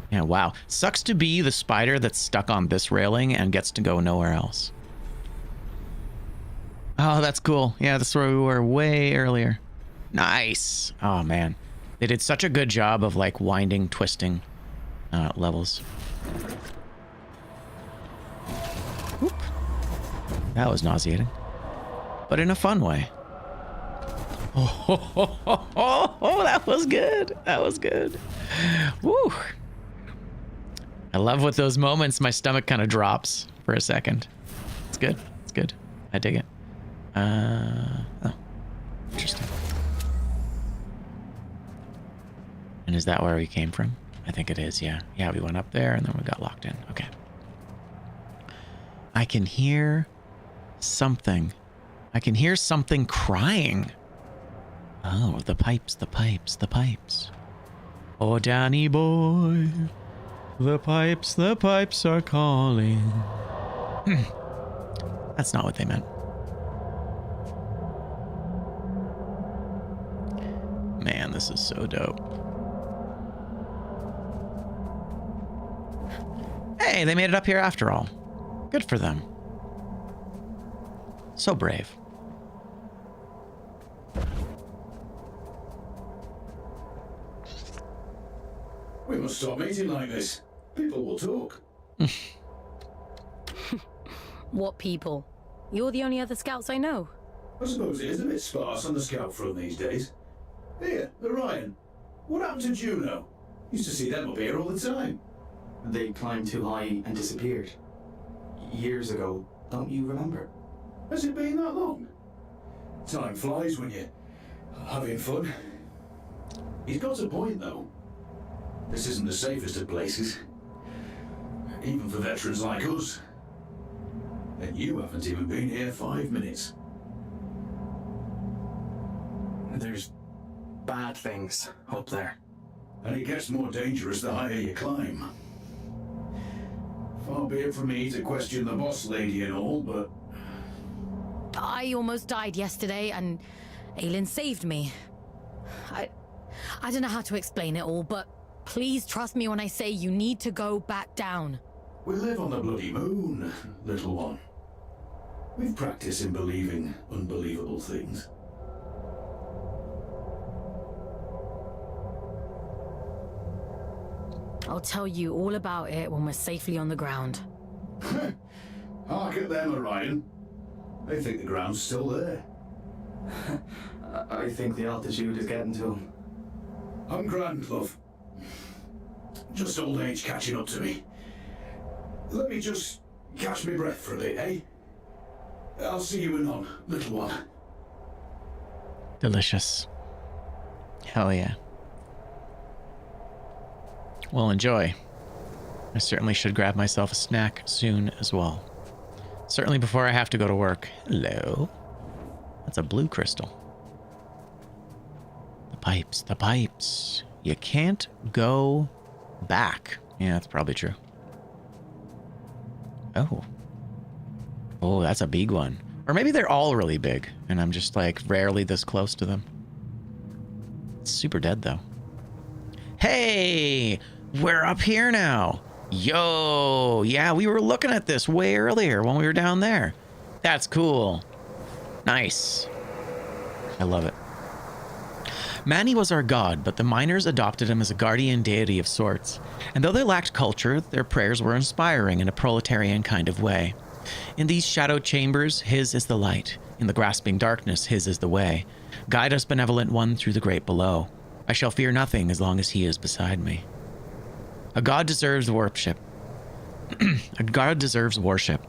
Yeah, wow. Sucks to be the spider that's stuck on this railing and gets to go nowhere else. Oh, that's cool. Yeah, that's where we were way earlier. Nice. Oh, man. They did such a good job of, like, winding, twisting levels. Whoop. That was nauseating. But in a fun way. Oh, that was good. That was good. Woo. I love with those moments my stomach kind of drops for a second. It's good. It's good. I dig it. Oh. Interesting. And is that where we came from? I think it is, yeah. Yeah, we went up there and then we got locked in. Okay. I can hear something. I can hear something crying. Oh, the pipes, the pipes, the pipes. Oh, Danny boy, the pipes are calling. That's not what they meant. Man, this is so dope. Hey, they made it up here after all. Good for them. So brave. We must stop meeting like this. People will talk. What people? You're the only other scouts I know. I suppose it is a bit sparse on the scout front these days. Here, Orion. What happened to Juno? Used to see them up here all the time. They climbed too high and disappeared. Years ago, don't you remember? Has it been that long? Time flies when you're having fun. He's got a point, though. This isn't the safest of places. Even for veterans like us. And you haven't even been here 5 minutes. There's bad things up there. And it gets more dangerous the higher you climb. Far be it from me to question the boss lady and all, but... I almost died yesterday, and Aelin saved me. I don't know how to explain it all, but please trust me when I say you need to go back down. We live on the bloody moon, little one. We've practiced in believing unbelievable things. I'll tell you all about it when we're safely on the ground. Hark at them, Orion. They think the ground's still there. I think the altitude is getting to them. I'm grand, love. Just old age catching up to me. Let me just catch my breath for a bit, eh? I'll see you anon, little one. Delicious. Hell yeah. Well, enjoy. I certainly should grab myself a snack soon as well. Certainly before I have to go to work. Hello. That's a blue crystal. pipes, the pipes. You can't go back. Yeah, that's probably true. Oh. Oh, that's a big one. Or maybe they're all really big, and I'm just like rarely this close to them. It's super dead though. Hey, we're up here now. Yo, yeah, we were looking at this way earlier when we were down there. That's cool. Nice. I love it. Manny was our god, but the miners adopted him as a guardian deity of sorts. And though they lacked culture, their prayers were inspiring in a proletarian kind of way. In these shadowed chambers, his is the light. In the grasping darkness, his is the way. Guide us, benevolent one, through the great below. I shall fear nothing as long as he is beside me. A god deserves worship. A god deserves worship.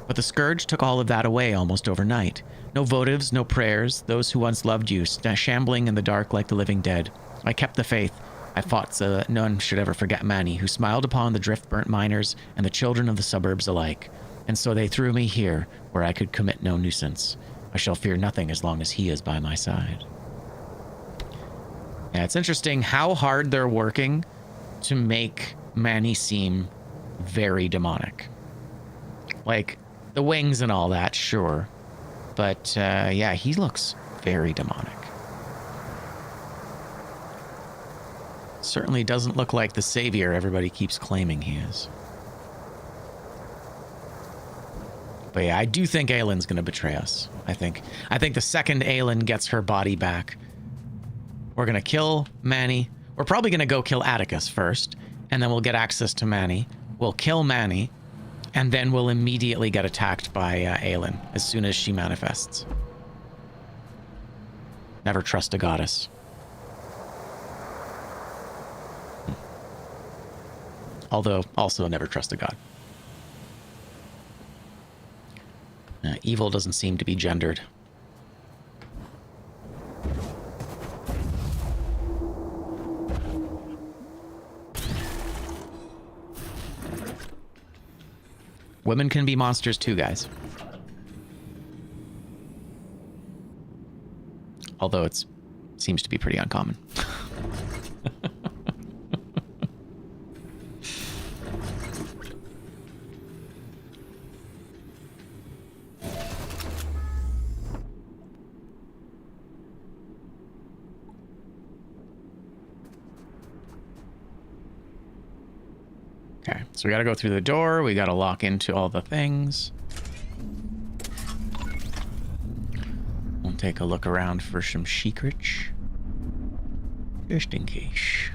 But the Scourge took all of that away almost overnight. No votives, no prayers, those who once loved you, shambling in the dark like the living dead. I kept the faith. I fought so that none should ever forget Manny, who smiled upon the drift-burnt miners and the children of the suburbs alike. And so they threw me here, where I could commit no nuisance. I shall fear nothing as long as he is by my side. Yeah, it's interesting how hard they're working to make Manny seem very demonic. Like, the wings and all that, sure. But, yeah, he looks very demonic. Certainly doesn't look like the savior everybody keeps claiming he is. But yeah, I do think Aylin's going to betray us. I think the second Aylin gets her body back, we're going to kill Manny. We're probably going to go kill Atticus first, and then we'll get access to Manny. We'll kill Manny, and then we'll immediately get attacked by Aylin as soon as she manifests. Never trust a goddess. Although, also never trust a god. Evil doesn't seem to be gendered. Women can be monsters too, guys. Although it seems to be pretty uncommon. Okay, so we gotta go through the door. We gotta lock into all the things. We'll take a look around for some secrets. Just in case.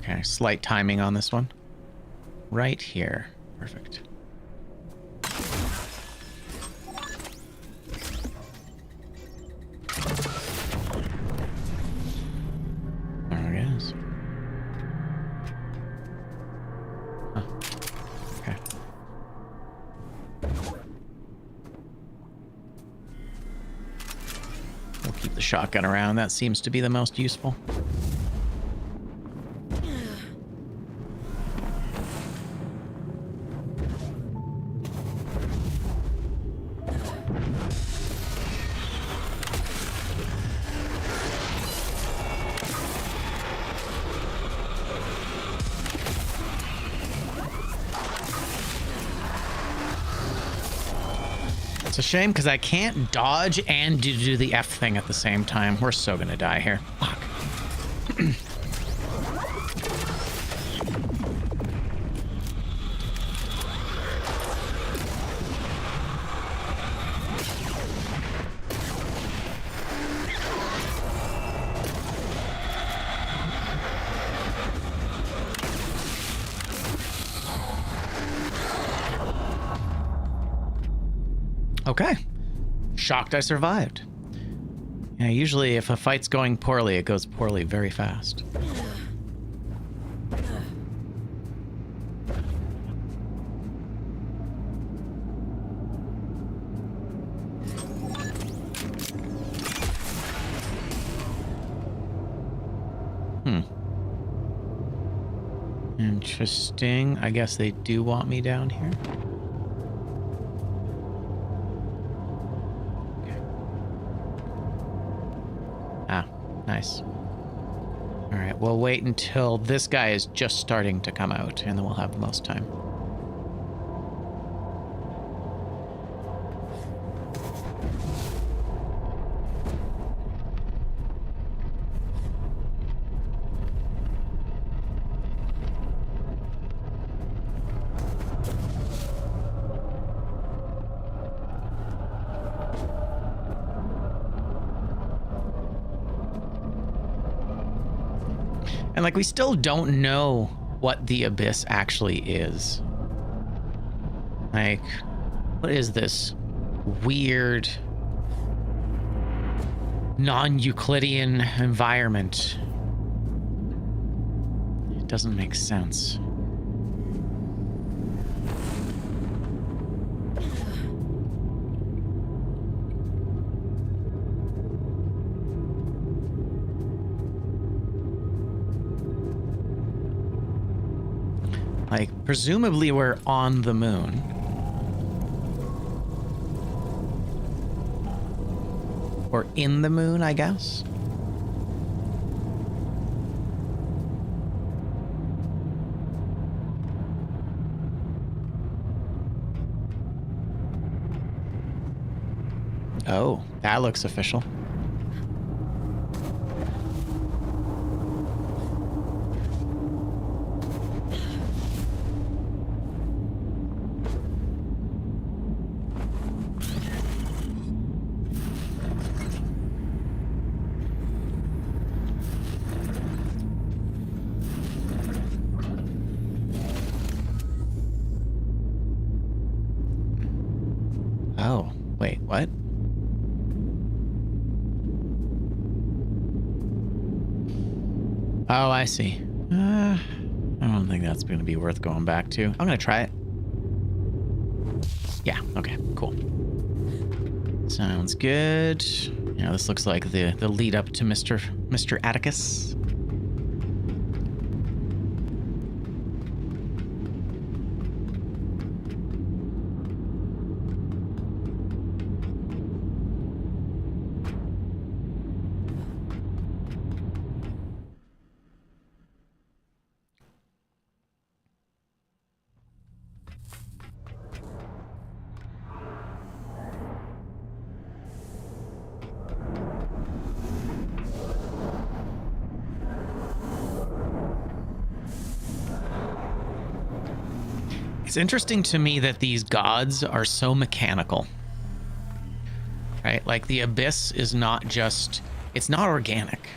Okay, slight timing on this one. Right here. Perfect. Shotgun around. That seems to be the most useful. It's a shame because I can't dodge and do the F thing at the same time. We're so gonna die here. Fuck. Okay. Shocked I survived. Yeah, usually if a fight's going poorly, it goes poorly very fast. Interesting. I guess they do want me down here. Nice. All right, we'll wait until this guy is just starting to come out, and then we'll have the most time. And like, we still don't know what the abyss actually is. Like, what is this weird non-Euclidean environment? It doesn't make sense. Like, presumably we're on the moon. Or in the moon, I guess. Oh, that looks official. Oh, wait, what? Oh, I see. I don't think that's going to be worth going back to. I'm going to try it. Yeah, okay, cool. Sounds good. Yeah, this looks like the lead up to Mr. Atticus. It's interesting to me that these gods are so mechanical, right? Like, the abyss is not just, it's not organic.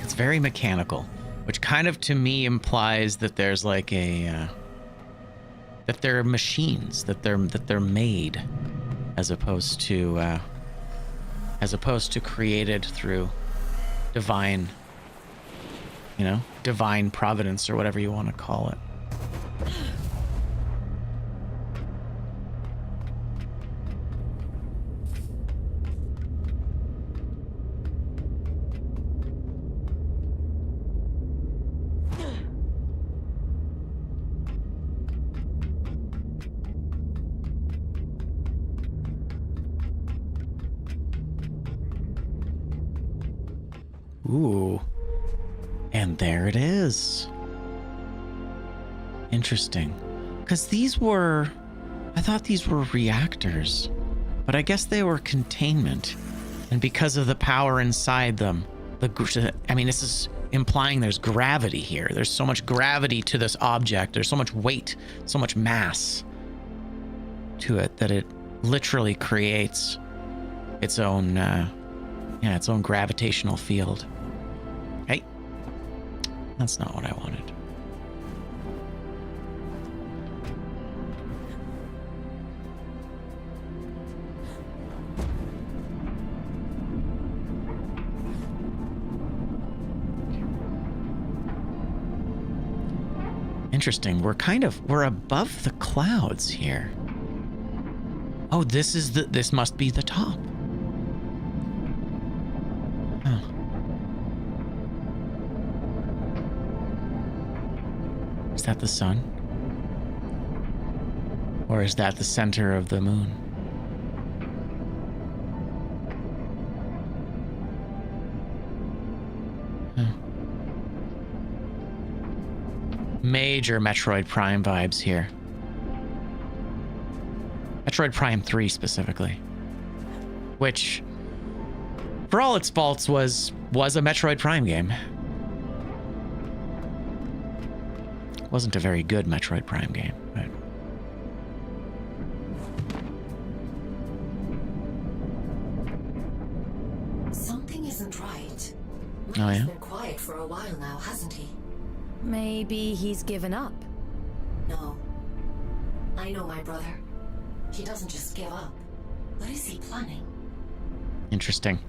It's very mechanical, which kind of to me implies that there's like a, that they're machines, that they're made as opposed to created through divine, you know, divine providence or whatever you want to call it. Ooh, and there it is. Interesting, because these were, I thought these were reactors, but I guess they were containment, and because of the power inside them, I mean, this is implying there's gravity here. There's so much gravity to this object. There's so much weight, so much mass to it that it literally creates its own, its own gravitational field. Hey, that's not what I wanted. Interesting. We're above the clouds here. Oh, this must be the top. Oh. Is that the sun? Or is that the center of the moon? Major Metroid Prime vibes here. Metroid Prime 3 specifically. Which, for all its faults, was a Metroid Prime game. Wasn't a very good Metroid Prime game, but... Something isn't right. Oh, yeah? He's been quiet for a while now, hasn't he? Maybe he's given up. No. I know my brother. He doesn't just give up. What is he planning? Interesting.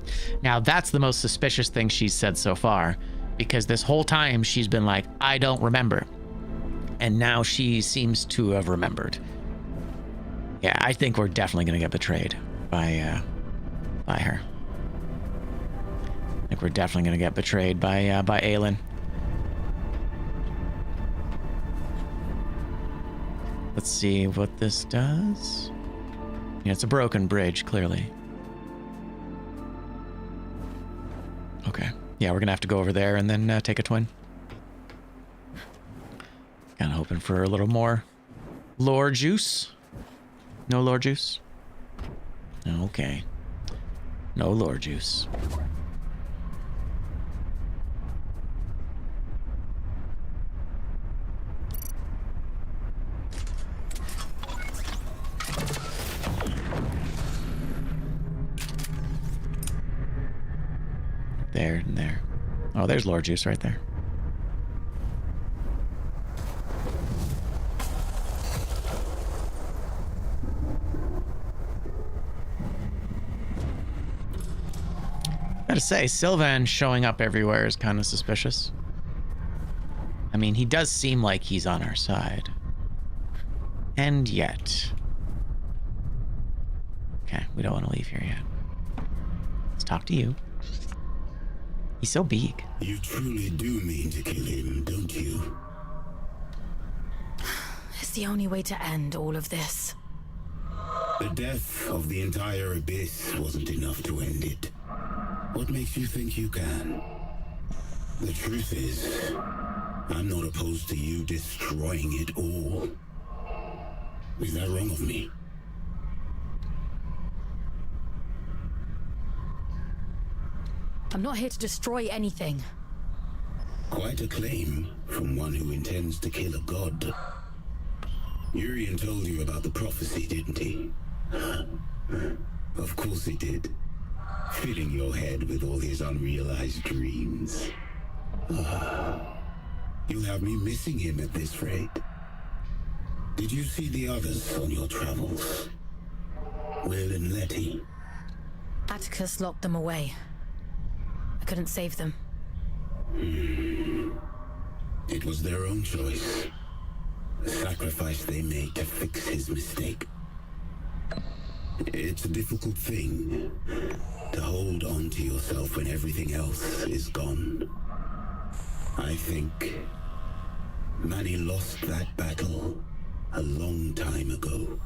Now, that's the most suspicious thing she's said so far, because this whole time she's been like, I don't remember. And now she seems to have remembered. Yeah, I think we're definitely going to get betrayed by her. I think we're definitely going to get betrayed by Aelin. Let's see what this does. Yeah, it's a broken bridge, clearly. Okay. Yeah, we're gonna have to go over there and then take a twin. Kind of hoping for a little more lore juice. No lore juice? Okay. No lore juice. There and there. Oh, there's lore juice right there. Gotta say, Sylvan showing up everywhere is kind of suspicious. I mean, he does seem like he's on our side. And yet... Okay, we don't want to leave here yet. Let's talk to you. He's so big. You truly do mean to kill him, don't you? It's the only way to end all of this. The death of the entire Abyss wasn't enough to end it. What makes you think you can? The truth is, I'm not opposed to you destroying it all. Is that wrong of me? I'm not here to destroy anything. Quite a claim from one who intends to kill a god. Urian told you about the prophecy, didn't he? Of course he did. Filling your head with all his unrealized dreams. You'll have me missing him at this rate. Did you see the others on your travels? Will and Letty? Atticus locked them away. I couldn't save them. It was their own choice. The sacrifice they made to fix his mistake. It's a difficult thing to hold on to yourself when everything else is gone. I think Manny lost that battle a long time ago.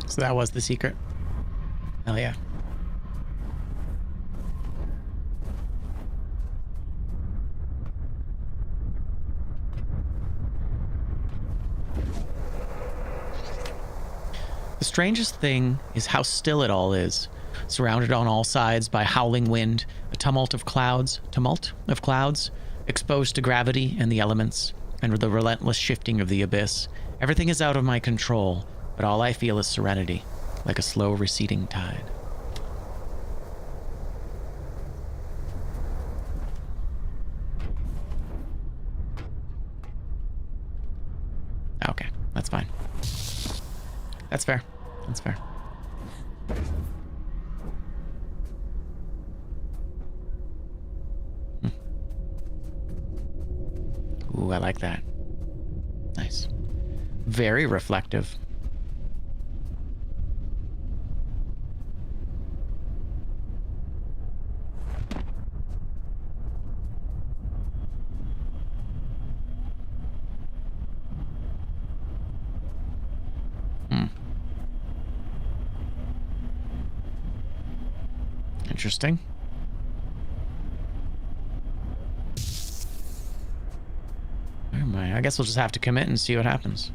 So that was the secret. Hell yeah. The strangest thing is how still it all is, surrounded on all sides by howling wind, a tumult of clouds, exposed to gravity and the elements, and the relentless shifting of the abyss. Everything is out of my control, but all I feel is serenity, like a slow receding tide. Okay, that's fine. That's fair. That's fair. Ooh, I like that. Nice. Very reflective. Interesting. Where am I? I guess we'll just have to commit and see what happens.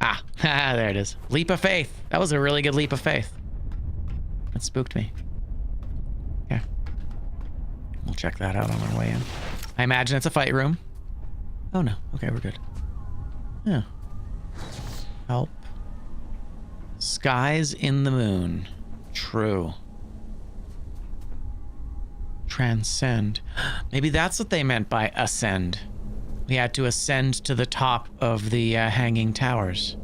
Ah, there it is. Leap of faith. That was a really good leap of faith. That spooked me. Okay. We'll check that out on our way in. I imagine it's a fight room. Oh no. Okay, we're good. Yeah. Help. Skies in the moon. True. Transcend. Maybe that's what they meant by ascend. We had to ascend to the top of the hanging towers.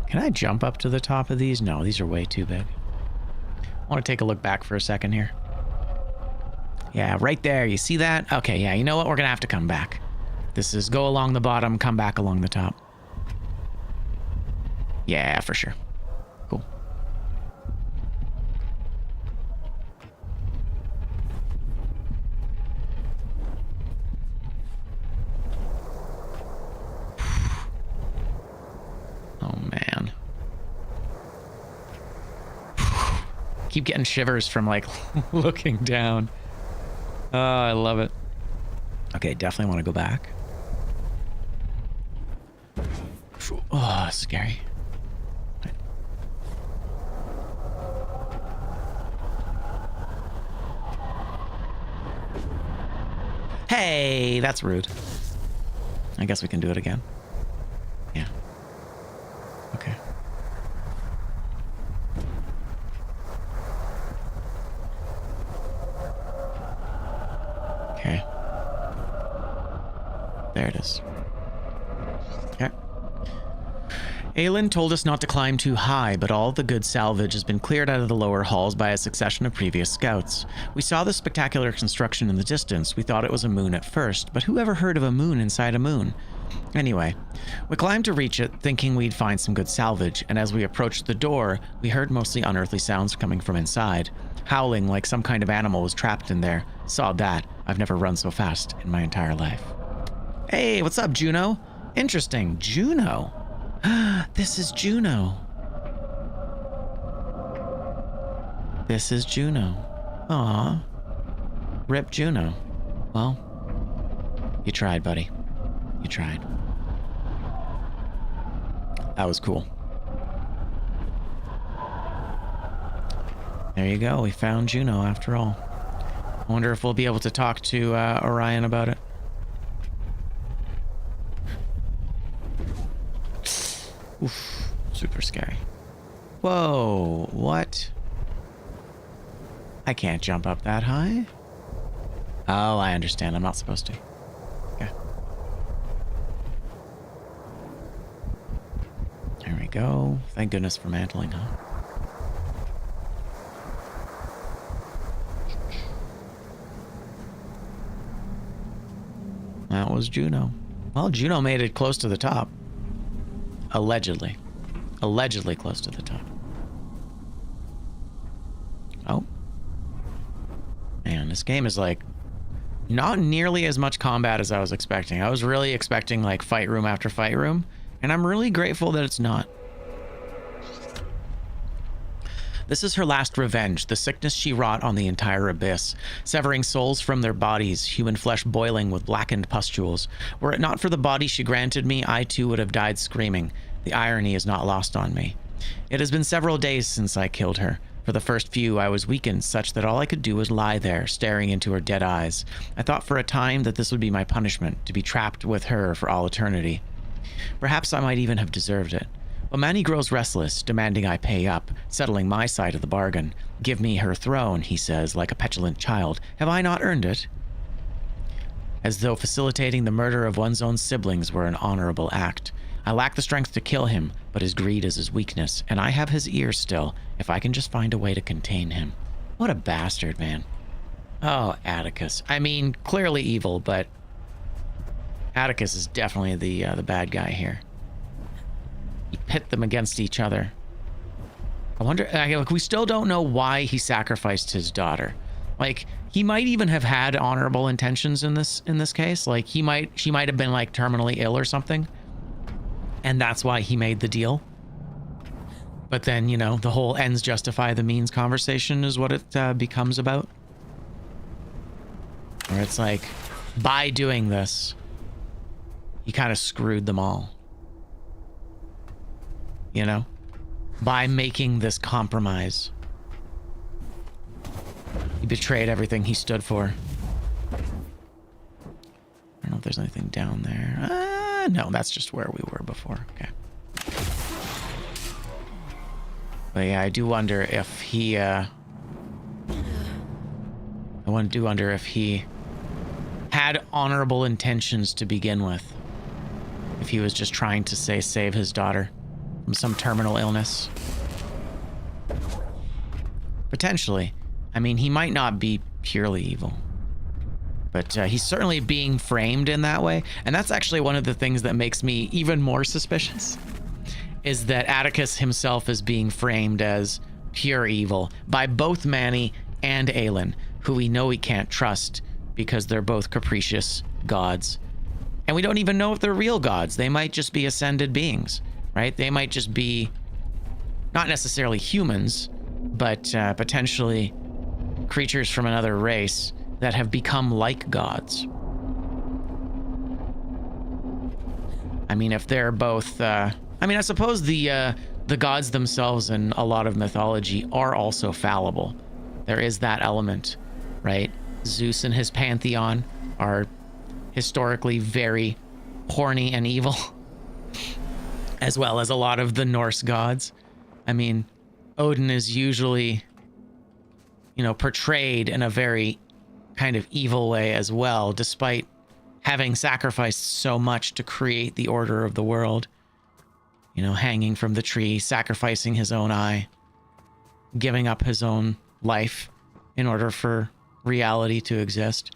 Can I jump up to the top of these? No, these are way too big. I want to take a look back for a second here. Yeah, right there. You see that? Okay, yeah, you know what? We're going to have to come back. This is go along the bottom, come back along the top. Yeah, for sure. Cool. Oh, man. Keep getting shivers from, like, looking down. Oh, I love it. Okay, definitely want to go back. Oh, scary. Hey, that's rude. I guess we can do it again. Yeah. Okay. Okay. There it is. Okay. Aelin told us not to climb too high, but all the good salvage has been cleared out of the lower halls by a succession of previous scouts. We saw the spectacular construction in the distance. We thought it was a moon at first, but who ever heard of a moon inside a moon? Anyway, we climbed to reach it, thinking we'd find some good salvage, and as we approached the door, we heard mostly unearthly sounds coming from inside. Howling like some kind of animal was trapped in there. Saw that. I've never run so fast in my entire life. Hey, what's up, Juno? Interesting. Juno? This is Juno. This is Juno. Aw. Rip Juno. Well, you tried, buddy. You tried. That was cool. There you go. We found Juno after all. I wonder if we'll be able to talk to Orion about it. Oof, super scary. Whoa, what? I can't jump up that high? Oh, I understand. I'm not supposed to. Okay. There we go. Thank goodness for mantling, huh? That was Juno. Well, Juno made it close to the top. Allegedly. Allegedly close to the top. Oh. Man, this game is like not nearly as much combat as I was expecting. I was really expecting like fight room after fight room, and I'm really grateful that it's not. This is her last revenge, the sickness she wrought on the entire abyss, severing souls from their bodies, human flesh boiling with blackened pustules. Were it not for the body she granted me, I too would have died screaming. The irony is not lost on me. It has been several days since I killed her. For the first few, I was weakened such that all I could do was lie there, staring into her dead eyes. I thought for a time that this would be my punishment, to be trapped with her for all eternity. Perhaps I might even have deserved it. But Manny grows restless, demanding I pay up, settling my side of the bargain. Give me her throne, he says, like a petulant child. Have I not earned it? As though facilitating the murder of one's own siblings were an honorable act. I lack the strength to kill him, but his greed is his weakness, and I have his ear still, if I can just find a way to contain him. What a bastard, man. Oh, Atticus. I mean, clearly evil, but Atticus is definitely the bad guy here. You pit them against each other. I wonder, like, we still don't know why he sacrificed his daughter. Like, he might even have had honorable intentions in this case. Like, she might have been like terminally ill or something, and that's why he made the deal. But then, you know, the whole ends justify the means conversation is what it becomes about. Where it's like, by doing this, he kind of screwed them all. You know? By making this compromise. He betrayed everything he stood for. I don't know if there's anything down there. No, that's just where we were before. Okay. But yeah, I do wonder if he, do wonder if he had honorable intentions to begin with. If he was just trying to save his daughter from some terminal illness. Potentially. I mean, he might not be purely evil. But he's certainly being framed in that way. And that's actually one of the things that makes me even more suspicious. Is that Atticus himself is being framed as pure evil by both Manny and Aelin, who we know we can't trust because they're both capricious gods. And we don't even know if they're real gods. They might just be ascended beings, right? They might just be not necessarily humans, but potentially creatures from another race that have become like gods. I mean, if they're both, I mean, I suppose the gods themselves in a lot of mythology are also fallible. There is that element, right? Zeus and his pantheon are historically very horny and evil, as well as a lot of the Norse gods. I mean, Odin is usually, you know, portrayed in a very kind of evil way as well, despite having sacrificed so much to create the order of the world. You know, hanging from the tree, sacrificing his own eye, giving up his own life in order for reality to exist.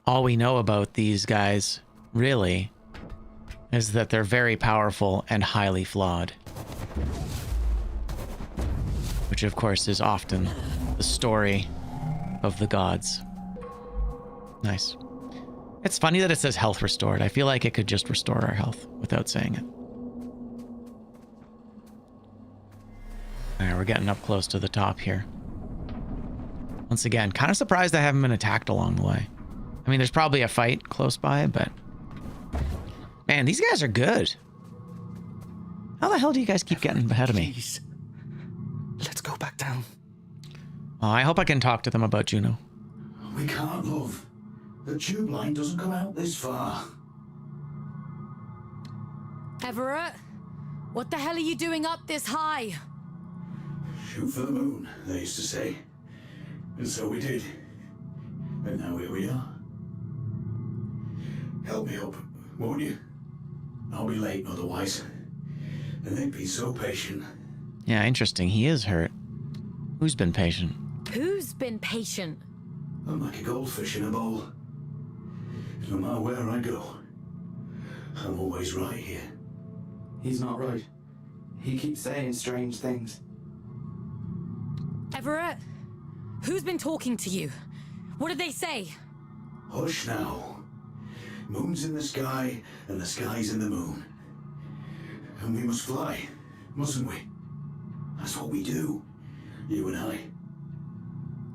All we know about these guys, really, is that they're very powerful and highly flawed. Which, of course, is often the story of the gods. Nice. It's funny that it says health restored. I feel like it could just restore our health without saying it. Alright, we're getting up close to the top here. Once again, kind of surprised I haven't been attacked along the way. I mean, there's probably a fight close by, but... Man, these guys are good. How the hell do you guys keep getting ahead of me? Please. Let's go back down. Oh, I hope I can talk to them about Juno. We can't, love. The tube line doesn't come out this far. Everett, what the hell are you doing up this high? Shoot for the moon, they used to say. And so we did. And now here we are. Help me up, won't you? I'll be late otherwise. And they'd be so patient. Yeah, interesting. He is hurt. Who's been patient? Who's been patient? I'm like a goldfish in a bowl. No matter where I go, I'm always right here. He's not right. He keeps saying strange things. Everett, who's been talking to you? What did they say? Hush now. Moon's in the sky, and the sky's in the moon. And we must fly, mustn't we? That's what we do, you and I.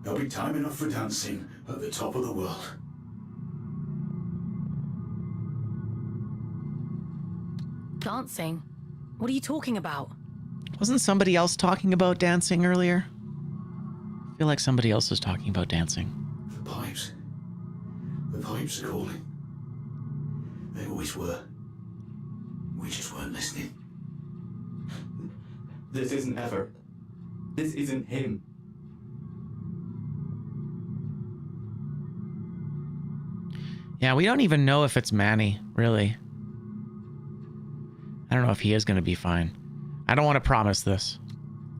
There'll be time enough for dancing at the top of the world. Dancing? What are you talking about? Wasn't somebody else talking about dancing earlier? I feel like somebody else was talking about dancing. The pipes. The pipes are calling. They always were. We just weren't listening. This isn't Ever. This isn't him. Yeah, we don't even know if it's Manny, really. I don't know if he is going to be fine. I don't want to promise this.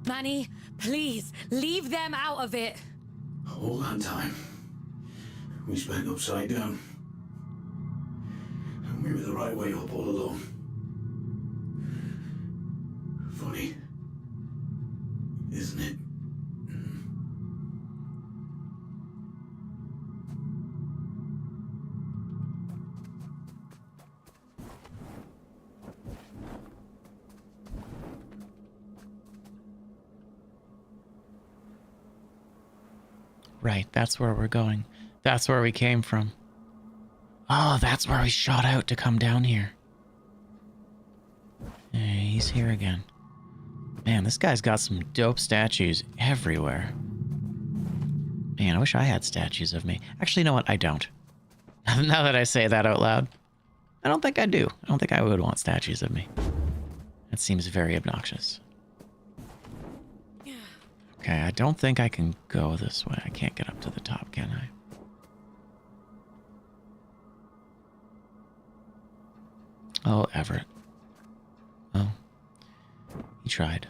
Manny, please, leave them out of it. All that time, we spent upside down. And we were the right way up all along. Funny, isn't it? Right, that's where we're going. That's where we came from. Oh, that's where we shot out to come down here. Hey, he's here again. Man, this guy's got some dope statues everywhere. Man, I wish I had statues of me. Actually, you know what? I don't. Now that I say that out loud, I don't think I do. I don't think I would want statues of me. That seems very obnoxious. Okay, I don't think I can go this way. I can't get up to the top, can I? Oh, Everett. Oh. He tried.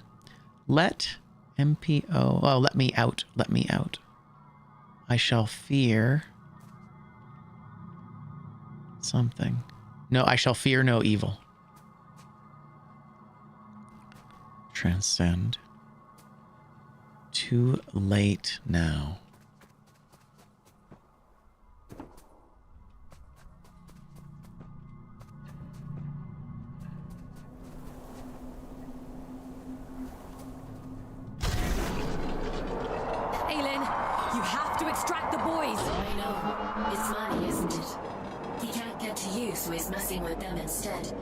Let MPO... Oh, let me out. Let me out. I shall fear... something. No, I shall fear no evil. Transcend. Too late now. Aylin, you have to extract the boys. I know. It's Manny, isn't it? He can't get to you, so he's messing with them instead.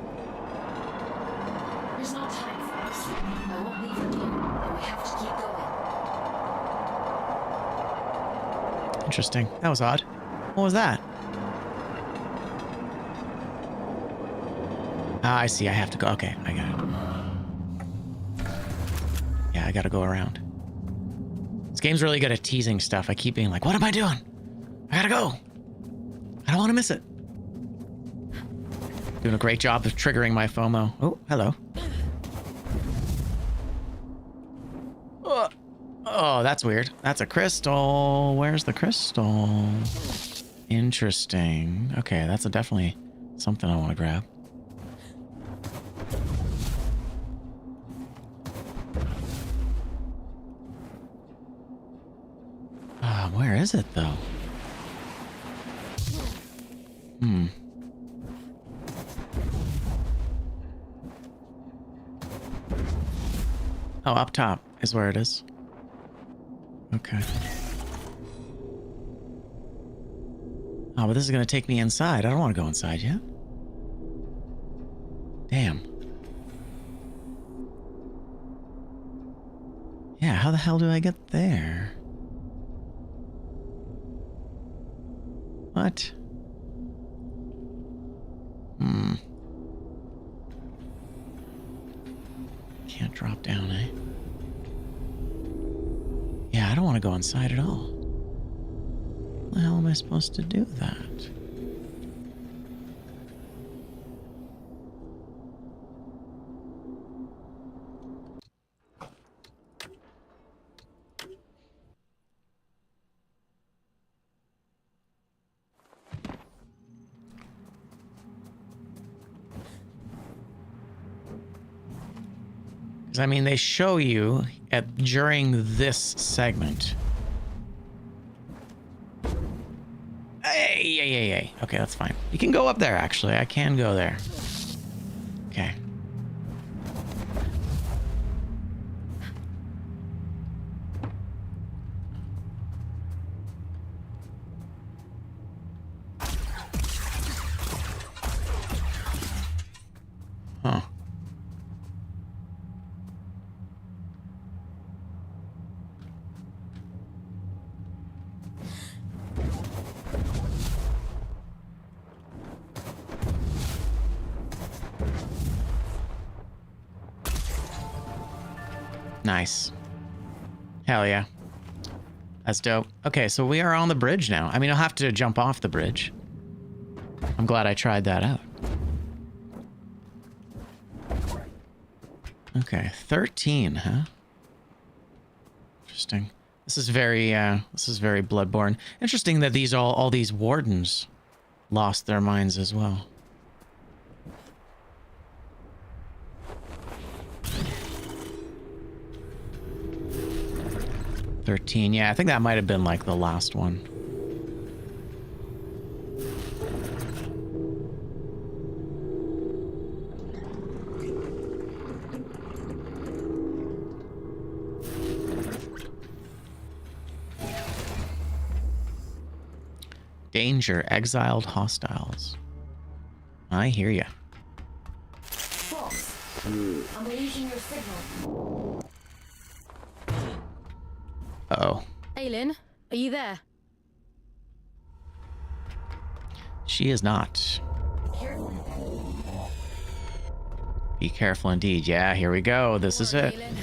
There's no time for us. I won't leave him here, and we have to keep going. Interesting. That was odd. What was that? Ah, I see. I have to go. Okay, I got it. Yeah, I gotta go around. This game's really good at teasing stuff. I keep being like, what am I doing? I gotta go. I don't want to miss it. Doing a great job of triggering my FOMO. Oh, hello. Oh, that's weird. That's a crystal. Where's the crystal? Interesting. Okay, that's definitely something I want to grab. Where is it, though? Oh, up top is where it is. Okay. Oh, but this is going to take me inside. I don't want to go inside yet. Damn. Yeah, how the hell do I get there? What? Can't drop down, eh? Yeah, I don't want to go inside at all. How the hell am I supposed to do that? Because, I mean, they show you during this segment. Hey. Okay, that's fine. You can go up there, actually. I can go there. Okay. Huh. Nice. Hell yeah. That's dope. Okay, so we are on the bridge now. I mean, I'll have to jump off the bridge. I'm glad I tried that out. Okay, 13, huh? Interesting. This is very Bloodborne. Interesting that these all these wardens lost their minds as well. $13, yeah, I think that might have been like the last one. Danger, exiled hostiles. I hear ya. Fox, I'm losing your signal. Uh-oh. Aylin, are you there? She is not. Be careful indeed. Yeah, here we go. This is it. Aylin,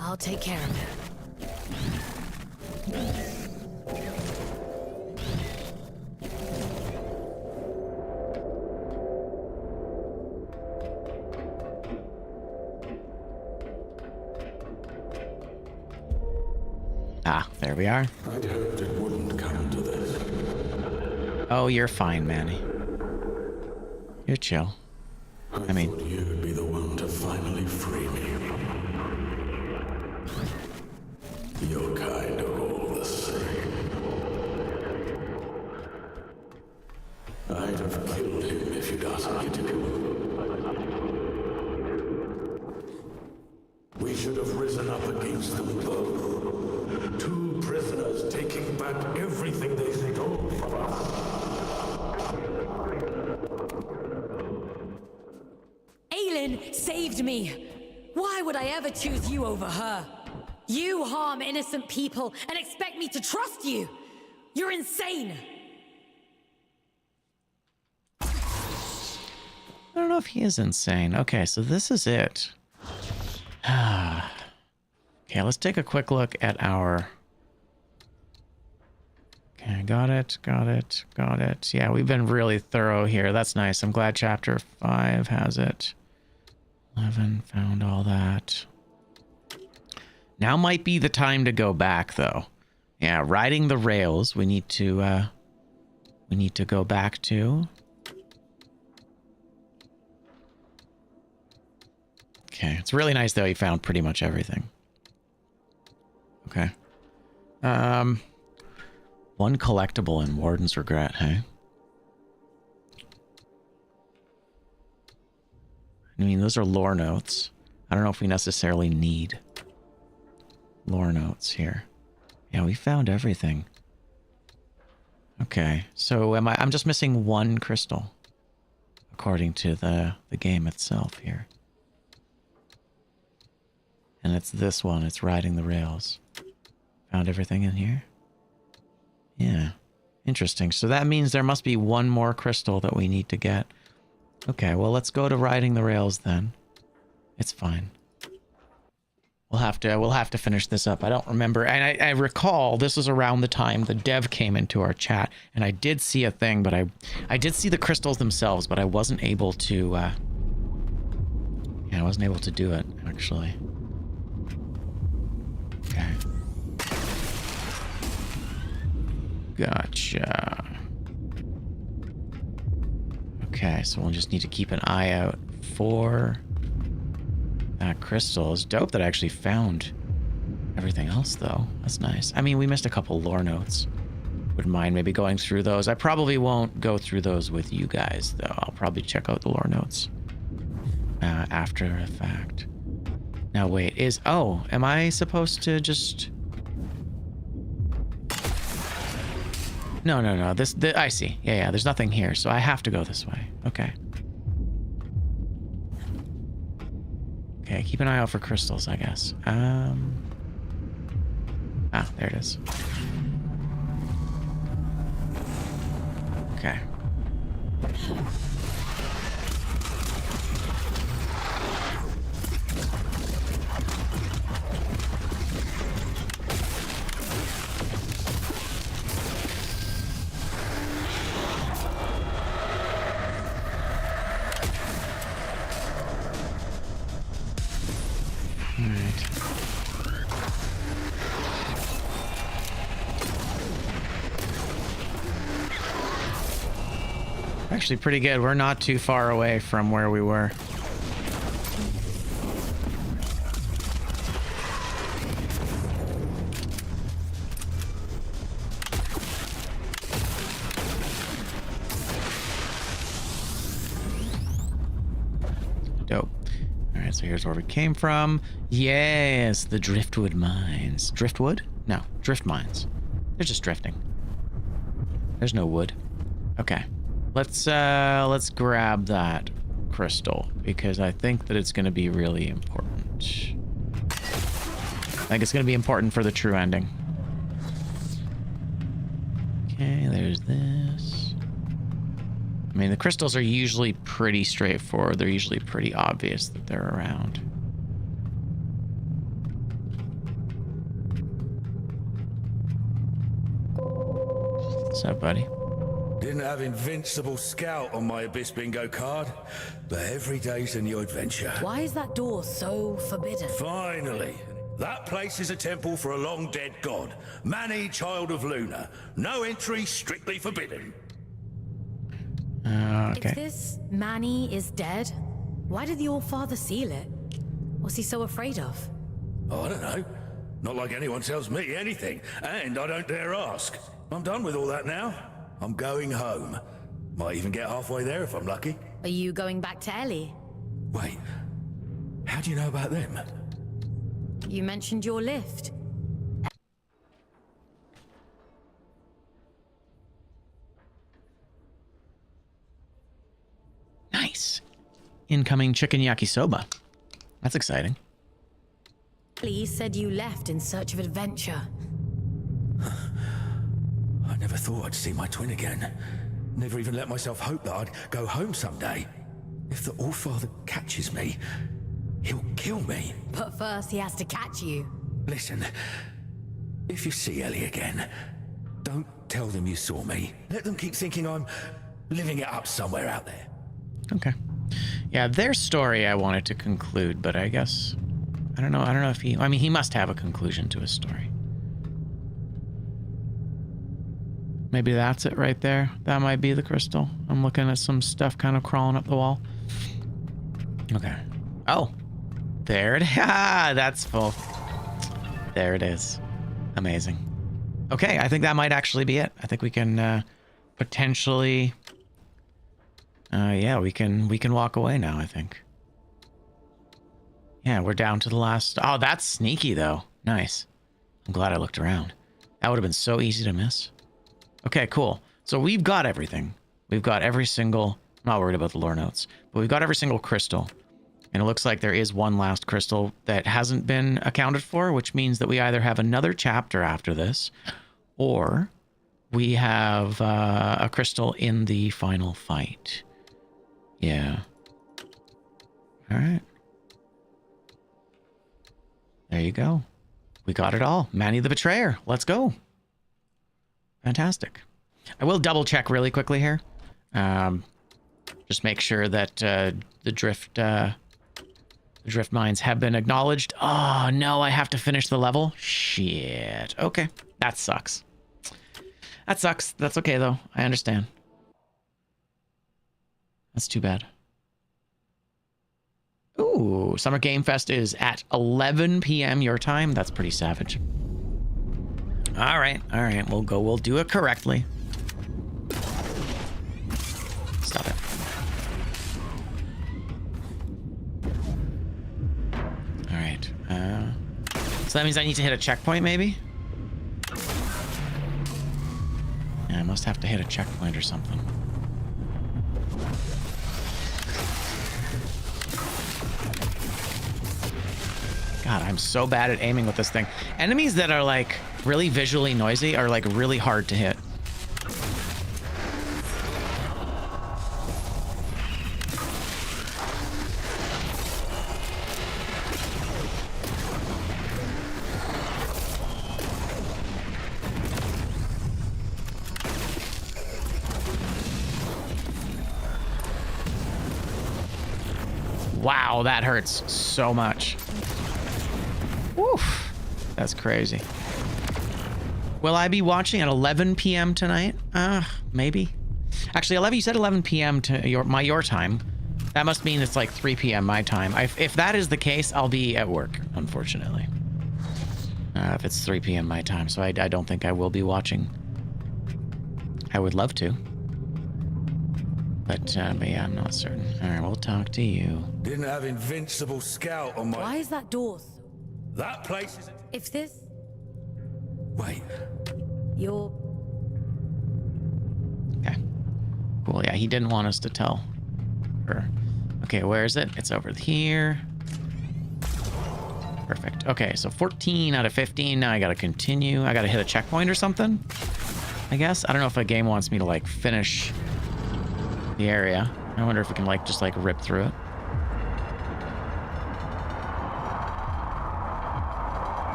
I'll take care of it. Ah, there we are. I'd hoped it wouldn't come to this. Oh, you're fine, Manny. You're chill. I mean, thought you'd be the one to finally free me. Your kind are all the same. I'd have killed him if you'd asked me to. We should have risen up against them both. 2 prisoners taking back everything they stole from us. Aylin saved me. Why would I ever choose you over her? You harm innocent people and expect me to trust you. You're insane. I don't know if he is insane. Okay, so this is it. Okay, let's take a quick look at our... Okay, got it. Yeah, we've been really thorough here. That's nice. I'm glad chapter 5 has it. 11, found all that. Now might be the time to go back, though. Yeah, riding the rails, we need to go back to. Okay, it's really nice, though, you found pretty much everything. Okay. One collectible in Warden's Regret, hey? I mean, those are lore notes. I don't know if we necessarily need lore notes here. Yeah, we found everything. Okay, so I'm just missing 1 crystal, according to the game itself here. And it's this one, it's riding the rails. Found everything in here? Yeah, interesting. So that means there must be 1 more crystal that we need to get. Okay, well, let's go to riding the rails then. It's fine. We'll have to finish this up. I don't remember, and I recall this was around the time the dev came into our chat, and I did see a thing, but I did see the crystals themselves, but I wasn't able to. Yeah, I wasn't able to do it actually. Okay. Gotcha. Okay, so we'll just need to keep an eye out for that crystal. It's dope that I actually found everything else, though. That's nice. I mean, we missed a couple lore notes. Wouldn't mind maybe going through those. I probably won't go through those with you guys, though. I'll probably check out the lore notes after the fact. Now, wait. Am I supposed to just... No. I see. Yeah, there's nothing here, so I have to go this way. Okay. Okay, keep an eye out for crystals, I guess. There it is. Okay. Actually pretty good. We're not too far away from where we were. Dope. All right, so here's where we came from. Yes, the driftwood mines. Driftwood? No, drift mines. They're just drifting. There's no wood. Okay. Let's grab that crystal because I think that it's going to be really important. I think it's going to be important for the true ending. Okay, there's this. I mean, the crystals are usually pretty straightforward. They're usually pretty obvious that they're around. What's up, buddy? Didn't have Invincible Scout on my Abyss bingo card, but every day's a new adventure. Why is that door so forbidden? Finally! That place is a temple for a long-dead god. Mani, child of Luna. No entry, strictly forbidden. Okay. If this Mani is dead, why did the All-Father seal it? What's he so afraid of? I don't know. Not like anyone tells me anything, and I don't dare ask. I'm done with all that now. I'm going home. Might even get halfway there if I'm lucky. Are you going back to Ellie? Wait, how do you know about them? You mentioned your lift. Nice. Incoming chicken yakisoba. That's exciting. Ellie said you left in search of adventure. I never thought I'd see my twin again. Never even let myself hope that I'd go home someday. If the Allfather catches me, he'll kill me. But first he has to catch you. Listen, if you see Ellie again, don't tell them you saw me. Let them keep thinking I'm living it up somewhere out there. Okay. Yeah, their story I wanted to conclude, but I guess... I don't know if he... I mean, he must have a conclusion to his story. Maybe that's it right there. That might be the crystal. I'm looking at some stuff kind of crawling up the wall. Okay. Oh. There it is. That's full. There it is. Amazing. Okay, I think that might actually be it. I think we can potentially... yeah, we can walk away now, I think. Yeah, we're down to the last... Oh, that's sneaky, though. Nice. I'm glad I looked around. That would have been so easy to miss. Okay, cool. So we've got everything. We've got every single... I'm not worried about the lore notes. But we've got every single crystal. And it looks like there is one last crystal that hasn't been accounted for, which means that we either have another chapter after this, or we have a crystal in the final fight. Yeah. All right. There you go. We got it all. Mani the Betrayer. Let's go. Fantastic. I will double check really quickly here. Just make sure that the drift mines have been acknowledged. Oh, no, I have to finish the level. Shit. Okay. That sucks. That sucks. That's okay, though. I understand. That's too bad. Ooh, Summer Game Fest is at 11 p.m. your time. That's pretty savage. All right. We'll do it correctly. Stop it. All right. So that means I need to hit a checkpoint, maybe? Yeah, I must have to hit a checkpoint or something. God, I'm so bad at aiming with this thing. Enemies that are like really visually noisy are like really hard to hit. Wow, that hurts so much. Woof. That's crazy. Will I be watching at 11 p.m. tonight? Maybe. Actually, 11. You said 11 p.m. to your time. That must mean it's like 3 p.m. my time. If that is the case, I'll be at work, unfortunately. If it's 3 p.m. my time, so I don't think I will be watching. I would love to. But yeah, I'm not certain. All right, we'll talk to you. Didn't have Invincible Scout on my... Why is that door? That place is... If this... Wait. You're... Okay. Cool, yeah, he didn't want us to tell her. Okay, where is it? It's over here. Perfect. Okay, so 14 out of 15. Now I gotta continue. I gotta hit a checkpoint or something, I guess. I don't know if a game wants me to, like, finish the area. I wonder if we can, like, just, like, rip through it.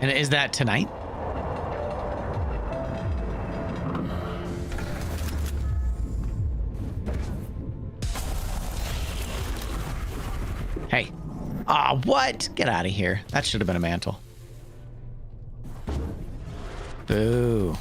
And is that tonight? Hey. Ah, what? Get out of here. That should have been a mantle. Boo.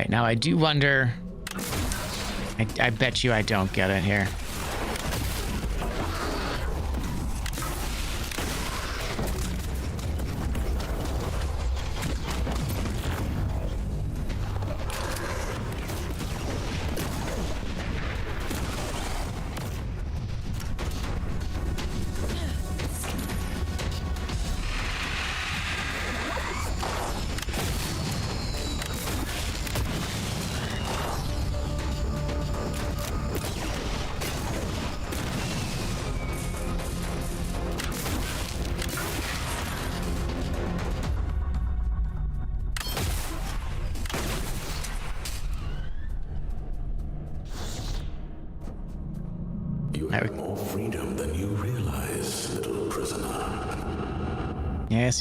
Now, I do wonder... I bet you I don't get it here.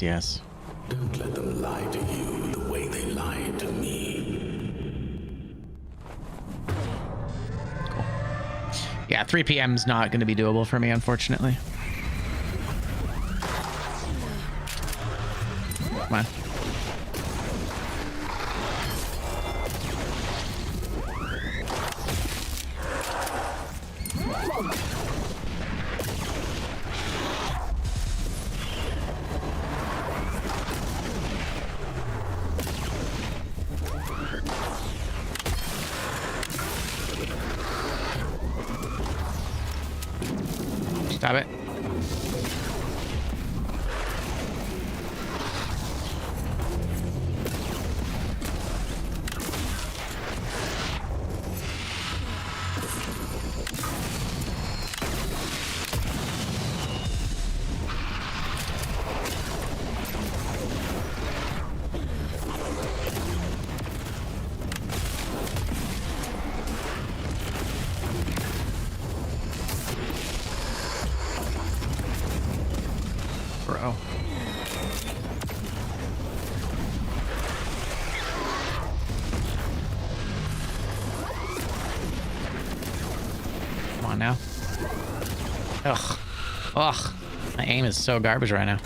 Yes. Don't let them lie to you the way they lied to me. Cool. Yeah, 3 p.m. is not going to be doable for me, unfortunately. Come on. Stop it. Bro. Come on now. Ugh. Ugh. My aim is so garbage right now.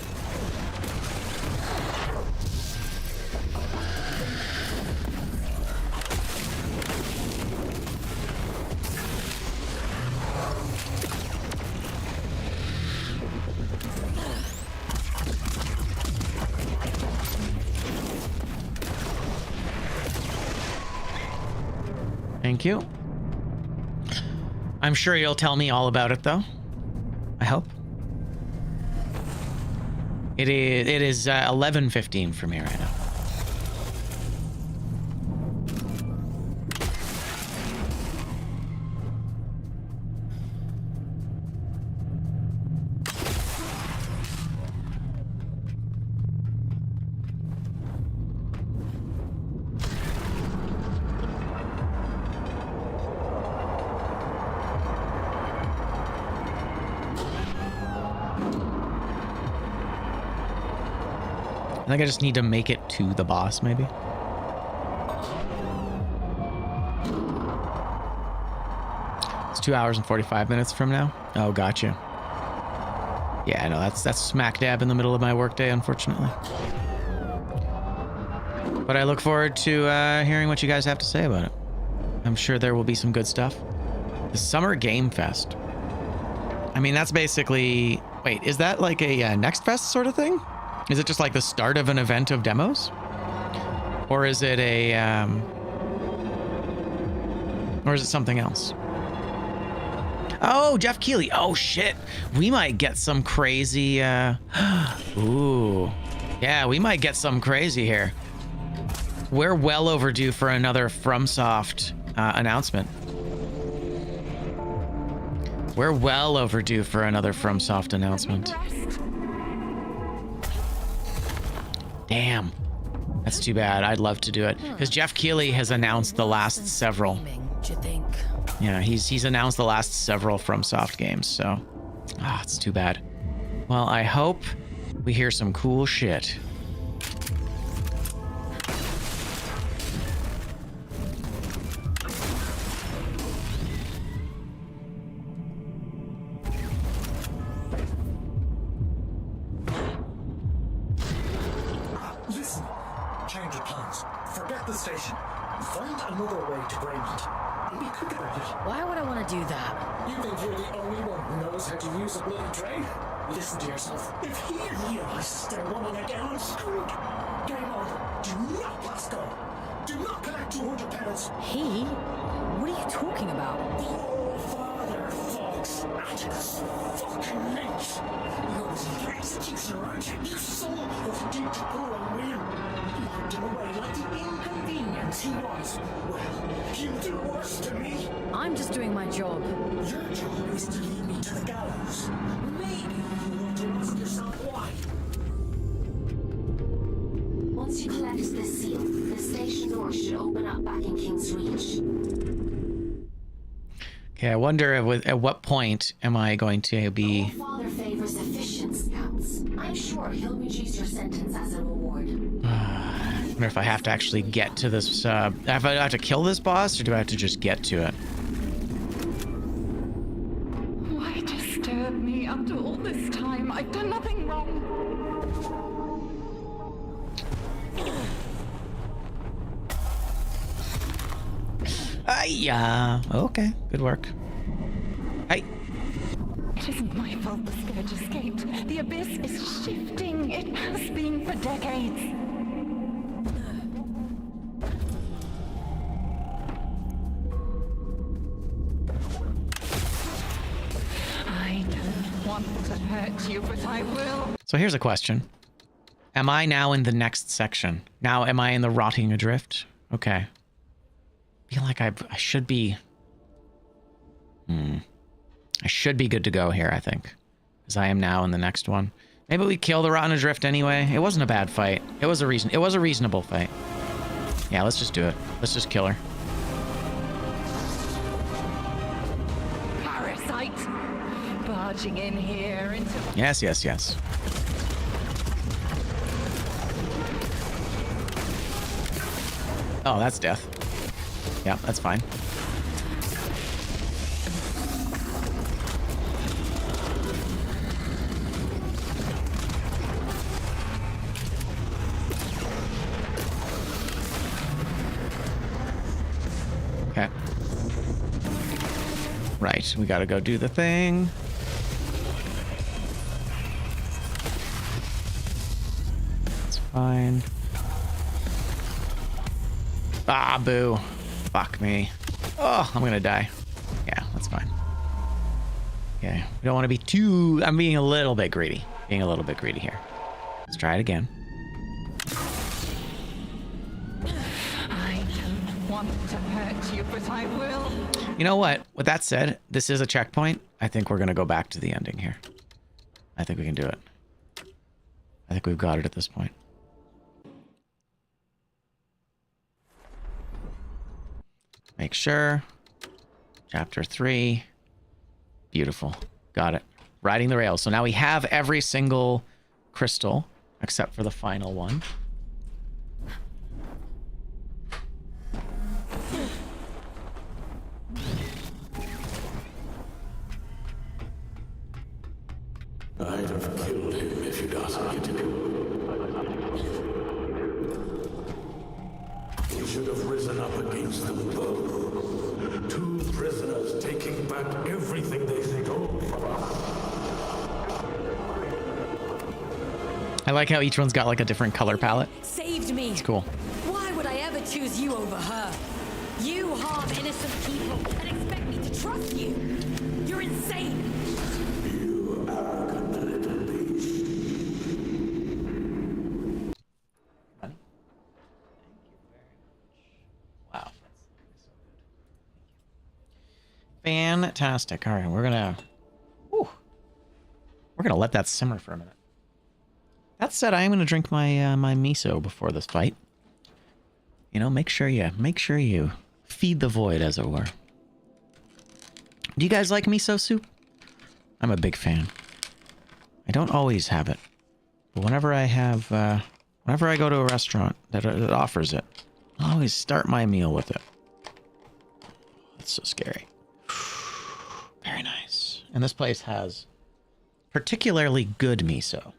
Thank you. I'm sure you'll tell me all about it, though. I hope. It is 11:15 for me right now. I think I just need to make it to the boss, maybe. It's 2 hours and 45 minutes from now. Oh, gotcha. Yeah, no, that's smack dab in the middle of my workday, unfortunately. But I look forward to hearing what you guys have to say about it. I'm sure there will be some good stuff. The Summer Game Fest. I mean, that's basically... Wait, is that like a Next Fest sort of thing? Is it just like the start of an event of demos? Or is it a, or is it something else? Oh, Jeff Keighley. Oh, shit. We might get some crazy, ooh. Yeah, we might get some crazy here. We're well overdue for another FromSoft announcement. We're well overdue for another FromSoft announcement. Damn, that's too bad. I'd love to do it because Jeff Keighley has announced the last several. Yeah, he's announced the last several FromSoft games. So, it's too bad. Well, I hope we hear some cool shit. Listen to yourself. If he realizes they're running again, I'm screwed. Game over. Do not pass go. Do not collect 200 penance. He? What are you talking about? The old father, folks. Atticus fucking Lynch. You're the executioner, aren't you? You son of deep to poor and William. You locked him away like the inconvenience he was. Well, he'll do worse to me. I'm just doing my job. Your job is to lead me to the gallows. Maybe you want to ask yourself why. Once you collect this seal, the station door should open up back in King's Reach. Okay, I wonder at what point am I going to be... Your father favors efficient scouts. I'm sure he'll reduce your sentence as a reward. I wonder if I have to actually get to this... if I have to kill this boss, or do I have to just get to it? Why disturb me after all this time? I've done nothing wrong. Okay, good work. Hey. It isn't my fault the Scourge escaped. The Abyss is shifting. It has been for decades. I don't want to hurt you, but I will. So here's a question. Am I now in the next section? Now, am I in the Rotting Adrift? Okay. I feel like I should be... I should be good to go here, I think. Because I am now in the next one. Maybe we kill the Rotten Adrift anyway. It wasn't a bad fight. It was a reasonable fight. Yeah, let's just do it. Let's just kill her. Parasite! Barging in here into... Yes, yes, yes. Oh, that's death. Yeah, that's fine. Okay. Right, we gotta go do the thing. That's fine. Ah, boo. Fuck me. Oh, I'm gonna die. Yeah, that's fine. Okay, we don't want to be too... I'm being a little bit greedy. Being a little bit greedy here. Let's try it again. I don't want to hurt you, but I will. You know what? With that said, this is a checkpoint. I think we're going to go back to the ending here. I think we can do it. I think we've got it at this point. Make sure. Chapter 3. Beautiful. Got it. Riding the rails. So now we have every single crystal except for the final one. I'd have killed him if you'd asked me to. He should have risen up against them both. 2 prisoners taking back everything they stole from us. I like how each one's got like a different color palette. Saved me. It's cool. Why would I ever choose you over her? You harm innocent people and expect me to trust you. You're insane. You arrogant little beast. Wow. Fantastic. All right, we're gonna let that simmer for a minute. That said, I am gonna drink my my miso before this fight. You know, make sure you feed the void, as it were. Do you guys like miso soup? I'm a big fan. I don't always have it, but whenever I have, whenever I go to a restaurant that offers it, I always start my meal with it. That's so scary. Very nice. And this place has particularly good miso.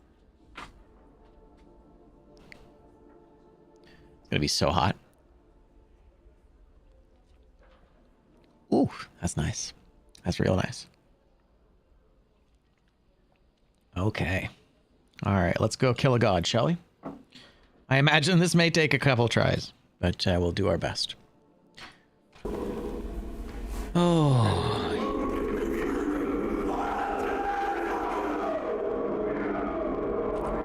It's gonna be so hot. Ooh, that's nice. That's real nice. Okay. All right, let's go kill a god, shall we? I imagine this may take a couple tries, but we'll do our best. Oh.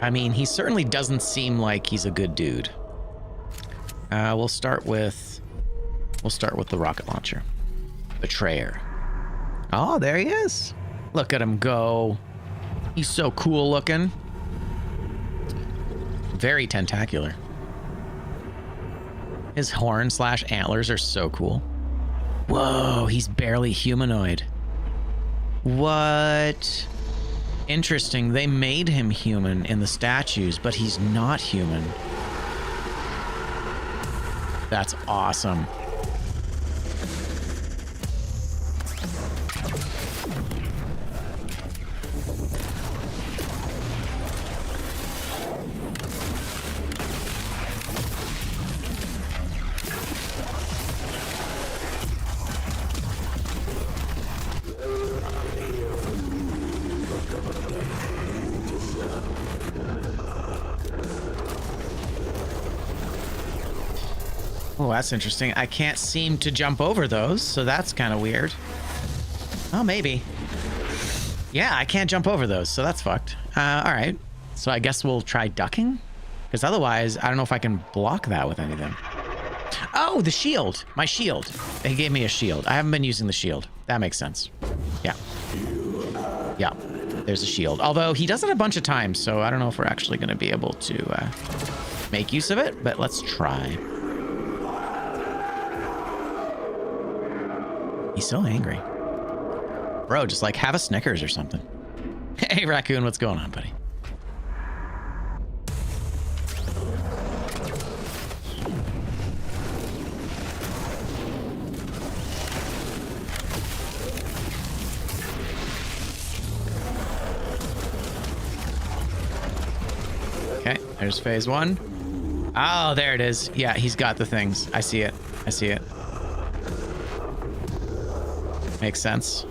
I mean, he certainly doesn't seem like he's a good dude. We'll start with the rocket launcher. Betrayer. Oh, there he is. Look at him go. He's so cool looking. Very tentacular. His horn/antlers are so cool. Whoa, he's barely humanoid. What? Interesting. They made him human in the statues, but he's not human. That's awesome. Oh, that's interesting. I can't seem to jump over those, so that's kind of weird. Oh, maybe. Yeah, I can't jump over those, so that's fucked. All right. So I guess we'll try ducking? Because otherwise, I don't know if I can block that with anything. Oh, the shield. My shield. They gave me a shield. I haven't been using the shield. That makes sense. Yeah. Yeah. There's a shield. Although, he does it a bunch of times, so I don't know if we're actually going to be able to make use of it, but let's try. He's so angry. Bro, just like have a Snickers or something. Hey, Raccoon, what's going on, buddy? Okay, there's phase 1. Oh, there it is. Yeah, he's got the things. I see it. I see it. Makes sense.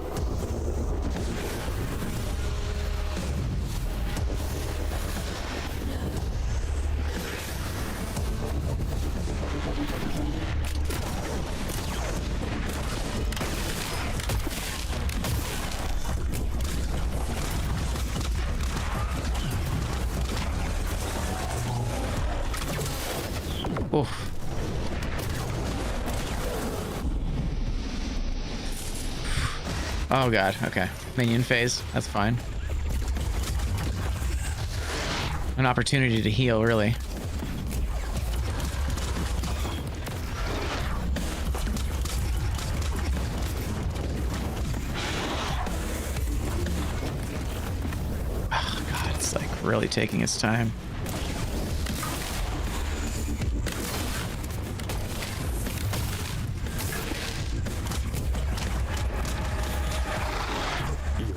Oof. Oh god, okay. Minion phase, that's fine. An opportunity to heal, really. Oh god, it's like really taking its time.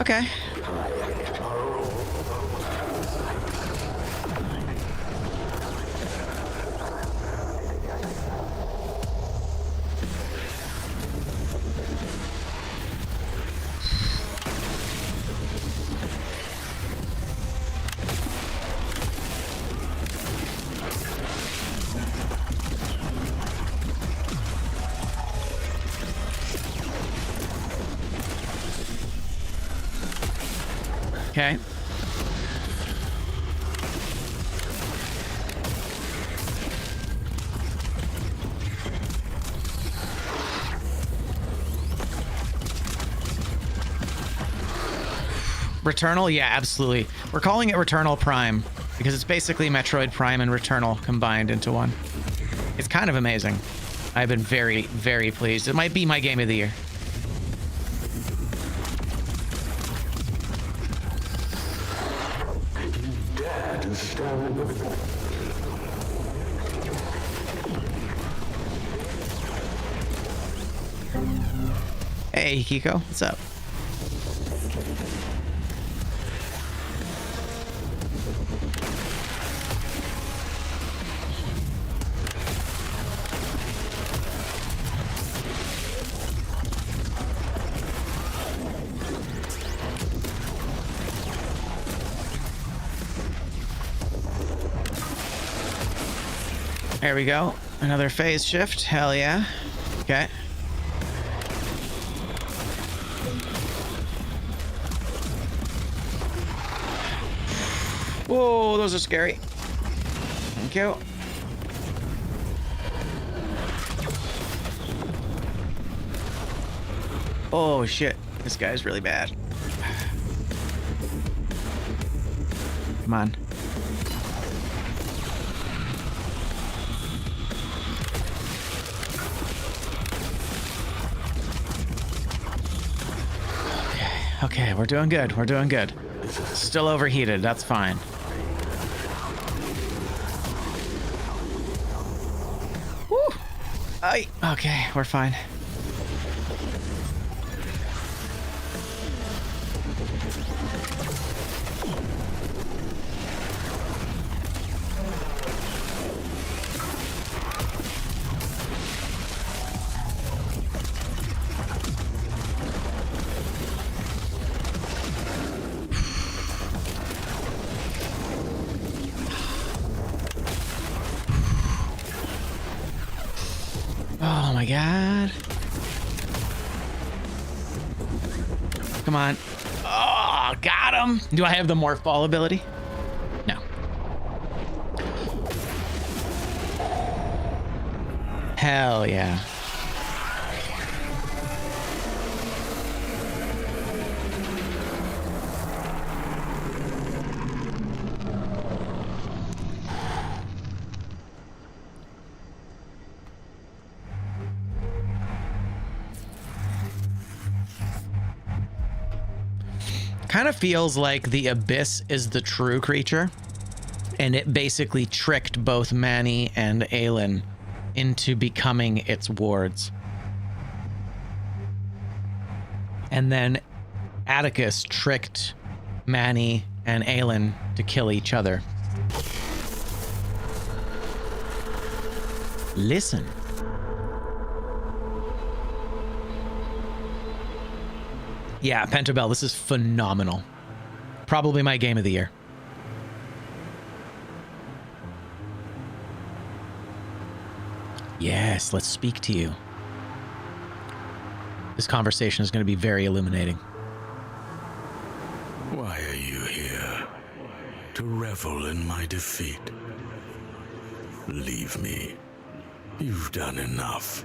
Okay. Okay. Returnal? Yeah, absolutely. We're calling it Returnal Prime because it's basically Metroid Prime and Returnal combined into one. It's kind of amazing. I've been very, very pleased. It might be my game of the year. Hey, Kiko, what's up? There we go. Another phase shift. Hell yeah. Okay. Whoa, those are scary. Thank you. Oh shit, this guy's really bad. Come on. Okay, we're doing good. We're doing good. Still overheated. That's fine. Woo! Aye. Okay, we're fine. Oh my god. Come on. Oh, got him. Do I have the morph ball ability? No. Hell yeah. Kind of feels like the Abyss is the true creature, and it basically tricked both Manny and Aelin into becoming its wards. And then Atticus tricked Manny and Aelin to kill each other. Listen. Yeah, Pentabell, this is phenomenal. Probably my game of the year. Yes, let's speak to you. This conversation is going to be very illuminating. Why are you here? To revel in my defeat? Leave me, You've done enough.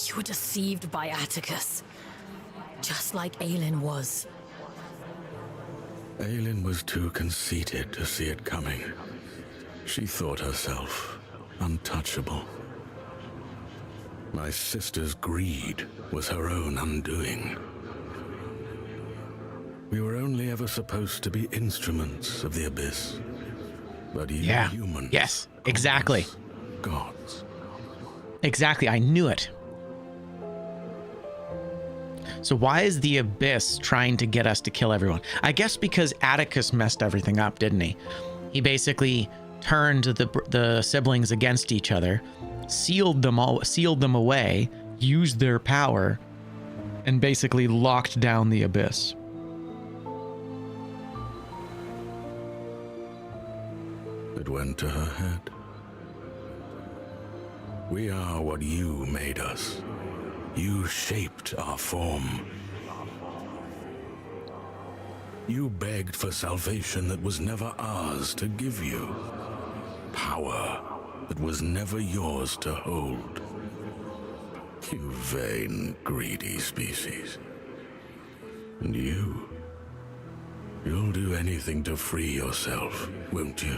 You were deceived by Atticus. Just like Aelin was. Aelin was too conceited to see it coming. She thought herself untouchable. My sister's greed was her own undoing. We were only ever supposed to be instruments of the abyss. But you humans... Yes, exactly. Gods. Exactly, I knew it. So why is the Abyss trying to get us to kill everyone? I guess because Atticus messed everything up, didn't he? He basically turned the siblings against each other, sealed them away, used their power, and basically locked down the Abyss. It went to her head. We are what you made us. You shaped our form. You begged for salvation that was never ours to give you. Power that was never yours to hold. You vain, greedy species. And you'll do anything to free yourself, won't you?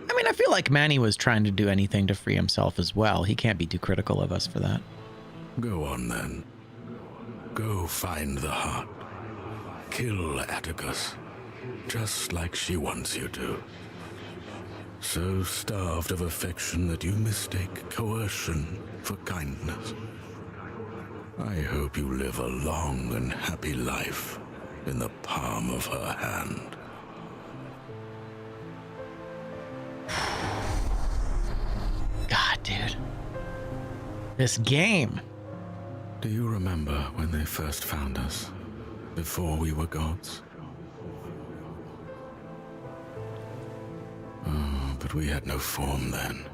I mean, I feel like Manny was trying to do anything to free himself as well. He can't be too critical of us for that. Go on then. Go find the heart. Kill Atticus, just like she wants you to. So starved of affection that you mistake coercion for kindness. I hope you live a long and happy life in the palm of her hand. God, dude. This game. Do you remember when they first found us? Before we were gods? Oh, but we had no form then.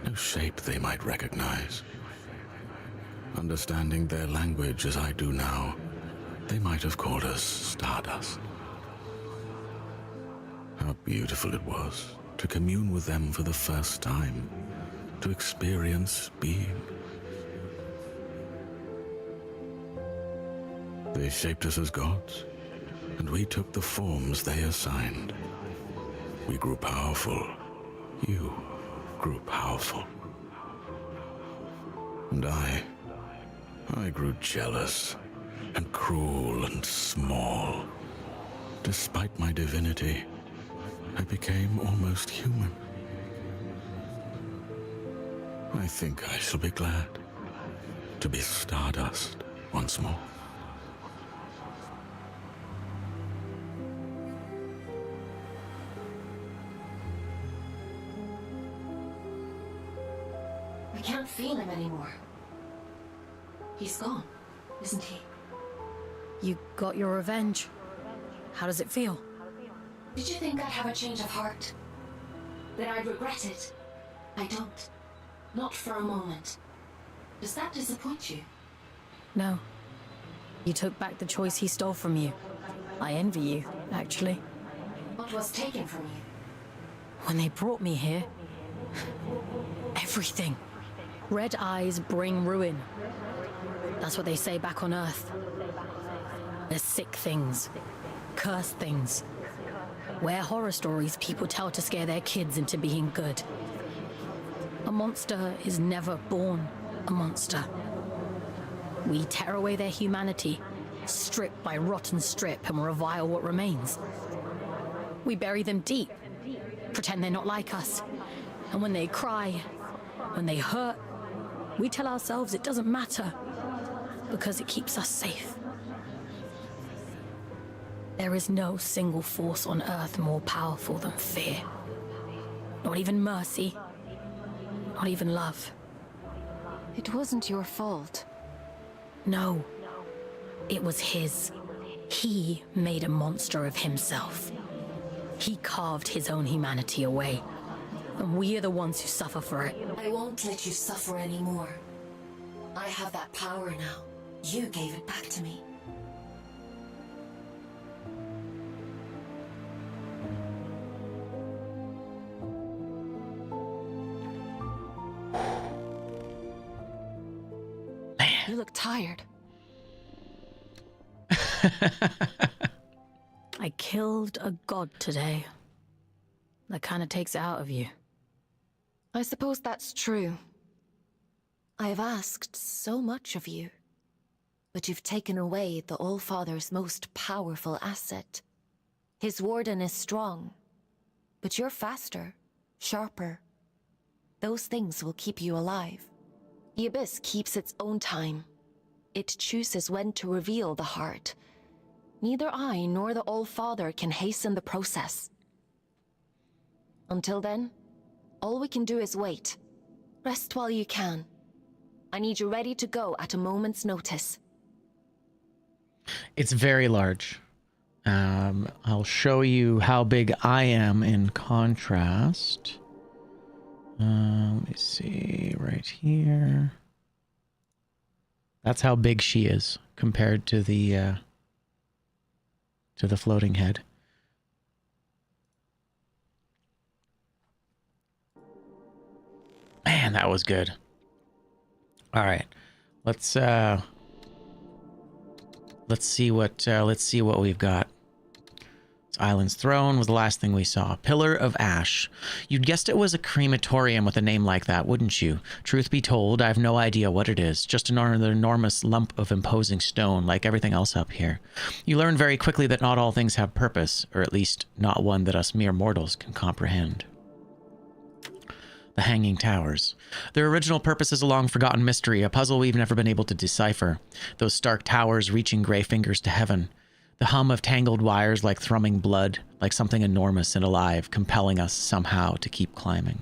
No shape they might recognize. Understanding their language as I do now, they might have called us Stardust. How beautiful it was to commune with them for the first time, to experience being. They shaped us as gods, and we took the forms they assigned. We grew powerful. You grew powerful. And I grew jealous and cruel and small. Despite my divinity, I became almost human. I think I shall be glad to be Stardust once more. I can't feel him anymore. He's gone, isn't he? You got your revenge. How does it feel? Did you think I'd have a change of heart? That I'd regret it? I don't. Not for a moment. Does that disappoint you? No. You took back the choice he stole from you. I envy you, actually. What was taken from you? When they brought me here, everything. Red eyes bring ruin. That's what they say back on Earth. There's sick things, cursed things. We're horror stories people tell to scare their kids into being good. A monster is never born a monster. We tear away their humanity, strip by rotten strip, and revile what remains. We bury them deep, pretend they're not like us. And when they cry, when they hurt, we tell ourselves it doesn't matter, because it keeps us safe. There is no single force on Earth more powerful than fear. Not even mercy. Not even love. It wasn't your fault. No. It was his. He made a monster of himself. He carved his own humanity away. And we are the ones who suffer for it. I won't let you suffer anymore. I have that power now. You gave it back to me. You look tired. I killed a god today. That kind of takes it out of you. I suppose that's true. I have asked so much of you, but you've taken away the Allfather's most powerful asset. His warden is strong, but you're faster, sharper. Those things will keep you alive. The Abyss keeps its own time. It chooses when to reveal the heart. Neither I nor the Allfather can hasten the process. Until then, all we can do is wait. Rest while you can. I need you ready to go at a moment's notice. It's very large. I'll show you how big I am in contrast. Let me see, right here. That's how big she is compared to the floating head. Man, that was good. All right, let's see what we've got. This island's throne was the last thing we saw. Pillar of Ash. You'd guessed it was a crematorium with a name like that, wouldn't you? Truth be told, I have no idea what it is. Just another enormous lump of imposing stone, like everything else up here. You learn very quickly that not all things have purpose, or at least not one that us mere mortals can comprehend. The Hanging Towers. Their original purpose is a long-forgotten mystery, a puzzle we've never been able to decipher. Those stark towers reaching gray fingers to heaven. The hum of tangled wires like thrumming blood, like something enormous and alive, compelling us somehow to keep climbing.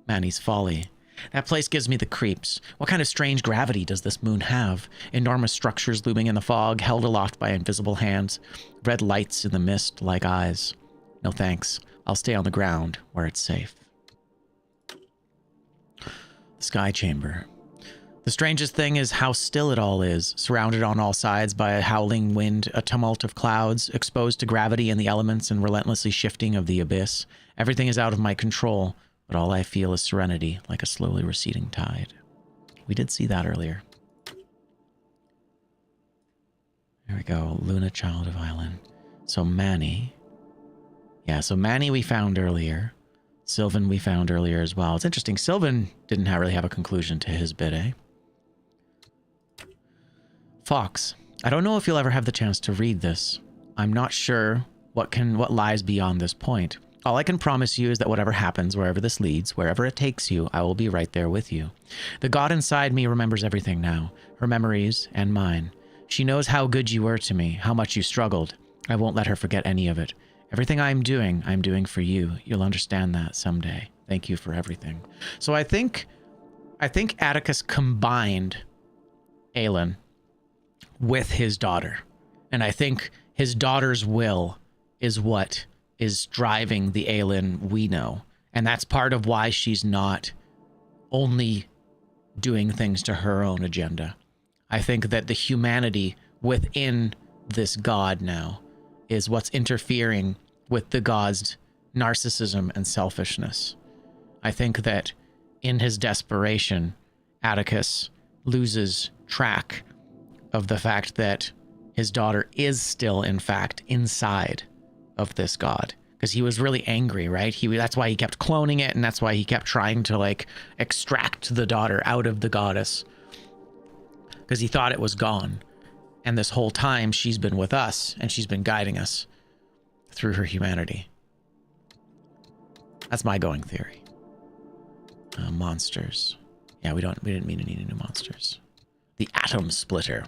Manny's Folly. That place gives me the creeps. What kind of strange gravity does this moon have? Enormous structures looming in the fog, held aloft by invisible hands. Red lights in the mist like eyes. No thanks. I'll stay on the ground where it's safe. The Sky Chamber. The strangest thing is how still it all is, surrounded on all sides by a howling wind, a tumult of clouds, exposed to gravity and the elements and relentlessly shifting of the abyss. Everything is out of my control, but all I feel is serenity, like a slowly receding tide. We did see that earlier. There we go, Luna, Child of Island. So Manny. Yeah, so Manny we found earlier. Sylvan we found earlier as well. It's interesting, Sylvan didn't really have a conclusion to his bit, eh? Fox. I don't know if you'll ever have the chance to read this. I'm not sure what lies beyond this point. All I can promise you is that whatever happens, wherever this leads, wherever it takes you, I will be right there with you. The god inside me remembers everything now, her memories and mine. She knows how good you were to me, how much you struggled. I won't let her forget any of it. Everything I'm doing for you. You'll understand that someday. Thank you for everything. So I think Atticus combined Aelin with his daughter. And I think his daughter's will is what is driving the Aelin we know. And that's part of why she's not only doing things to her own agenda. I think that the humanity within this god now is what's interfering with the god's narcissism and selfishness. I think that in his desperation, Atticus loses track of the fact that his daughter is still, in fact, inside of this god. Because he was really angry, right? That's why he kept cloning it, and that's why he kept trying to, like, extract the daughter out of the goddess. Because he thought it was gone. And this whole time, she's been with us, and she's been guiding us through her humanity. That's my going theory. Monsters. Yeah, we didn't mean to need new monsters. The Atom Splitter.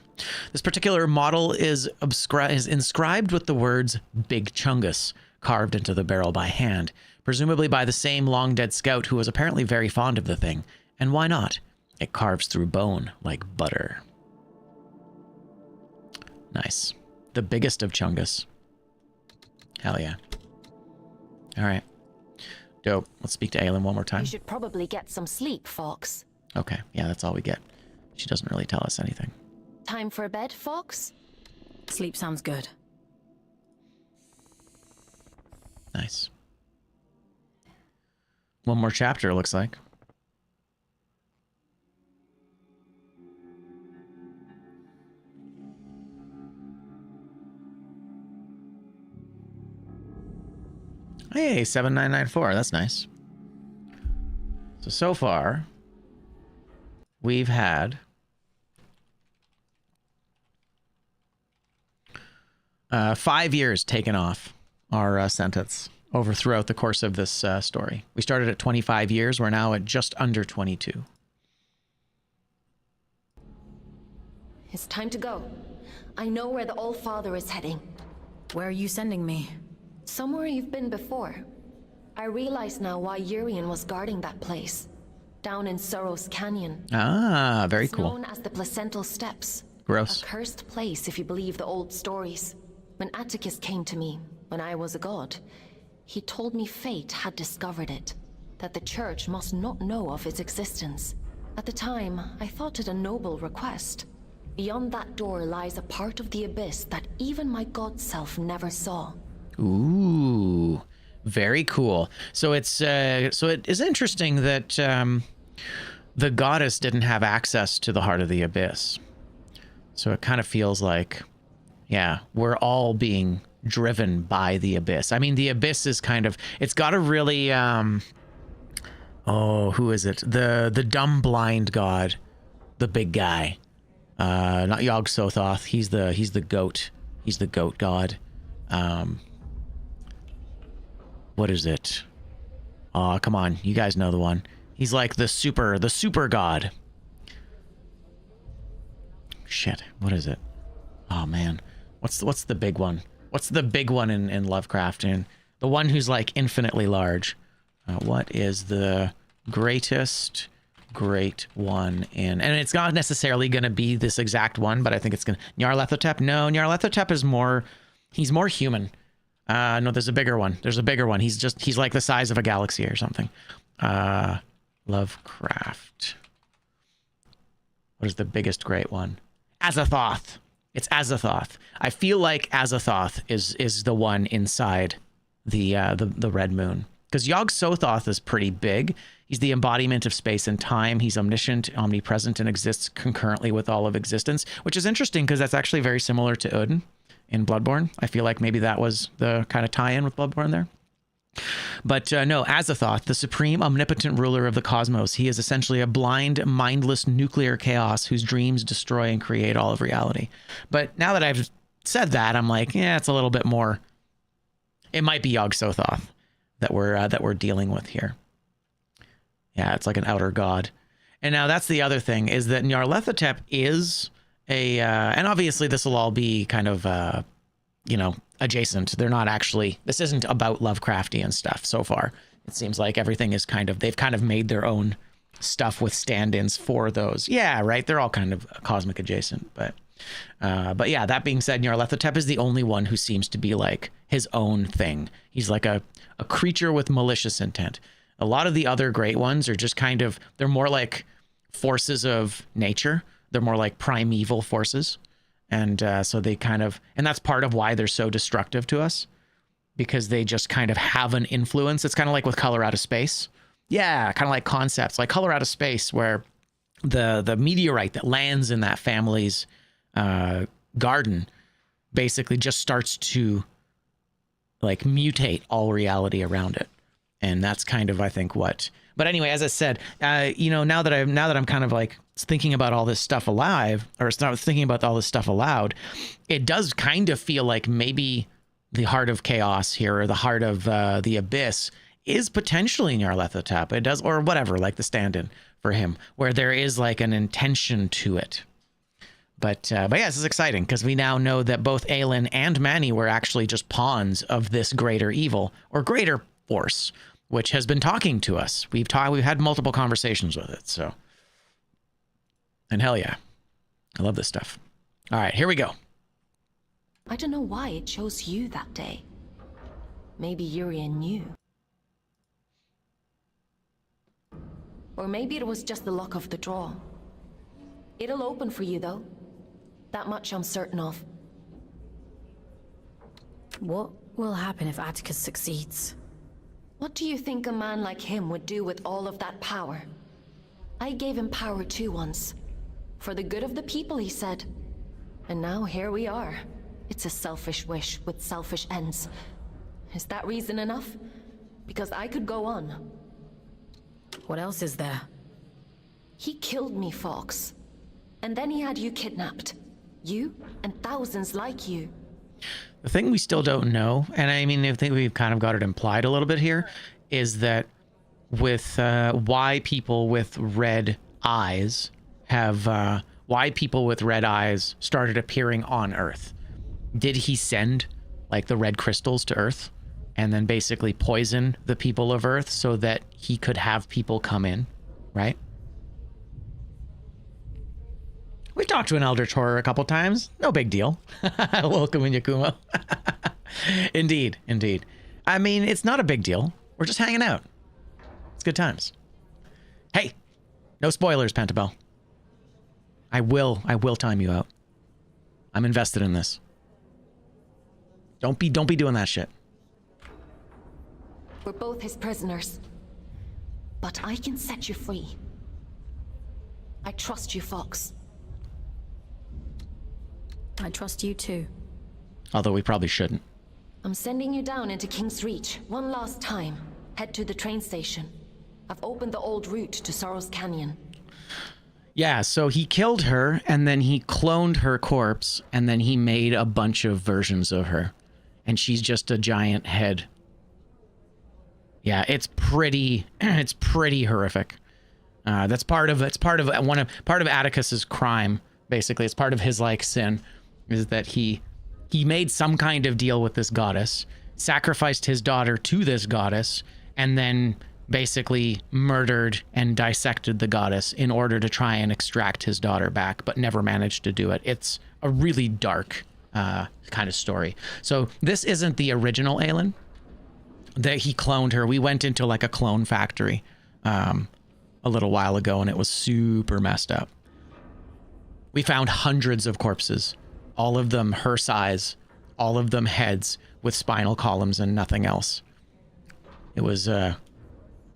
This particular model is inscribed with the words Big Chungus carved into the barrel by hand, presumably by the same long-dead scout who was apparently very fond of the thing. And why not? It carves through bone like butter. Nice. The biggest of Chungus. Hell yeah. All right. Dope. Let's speak to Aelin one more time. You should probably get some sleep, Fox. Okay. Yeah, that's all we get. She doesn't really tell us anything. Time for bed, Fox? Sleep sounds good. Nice. One more chapter, it looks like. Hey, 7994. That's nice. So far, we've had 5 years taken off our sentence over throughout the course of this story. We started at 25 years. We're now at just under 22. It's time to go. I know where the All-Father is heading. Where are you sending me? Somewhere you've been before. I realize now why Urian was guarding that place. Down in Sorrow's Canyon. Ah, very It's cool. known as the Placental Steps. Gross. A cursed place if you believe the old stories. When Atticus came to me, when I was a god, he told me fate had discovered it. That the church must not know of its existence. At the time, I thought it a noble request. Beyond that door lies a part of the abyss that even my god self never saw. Ooh, very cool. So it's so it is interesting that the goddess didn't have access to the heart of the abyss. So it kind of feels like, yeah, we're all being driven by the abyss. I mean, the abyss is kind of, it's got a really oh, who is it? The dumb blind god, the big guy. Not Yog-Sothoth. He's the goat. He's the goat god. What is it? Oh, come on. You guys know the one. He's like the super god. Shit. What is it? Oh man. What's the big one? What's the big one in Lovecraft? And the one who's like infinitely large. What is the greatest great one in, and it's not necessarily going to be this exact one, but I think it's going to, Nyarlathotep. No, Nyarlathotep is more, he's more human. No, there's a bigger one. There's a bigger one. He's like the size of a galaxy or something. Lovecraft. What is the biggest great one? Azathoth. It's Azathoth. I feel like Azathoth is the one inside the Red Moon. Because Yog-Sothoth is pretty big. He's the embodiment of space and time. He's omniscient, omnipresent, and exists concurrently with all of existence, which is interesting because that's actually very similar to Odin in Bloodborne. I feel like maybe that was the kind of tie-in with Bloodborne there. But no, Azathoth, the supreme omnipotent ruler of the cosmos. He is essentially a blind, mindless nuclear chaos whose dreams destroy and create all of reality. But now that I've said that, I'm like, yeah, it's a little bit more. It might be Yog-Sothoth that we're dealing with here. Yeah, it's like an outer god. And now that's the other thing, is that Nyarlathotep is a, and obviously this will all be kind of, you know, adjacent. They're not actually, this isn't about Lovecraftian stuff so far. It seems like everything is kind of, they've kind of made their own stuff with stand-ins for those. Yeah, right. They're all kind of cosmic adjacent, but yeah, that being said, Nyarlathotep is the only one who seems to be like his own thing. He's like a creature with malicious intent. A lot of the other great ones are just kind of, they're more like forces of nature. They're more like primeval forces. And so they kind of, and that's part of why they're so destructive to us, because they just kind of have an influence. It's kind of like with Color Out of Space. Yeah, kind of like concepts like Color Out of Space, where the meteorite that lands in that family's garden basically just starts to like mutate all reality around it. And that's kind of, I think, what. But anyway, as I said, you know, now that I'm kind of like thinking about all this stuff aloud, it does kind of feel like maybe the heart of chaos here, or the heart of the abyss, is potentially Nyarlathotep. It does, or whatever, like the stand-in for him, where there is like an intention to it. But yeah, this is exciting because we now know that both Aelin and Manny were actually just pawns of this greater evil, or greater force, which has been talking to us. We've had multiple conversations with it. So, and hell yeah, I love this stuff. All right, here we go. I don't know why it chose you that day. Maybe Urian knew. Or maybe it was just the luck of the draw. It'll open for you, though. That much I'm certain of. What will happen if Atticus succeeds? What do you think a man like him would do with all of that power? I gave him power too once. For the good of the people, he said. And now here we are. It's a selfish wish with selfish ends. Is that reason enough? because I could go on. What else is there? He killed me, Fox. And then he had you kidnapped. You and thousands like you. The thing we still don't know, and I mean, I think we've kind of got it implied a little bit here, is that with why people with red eyes have, why people with red eyes started appearing on Earth. Did he send like the red crystals to Earth and then basically poison the people of Earth so that he could have people come in, right? We've talked to an Eldritch Horror a couple times. No big deal. Welcome in, Yakumo. Indeed, indeed. I mean, it's not a big deal. We're just hanging out. It's good times. Hey, no spoilers, Pentabel. I will time you out. I'm invested in this. Don't be doing that shit. We're both his prisoners. But I can set you free. I trust you, Fox. I trust you too. Although we probably shouldn't. I'm sending you down into King's Reach one last time. Head to the train station. I've opened the old route to Sorrow's Canyon. Yeah, so he killed her, and then he cloned her corpse, and then he made a bunch of versions of her. And she's just a giant head. Yeah, it's pretty horrific. That's part of Atticus's crime, basically. It's part of his like sin, is that he made some kind of deal with this goddess, sacrificed his daughter to this goddess, and then basically murdered and dissected the goddess in order to try and extract his daughter back, but never managed to do it. It's a really dark kind of story. So this isn't the original Aelin. That he cloned her. We went into like a clone factory a little while ago, and it was super messed up. We found hundreds of corpses, all of them her size, all of them heads with spinal columns and nothing else. It was a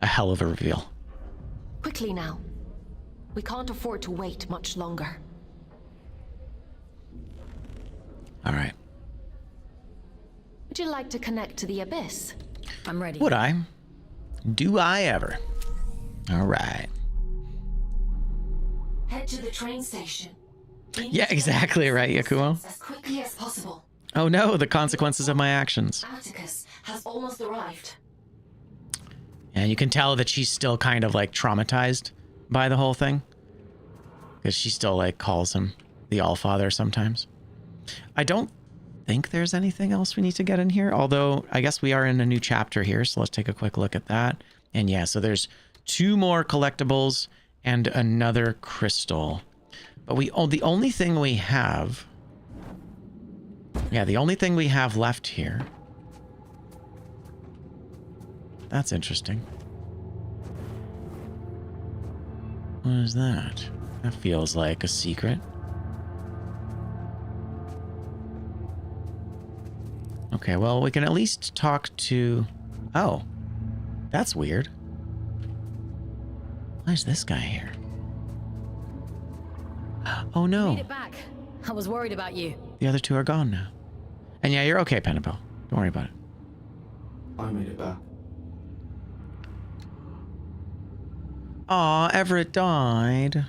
hell of a reveal. Quickly now. We can't afford to wait much longer. All right. Would you like to connect to the Abyss? I'm ready. Would I? Do I ever? All right. Head to the train station. Yeah, exactly right, Yakumo. As quickly as possible. Oh no, the consequences of my actions. Atticus has almost arrived. And you can tell that she's still kind of like traumatized by the whole thing. Because she still like calls him the Allfather sometimes. I don't think there's anything else we need to get in here. Although I guess we are in a new chapter here. So let's take a quick look at that. And yeah, so there's 2 more collectibles and another crystal. But the only thing we have... Yeah, the only thing we have left here... That's interesting. What is that? That feels like a secret. Okay, well, we can at least talk to... Oh. That's weird. Why is this guy here? Oh no. Made it back. I was worried about you. The other 2 are gone now. And yeah, you're okay, Penabel. Don't worry about it. I made it back. Aw, Everett died.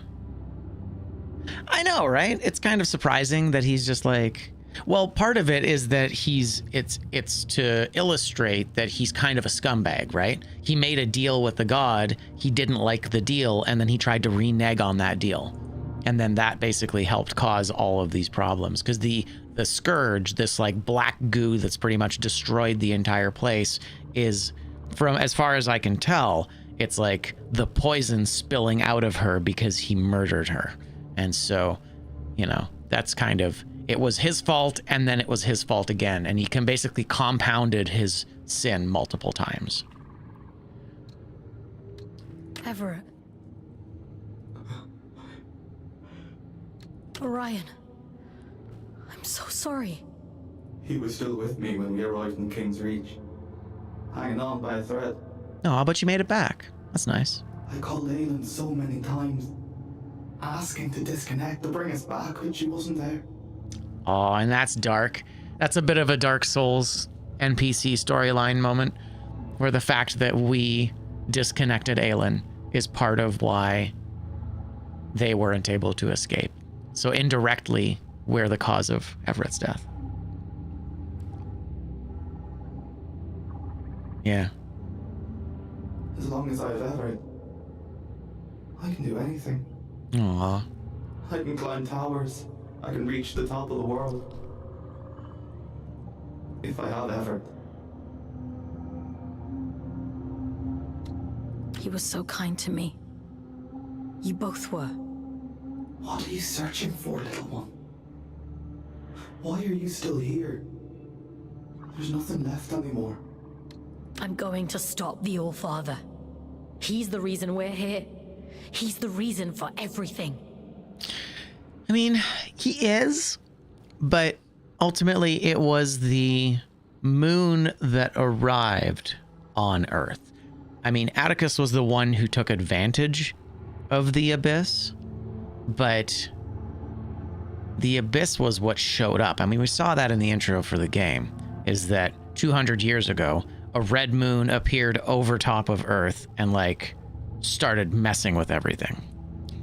I know, right? It's kind of surprising that he's just like... Well, part of it is that it's to illustrate that he's kind of a scumbag, right? He made a deal with the god, he didn't like the deal, and then he tried to renege on that deal. And then that basically helped cause all of these problems. Because the scourge, this like black goo that's pretty much destroyed the entire place, is, from as far as I can tell, it's like the poison spilling out of her because he murdered her. And so, you know, that's kind of... It was his fault, and then it was his fault again. And he can basically compounded his sin multiple times. Everett. Orion. I'm so sorry. He was still with me when we arrived in King's Reach. Hanging on by a thread. Oh, but you made it back. That's nice. I called Aelin so many times, asking to disconnect to bring us back, but she wasn't there. Oh, and that's dark. That's a bit of a Dark Souls NPC storyline moment. Or the fact that we disconnected Aelin is part of why they weren't able to escape. So indirectly, we're the cause of Everett's death. Yeah. As long as I have Everett, I can do anything. Aww. I can climb towers. I can reach the top of the world. If I have Everett. He was so kind to me. You both were. What are you searching for, little one? Why are you still here? There's nothing left anymore. I'm going to stop the All-Father. He's the reason we're here. He's the reason for everything. I mean, he is, but ultimately it was the moon that arrived on Earth. I mean, Atticus was the one who took advantage of the Abyss, but the Abyss was what showed up. I mean, we saw that in the intro for the game, is that 200 years ago, a red moon appeared over top of Earth and like started messing with everything.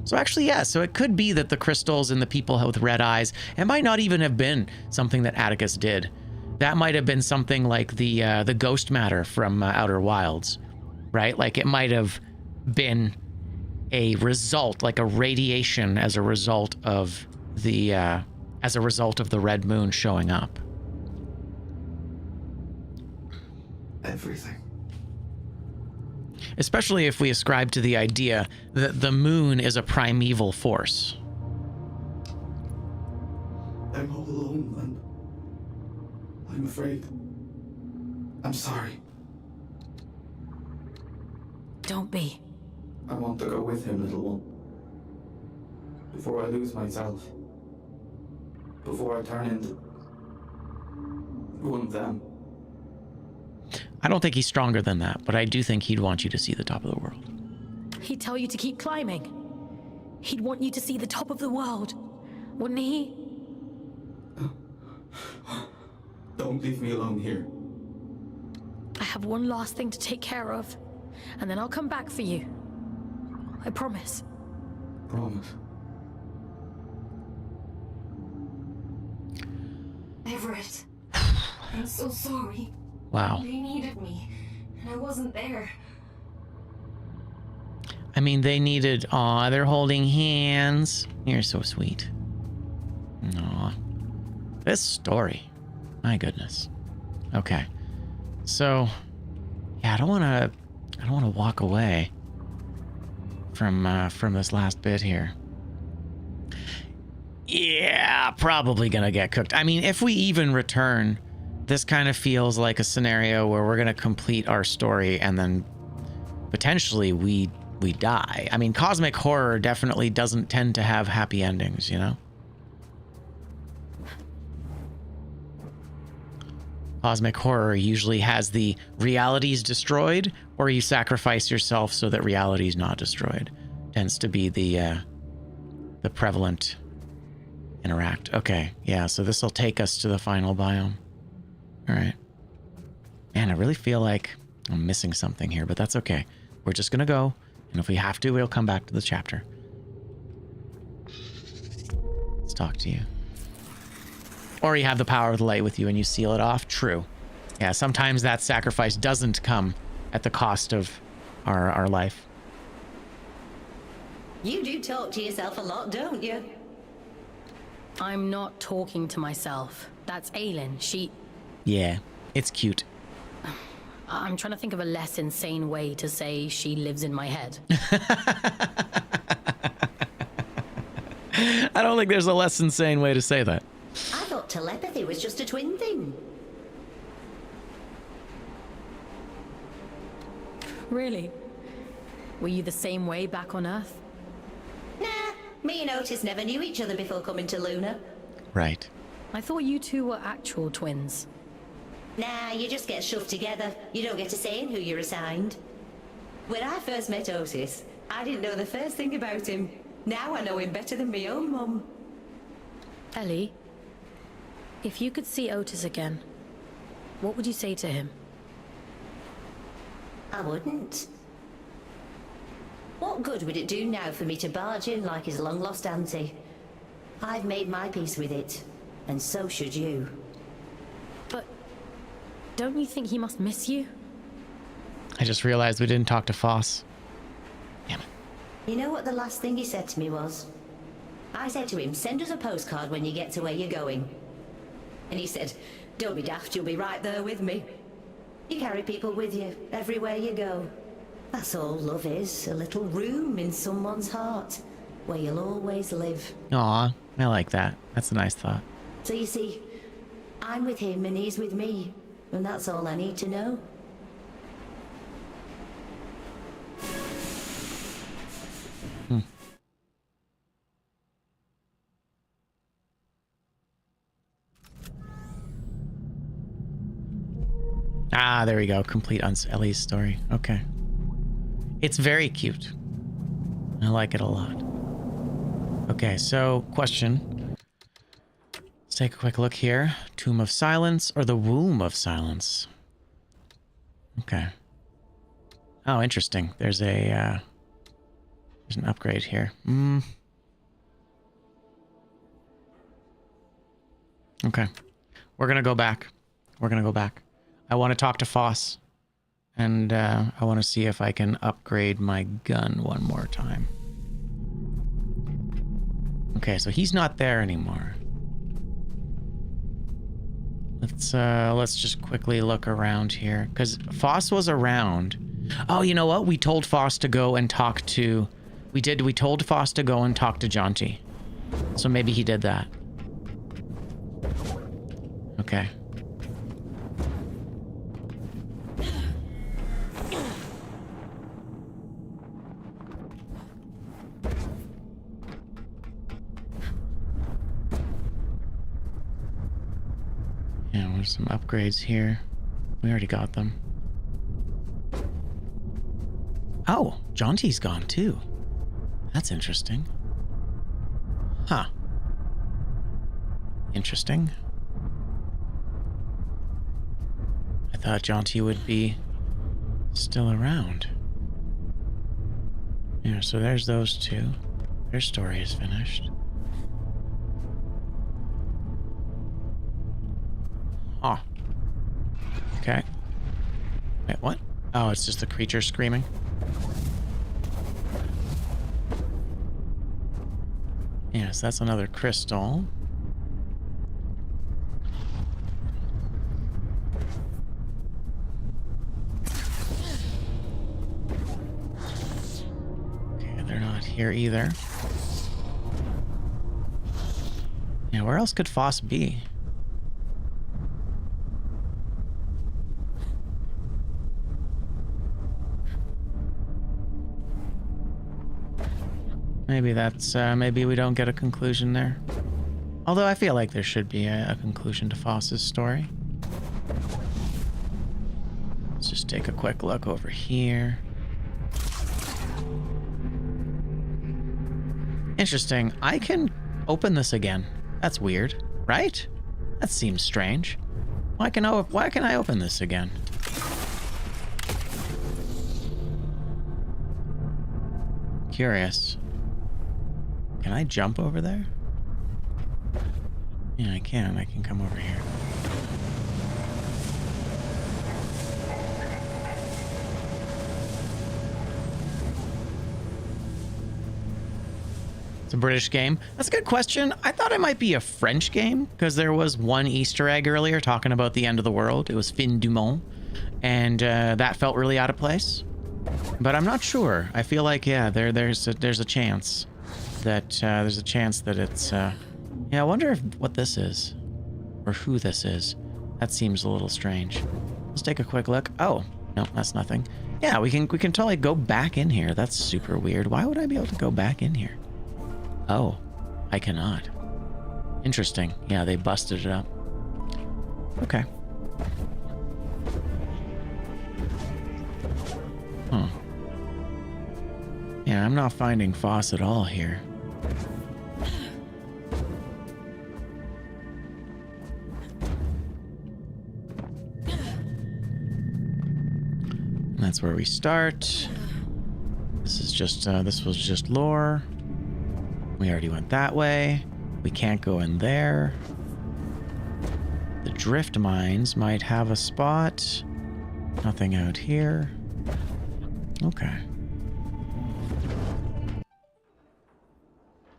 So actually, yeah, so it could be that the crystals and the people with red eyes, it might not even have been something that Atticus did. That might have been something like the ghost matter from Outer Wilds, right? Like it might have been a result, like a radiation as a result of the red moon showing up. Everything. Especially if we ascribe to the idea that the moon is a primeval force. I'm all alone, and I'm afraid. I'm sorry. Don't be. I want to go with him, little one. Before I lose myself. Before I turn into one of them. I don't think he's stronger than that, but I do think he'd want you to see the top of the world. He'd tell you to keep climbing. He'd want you to see the top of the world, wouldn't he? Don't leave me alone here. I have one last thing to take care of, and then I'll come back for you. I promise. Promise. Everett, I'm so sorry. Wow. They needed me, and I wasn't there. I mean, they needed, aw, they're holding hands. You're so sweet. Aw. This story. My goodness. Okay. So, yeah, I don't want to walk away from this last bit here. Yeah, probably gonna get cooked. I mean, if we even return, this kind of feels like a scenario where we're gonna complete our story and then potentially we die. I mean, cosmic horror definitely doesn't tend to have happy endings, you know? Cosmic horror usually has the reality's destroyed, or you sacrifice yourself so that reality's not destroyed. Tends to be the prevalent interact. Okay, yeah, so this will take us to the final biome. All right. Man, I really feel like I'm missing something here, but that's okay. We're just gonna go, and if we have to, we'll come back to the chapter. Let's talk to you. Or you have the power of the light with you and you seal it off. True. Yeah, sometimes that sacrifice doesn't come at the cost of our life. You do talk to yourself a lot, don't you? I'm not talking to myself. That's Aelin. She... Yeah, it's cute. I'm trying to think of a less insane way to say she lives in my head. I don't think there's a less insane way to say that. I thought telepathy was just a twin thing. Really? Were you the same way back on Earth? Nah, me and Otis never knew each other before coming to Luna. Right. I thought you two were actual twins. Nah, you just get shoved together. You don't get a say in who you're assigned. When I first met Otis, I didn't know the first thing about him. Now I know him better than my own mum. Ellie, if you could see Otis again, what would you say to him? I wouldn't. What good would it do now for me to barge in like his long-lost auntie? I've made my peace with it, and so should you. But don't you think he must miss you? I just realized we didn't talk to Foss. Damn it. You know what the last thing he said to me was? I said to him, send us a postcard when you get to where you're going. And he said, don't be daft, you'll be right there with me. You carry people with you, everywhere you go. That's all love is, a little room in someone's heart, where you'll always live. Aw, I like that. That's a nice thought. So you see, I'm with him and he's with me, and that's all I need to know. Ah, there we go. Complete on Ellie's story. Okay. It's very cute. I like it a lot. Okay, so question. Let's take a quick look here. Tomb of Silence or the Womb of Silence? Okay. Oh, interesting. There's an upgrade here. Okay. We're gonna go back. I want to talk to Foss, and I want to see if I can upgrade my gun one more time. Okay, so he's not there anymore. Let's just quickly look around here, because Foss was around. Oh, you know what? We told Foss to go and talk to... We told Foss to go and talk to Jonty. So maybe he did that. Okay. Yeah, there's some upgrades here. We already got them. Oh, Jonty's gone too. That's interesting. Huh. Interesting. I thought Jonty would be still around. Yeah, so there's those two. Their story is finished. Oh. Okay. Wait, what? Oh, it's just the creature screaming. Yes, that's another crystal. Okay, they're not here either. Yeah, where else could Foss be? Maybe that's, maybe we don't get a conclusion there. Although I feel like there should be a conclusion to Foss's story. Let's just take a quick look over here. Interesting. I can open this again. That's weird, right? That seems strange. Why can I open this again? Curious. Can I jump over there? Yeah, I can. I can come over here. It's a British game. That's a good question. I thought it might be a French game because there was one Easter egg earlier talking about the end of the world. It was Fin du Monde, and that felt really out of place. But I'm not sure. I feel like, yeah, there's a chance that it's yeah, I wonder what this is or who this is. That seems a little strange. Let's take a quick look. Oh, no, that's nothing. Yeah, we can totally go back in here. That's super weird. Why would I be able to go back in here? Oh, I cannot. Interesting. Yeah, they busted it up. Okay. Huh. Yeah, I'm not finding Foss at all here. That's where we start. This is just, this was just lore. We already went that way. We can't go in there. The drift mines might have a spot. Nothing out here. Okay.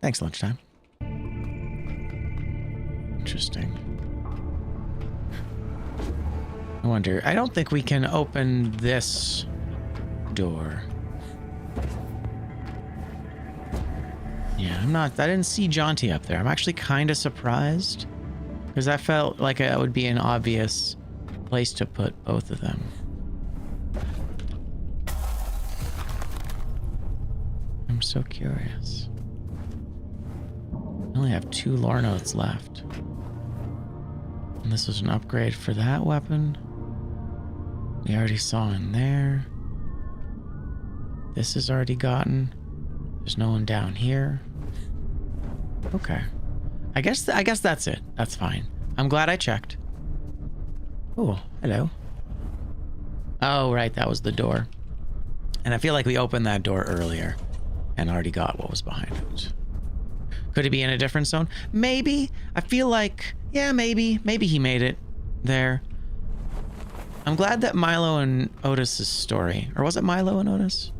Thanks, lunchtime. Interesting. I wonder, I don't think we can open this door. Yeah, I didn't see Jaunty up there. I'm actually kind of surprised because that felt like it would be an obvious place to put both of them. I'm so curious. I only have 2 lore notes left. And this was an upgrade for that weapon. We already saw in there. This is already gotten. There's no one down here. Okay. I guess that's it. That's fine. I'm glad I checked. Oh, hello. Oh, right, that was the door. And I feel like we opened that door earlier and already got what was behind it. Could it be in a different zone? Maybe. I feel like, yeah, maybe. Maybe he made it there. I'm glad that Milo and Otis's story, or was it Milo and Otis?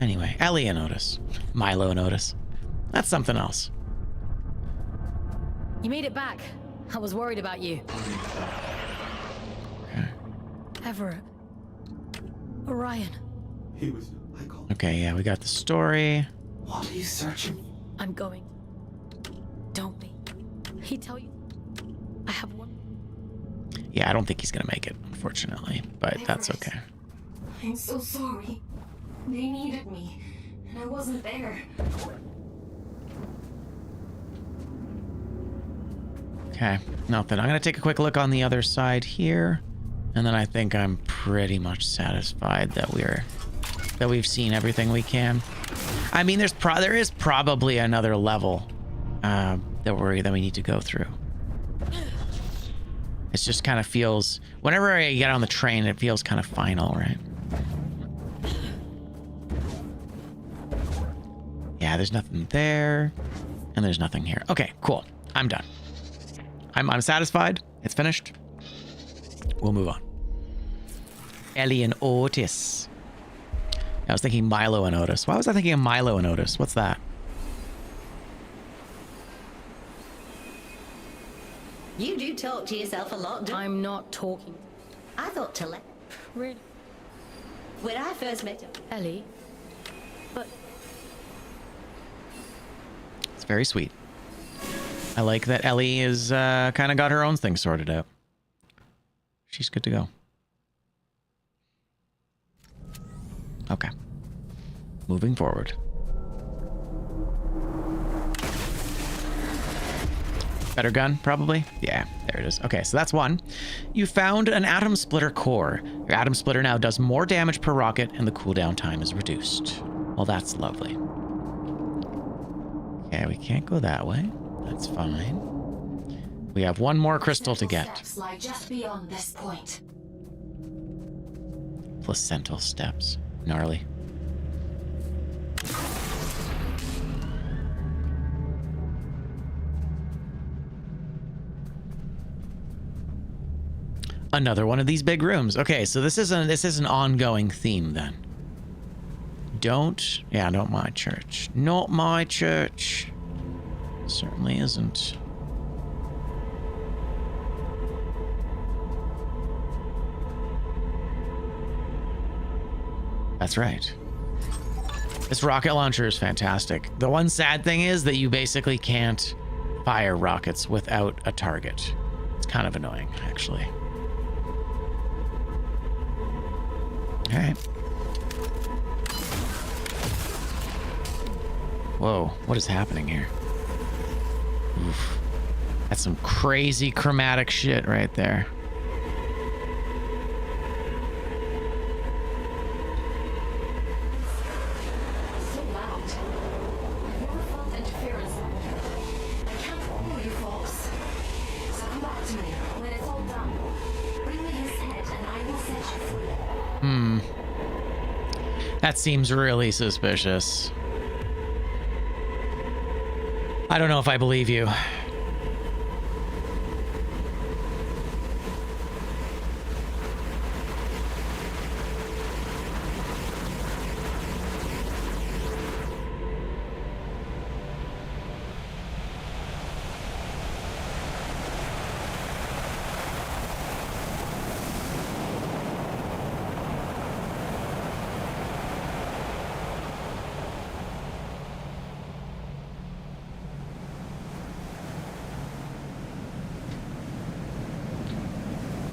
Anyway, Ellie and Otis. Milo and Otis. That's something else. You made it back. I was worried about you. Okay. Everett. Orion. He was. I called. Okay, yeah, we got the story. What are you searching? I'm going. Don't be. He tell you. I have one. Yeah, I don't think he's gonna make it, unfortunately, but that's okay. I'm so sorry. They needed me, and I wasn't there. Okay, nothing. I'm gonna take a quick look on the other side here, and then I think I'm pretty much satisfied that we've seen everything we can. I mean, there is probably another level that we need to go through. It just kind of feels, whenever I get on the train, it feels kind of final, right? Yeah, there's nothing there, and there's nothing here. Okay, cool. I'm done. I'm satisfied. It's finished. We'll move on. Ellie and Otis. I was thinking Milo and Otis. Why was I thinking of Milo and Otis? What's that? You do talk to yourself a lot, don't you? I'm not talking. I thought to let. Really? When I first met him. Ellie? But... It's very sweet. I like that Ellie is kind of got her own thing sorted out. She's good to go. Okay. Moving forward. Better gun, probably? Yeah, there it is. Okay, so that's one. You found an atom splitter core. Your atom splitter now does more damage per rocket and the cooldown time is reduced. Well, that's lovely. Okay, we can't go that way. That's fine. We have one more crystal to get. Steps lie just beyond this point. Placental steps. Gnarly. Another one of these big rooms. Okay, so this is an ongoing theme then. Don't my church. Not my church. Certainly isn't. That's right. This rocket launcher is fantastic. The one sad thing is that you basically can't fire rockets without a target. It's kind of annoying, actually. All right. Whoa, what is happening here? Oof. That's some crazy chromatic shit right there. So loud. I've never felt interference. I can't follow you folks. So come back to me when it's all done. Bring me his head and I will set you free. That seems really suspicious. I don't know if I believe you.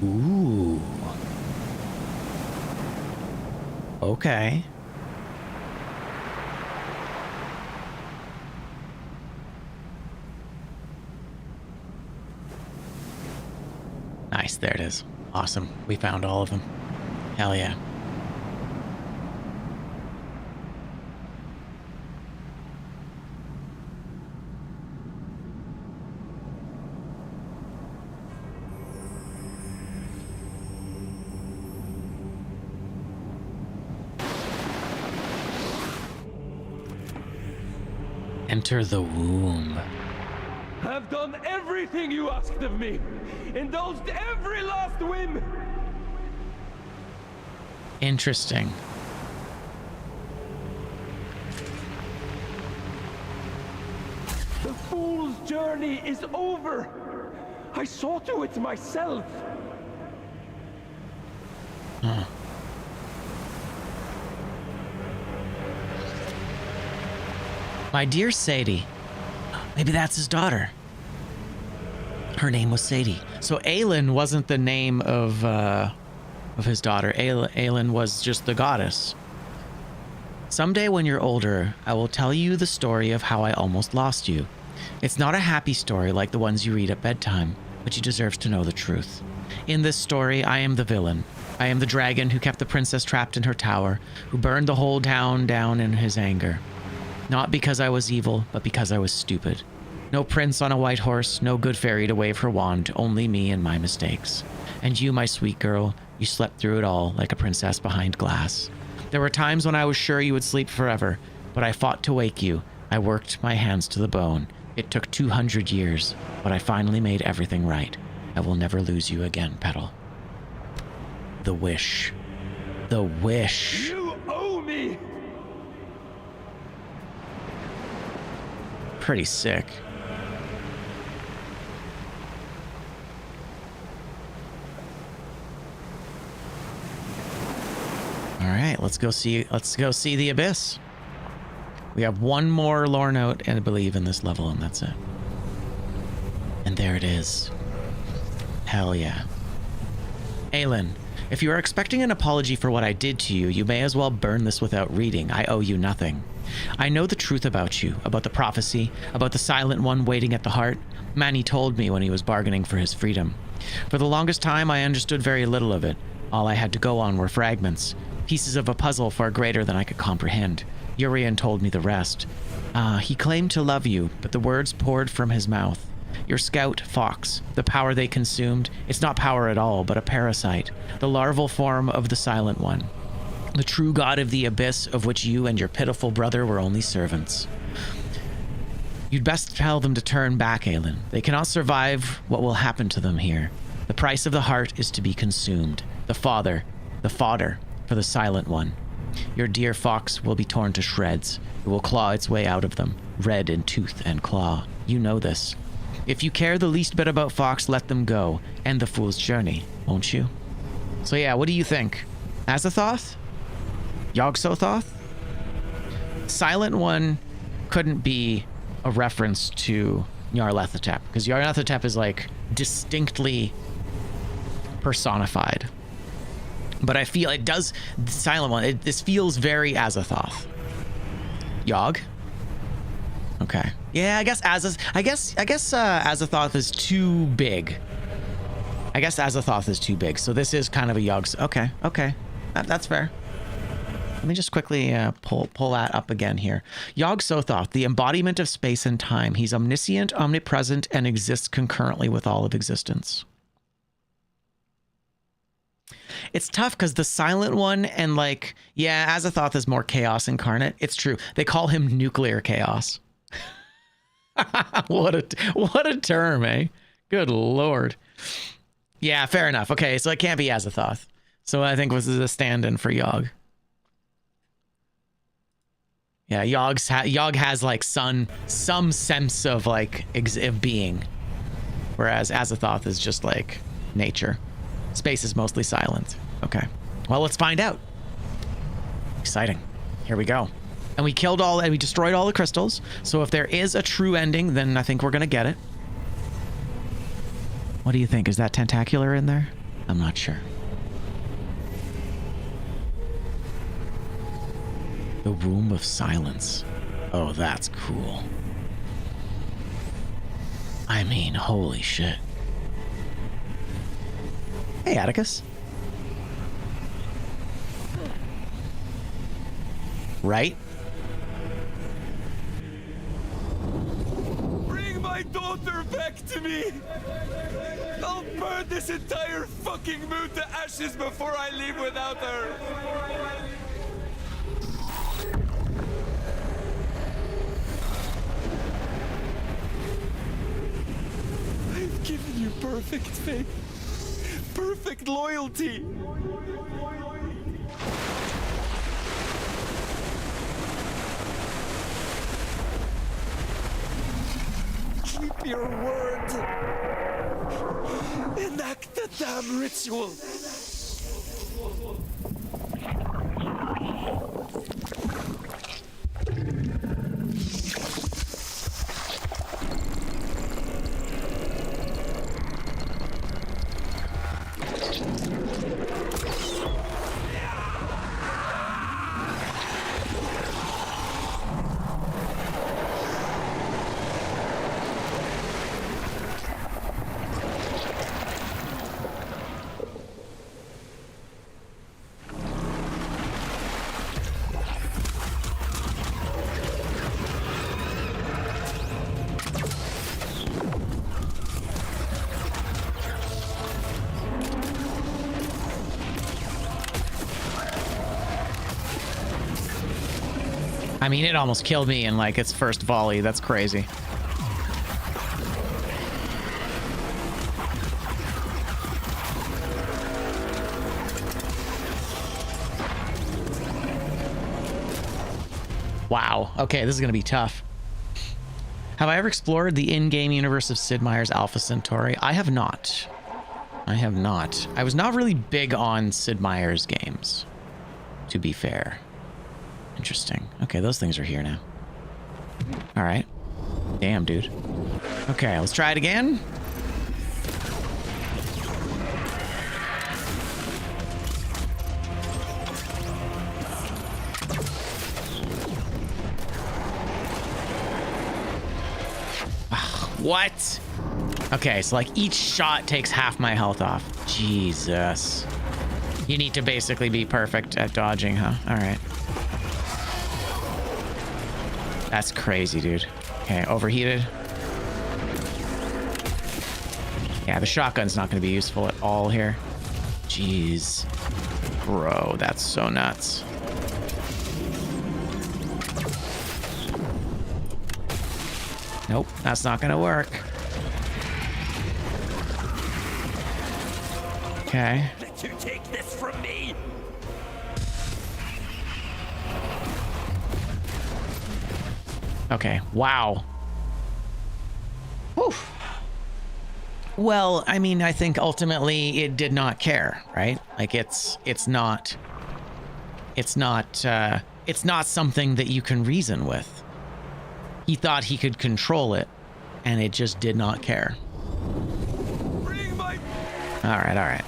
Ooh. Okay. Nice, there it is. Awesome. We found all of them. Hell yeah. Enter the womb. I've done everything you asked of me. Indulged every last whim. Interesting. The fool's journey is over. I saw to it myself. Huh. My dear Sadie. Maybe that's his daughter. Her name was Sadie. So Aelin wasn't the name of his daughter. Aelin was just the goddess. Someday when you're older, I will tell you the story of how I almost lost you. It's not a happy story like the ones you read at bedtime, but you deserve to know the truth. In this story, I am the villain. I am the dragon who kept the princess trapped in her tower, who burned the whole town down in his anger. Not because I was evil, but because I was stupid. No prince on a white horse, no good fairy to wave her wand, only me and my mistakes. And you, my sweet girl, you slept through it all like a princess behind glass. There were times when I was sure you would sleep forever, but I fought to wake you. I worked my hands to the bone. It took 200 years, but I finally made everything right. I will never lose you again, Petal. The wish. The wish. You owe me. Pretty sick. All right, let's go see the abyss. We have one more lore note and I believe in this level, and that's it. And there it is. Hell yeah. Aelin, if you are expecting an apology for what I did to you, you may as well burn this without reading. I owe you nothing. I know the truth about you, about the prophecy, about the silent one waiting at the heart. Manny told me when he was bargaining for his freedom. For the longest time, I understood very little of it. All I had to go on were fragments, pieces of a puzzle far greater than I could comprehend. Urian told me the rest. He claimed to love you, but the words poured from his mouth. Your scout, Fox, the power they consumed, it's not power at all, but a parasite, the larval form of the Silent One. The true god of the abyss of which you and your pitiful brother were only servants. You'd best tell them to turn back, Aelin. They cannot survive what will happen to them here. The price of the heart is to be consumed. The fodder for the Silent One. Your dear Fox will be torn to shreds. It will claw its way out of them, red in tooth and claw. You know this. If you care the least bit about Fox, let them go. End the fool's journey, won't you? So yeah, what do you think? Azathoth? Yog-Sothoth? Silent One couldn't be a reference to Nyarlathotep, because Nyarlathotep is like distinctly personified. But I feel it does, the Silent One, this feels very Azathoth. Yog? Okay. Yeah, I guess Azathoth is too big. I guess Azathoth is too big. So this is kind of a Yog's. Okay. That's fair. Let me just quickly pull that up again here. Yog-Sothoth, the embodiment of space and time. He's omniscient, omnipresent, and exists concurrently with all of existence. It's tough because the silent one and like, yeah, Azathoth is more chaos incarnate. It's true. They call him nuclear chaos. What a term, eh? Good Lord. Yeah, fair enough. Okay, so it can't be Azathoth. So I think this is a stand-in for Yogg. Yeah, Yogg has like some sense of like of being, whereas Azathoth is just like nature. Space is mostly silent. Okay, well, let's find out. Exciting. Here we go. And we destroyed all the crystals. So if there is a true ending, then I think we're gonna get it. What do you think? Is that tentacular in there? I'm not sure. The Womb of Silence. Oh, that's cool. I mean, holy shit. Hey, Atticus. Right? Bring my daughter back to me! I'll burn this entire fucking moon to ashes before I leave without her! I've given you perfect faith, perfect loyalty. Keep your word. Enact the damn ritual. I mean, it almost killed me in like its first volley. That's crazy. Wow. Okay, this is gonna be tough. Have I ever explored the in-game universe of Sid Meier's Alpha Centauri? I have not. I have not. I was not really big on Sid Meier's games, to be fair. Interesting. Okay, those things are here now. All right. Damn, dude. Okay, let's try it again. What? Okay, so like each shot takes half my health off. Jesus. You need to basically be perfect at dodging, huh? All right. That's crazy, dude. Okay, overheated. Yeah, the shotgun's not going to be useful at all here. Jeez. Bro, that's so nuts. Nope, that's not going to work. Okay. Let you take this from me. Okay, wow. Whew. Well, I mean, I think ultimately it did not care, right? Like it's not something that you can reason with. He thought he could control it, and it just did not care. All right, all right.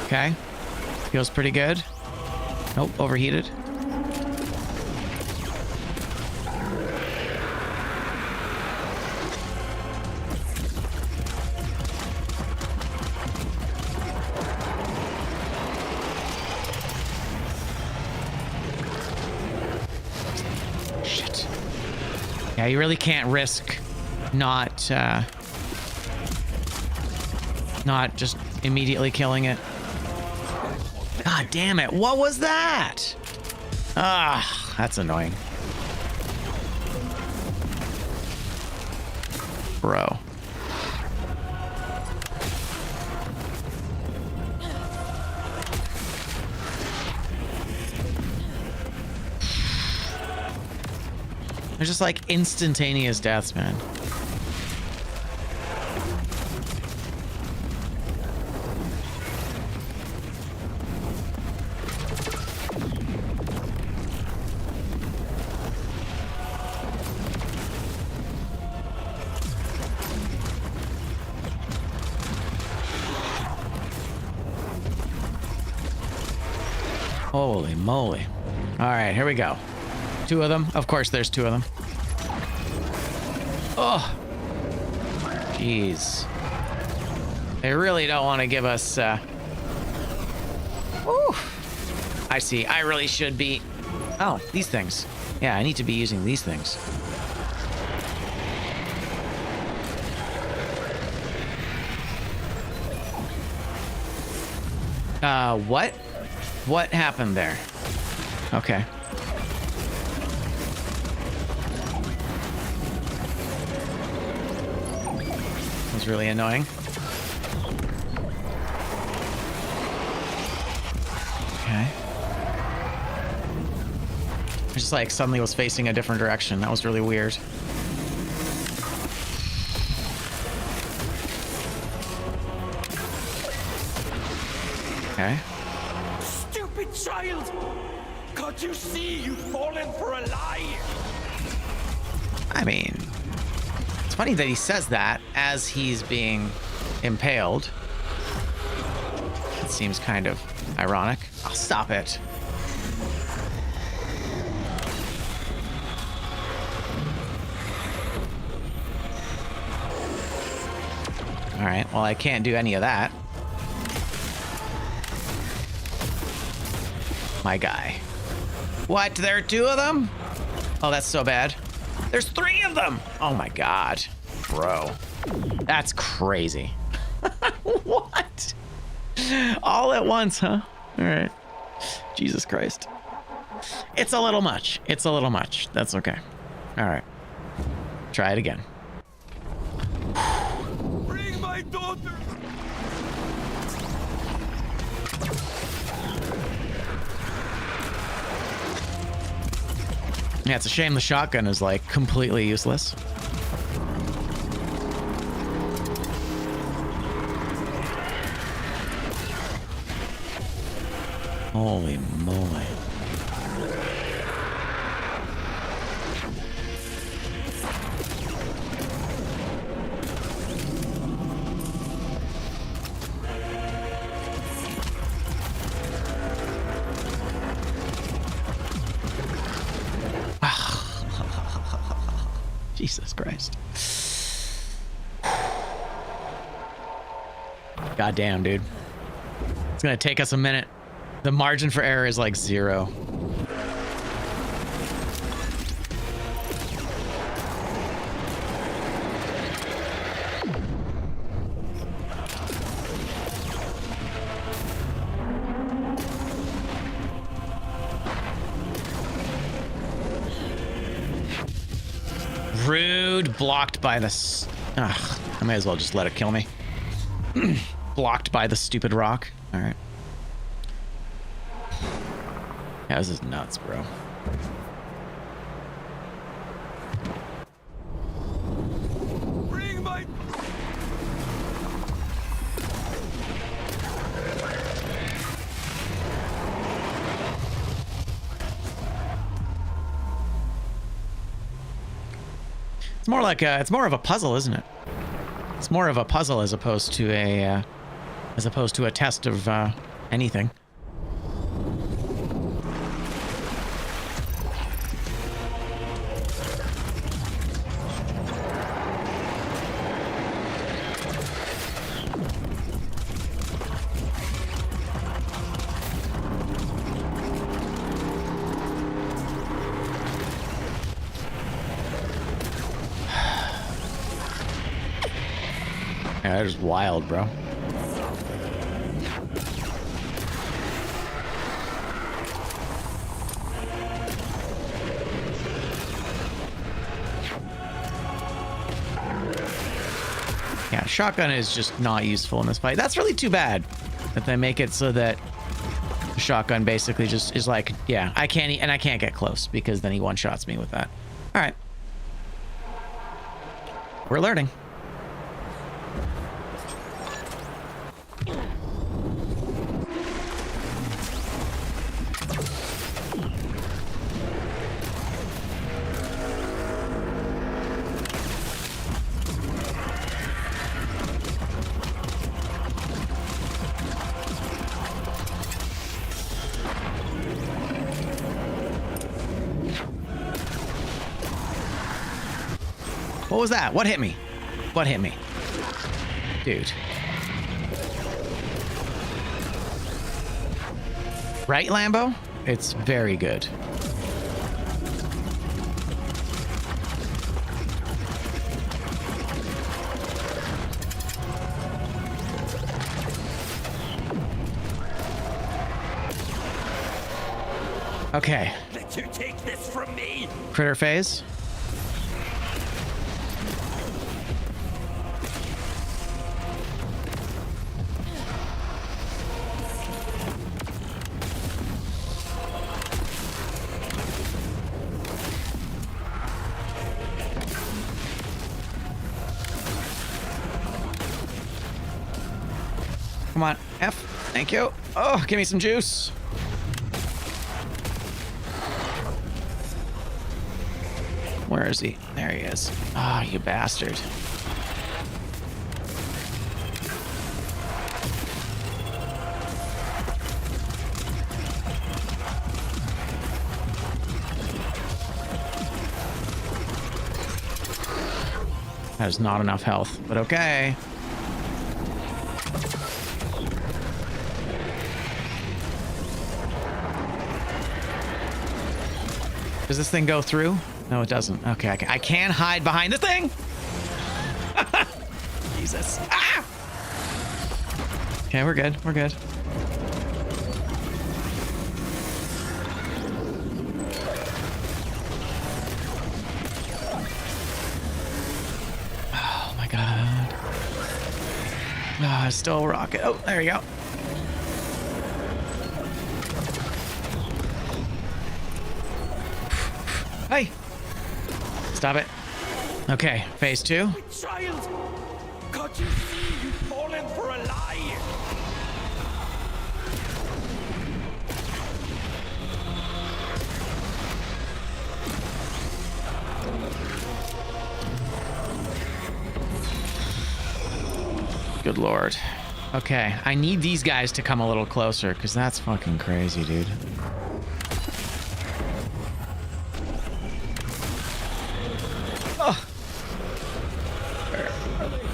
Okay. Feels pretty good. Nope, overheated. Yeah, you really can't risk not just immediately killing it. God damn it. What was that? Ah, that's annoying. Bro. They're just like instantaneous deaths, man. Holy moly. All right, here we go. 2 of them. Of course, there's 2 of them. Oh. Jeez. They really don't want to give us, Ooh. I see. I really should be... Oh, these things. Yeah, I need to be using these things. What? What happened there? Okay. That was really annoying. Okay. I just like suddenly was facing a different direction. That was really weird. Okay. Stupid child! Can't you see you've fallen for a lie? I mean, it's funny that he says that as he's being impaled. It seems kind of ironic. I'll stop it. All right, well, I can't do any of that. My guy. What? There are 2 of them? Oh, that's so bad. There's 3 of them. Oh my God. Bro. That's crazy. What? All at once, huh? All right. Jesus Christ. It's a little much. It's a little much. That's okay. All right. Try it again. Bring my daughter. Yeah, it's a shame the shotgun is like completely useless. Holy moly. Jesus Christ. God damn, dude. It's gonna take us a minute. The margin for error is like 0. Rude. Blocked by the... Ugh, I may as well just let it kill me. Blocked by the stupid rock. All right. Yeah, this is nuts, bro. Bring my... It's more like a... It's more of a puzzle, isn't it? It's more of a puzzle as opposed to a... test of anything. Yeah, that is wild, bro. Yeah, shotgun is just not useful in this fight. That's really too bad that they make it so that the shotgun basically just is like, yeah, I can't get close because then he one-shots me with that. All right. We're learning. What was that? What hit me? What hit me? Dude. Right, Lambo? It's very good. Okay. Let you take this from me. Critter phase. Come on, F. Thank you. Oh, give me some juice. Where is he? There he is. Ah, you bastard. That is not enough health, but okay. Does this thing go through? No, it doesn't. Okay, I can hide behind the thing. Jesus. Ah! Okay, we're good. We're good. Oh my god. Ah, still rocket. Oh, there you go. Hey! Stop it. Okay, phase 2. Child, can't you see you've fallen for a lie? Good lord. Okay, I need these guys to come a little closer because that's fucking crazy, dude.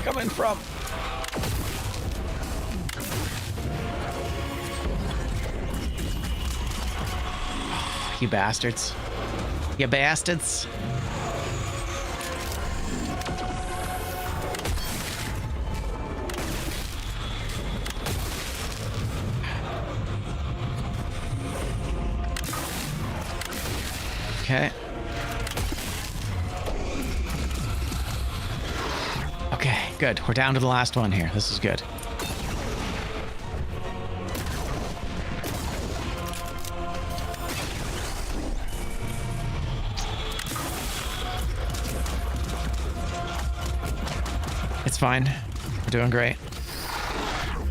Coming from? You bastards. You bastards. Okay. Okay, good. We're down to the last one here. This is good. It's fine. We're doing great.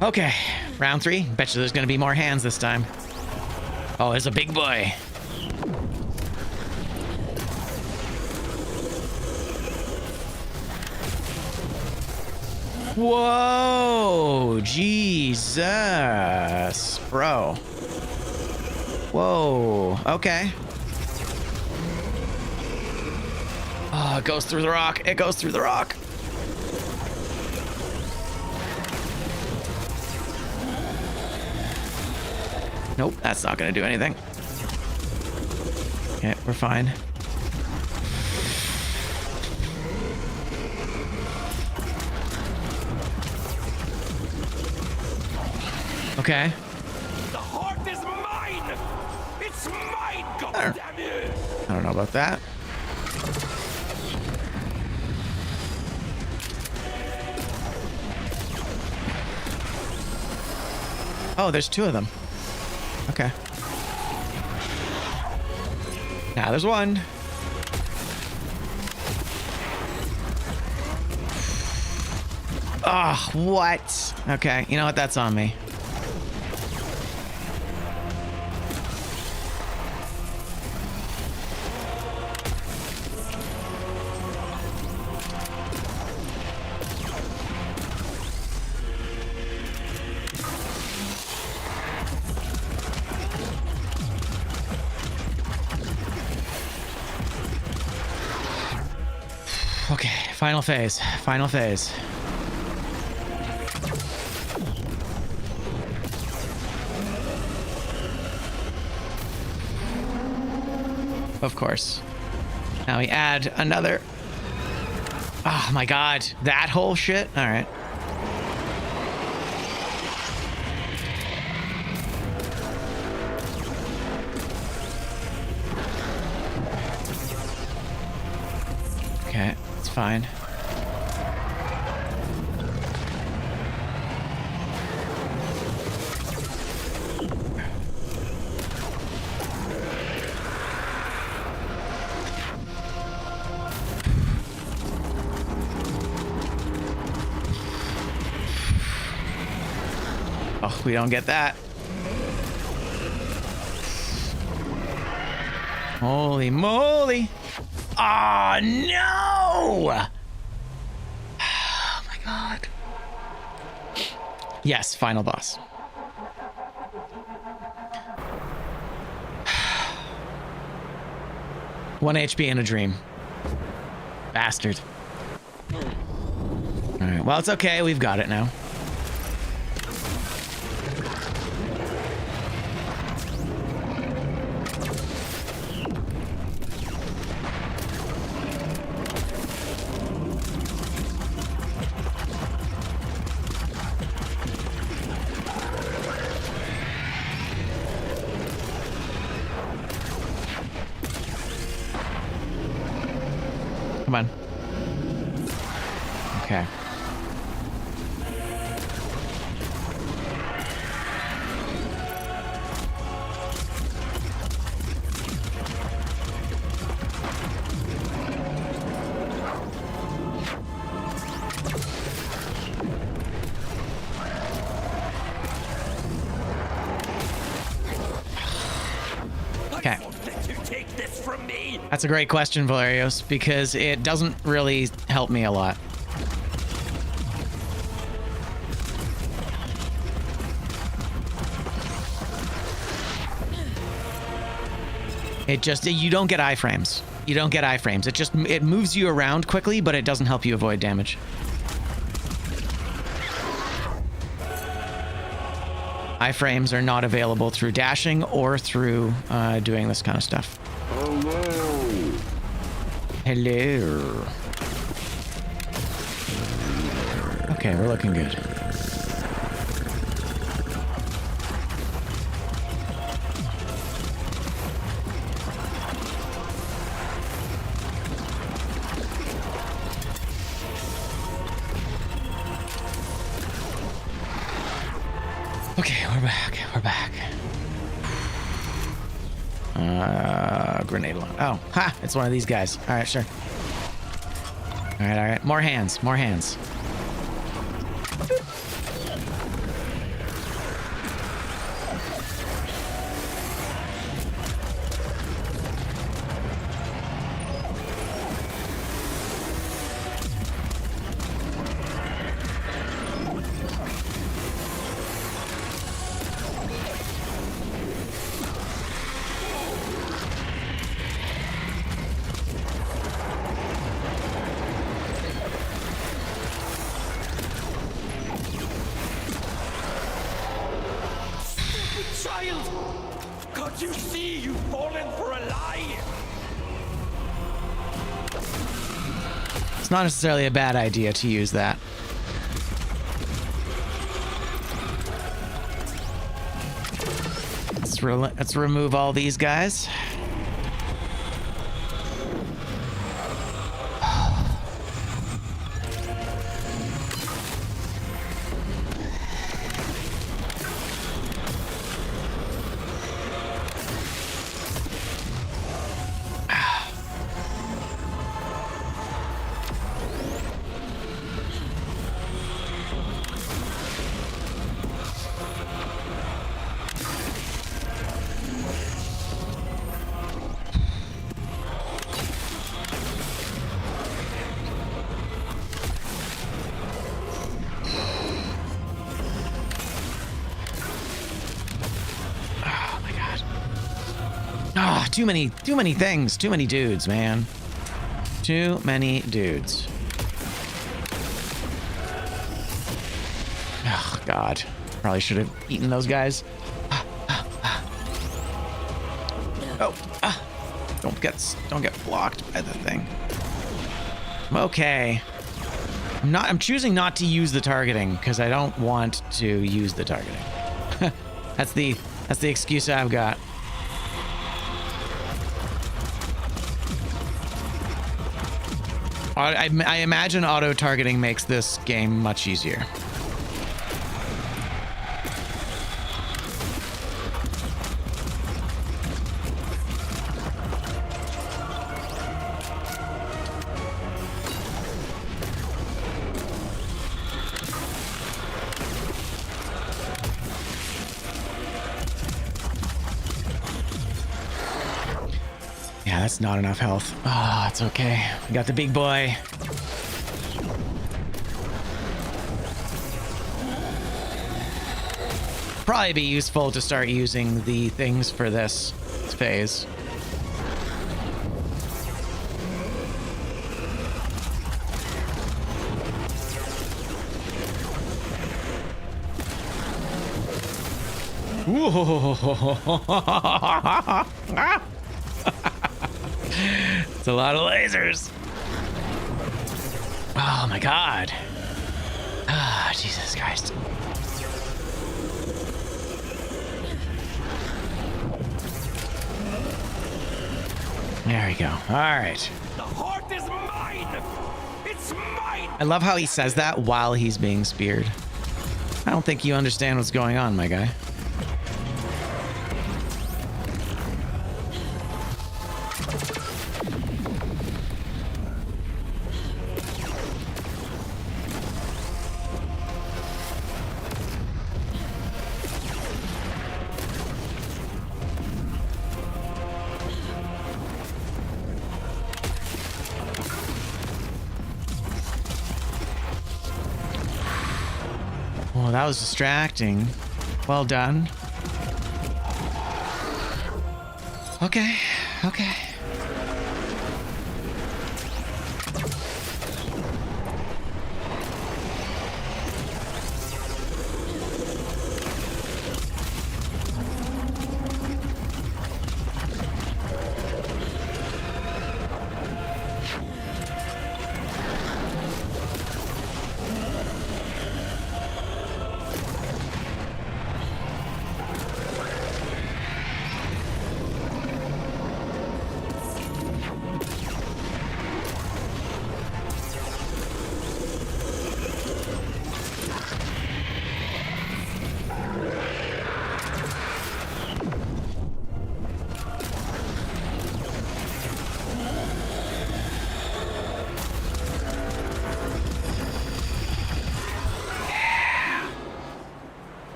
Okay, round 3. Bet you there's gonna be more hands this time. Oh, there's a big boy. Whoa, Jesus, bro. Whoa, okay. Oh, it goes through the rock. It goes through the rock. Nope, that's not gonna do anything. Okay, we're fine. Okay. The heart is mine! It's mine, goddammit! I don't know about that. Oh, there's 2 of them. Okay. Now there's 1. Oh, what? Okay, you know what? That's on me. Okay, final phase. Final phase. Of course. Now we add another. Oh my god. That whole shit? Alright. Okay, it's fine. Oh, we don't get that. Holy moly. Oh, no! Oh, my God. Yes, final boss. One HP in a dream. Bastard. Alright, well, it's okay. We've got it now. Come on. Okay. Okay. That's a great question, Valerios, because it doesn't really help me a lot. It just, you don't get iframes. You don't get iframes. It moves you around quickly, but it doesn't help you avoid damage. Iframes are not available through dashing or through doing this kind of stuff. Hello. Okay, we're looking good. Okay, we're back. We're back. Grenade launch. Oh, ha! It's one of these guys. All right, sure. All right, all right. More hands. More hands. Child! Can't you see you've fallen for a lie? It's not necessarily a bad idea to use that. let's remove all these guys. Too many things. Too many dudes, man. Too many dudes. Oh, God. Probably should have eaten those guys. Oh, don't get blocked by the thing. Okay. I'm choosing not to use the targeting because I don't want to use the targeting. That's the excuse I've got. I imagine auto-targeting makes this game much easier. Yeah, that's not enough health. Oh, it's okay. We got the big boy. Probably be useful to start using the things for this phase. It's a lot of lasers. Oh my God. Ah, Jesus Christ. There we go. All right. The heart is mine. It's mine. I love how he says that while he's being speared. I don't think you understand what's going on, my guy. Well, that was distracting. Well done. Okay, okay.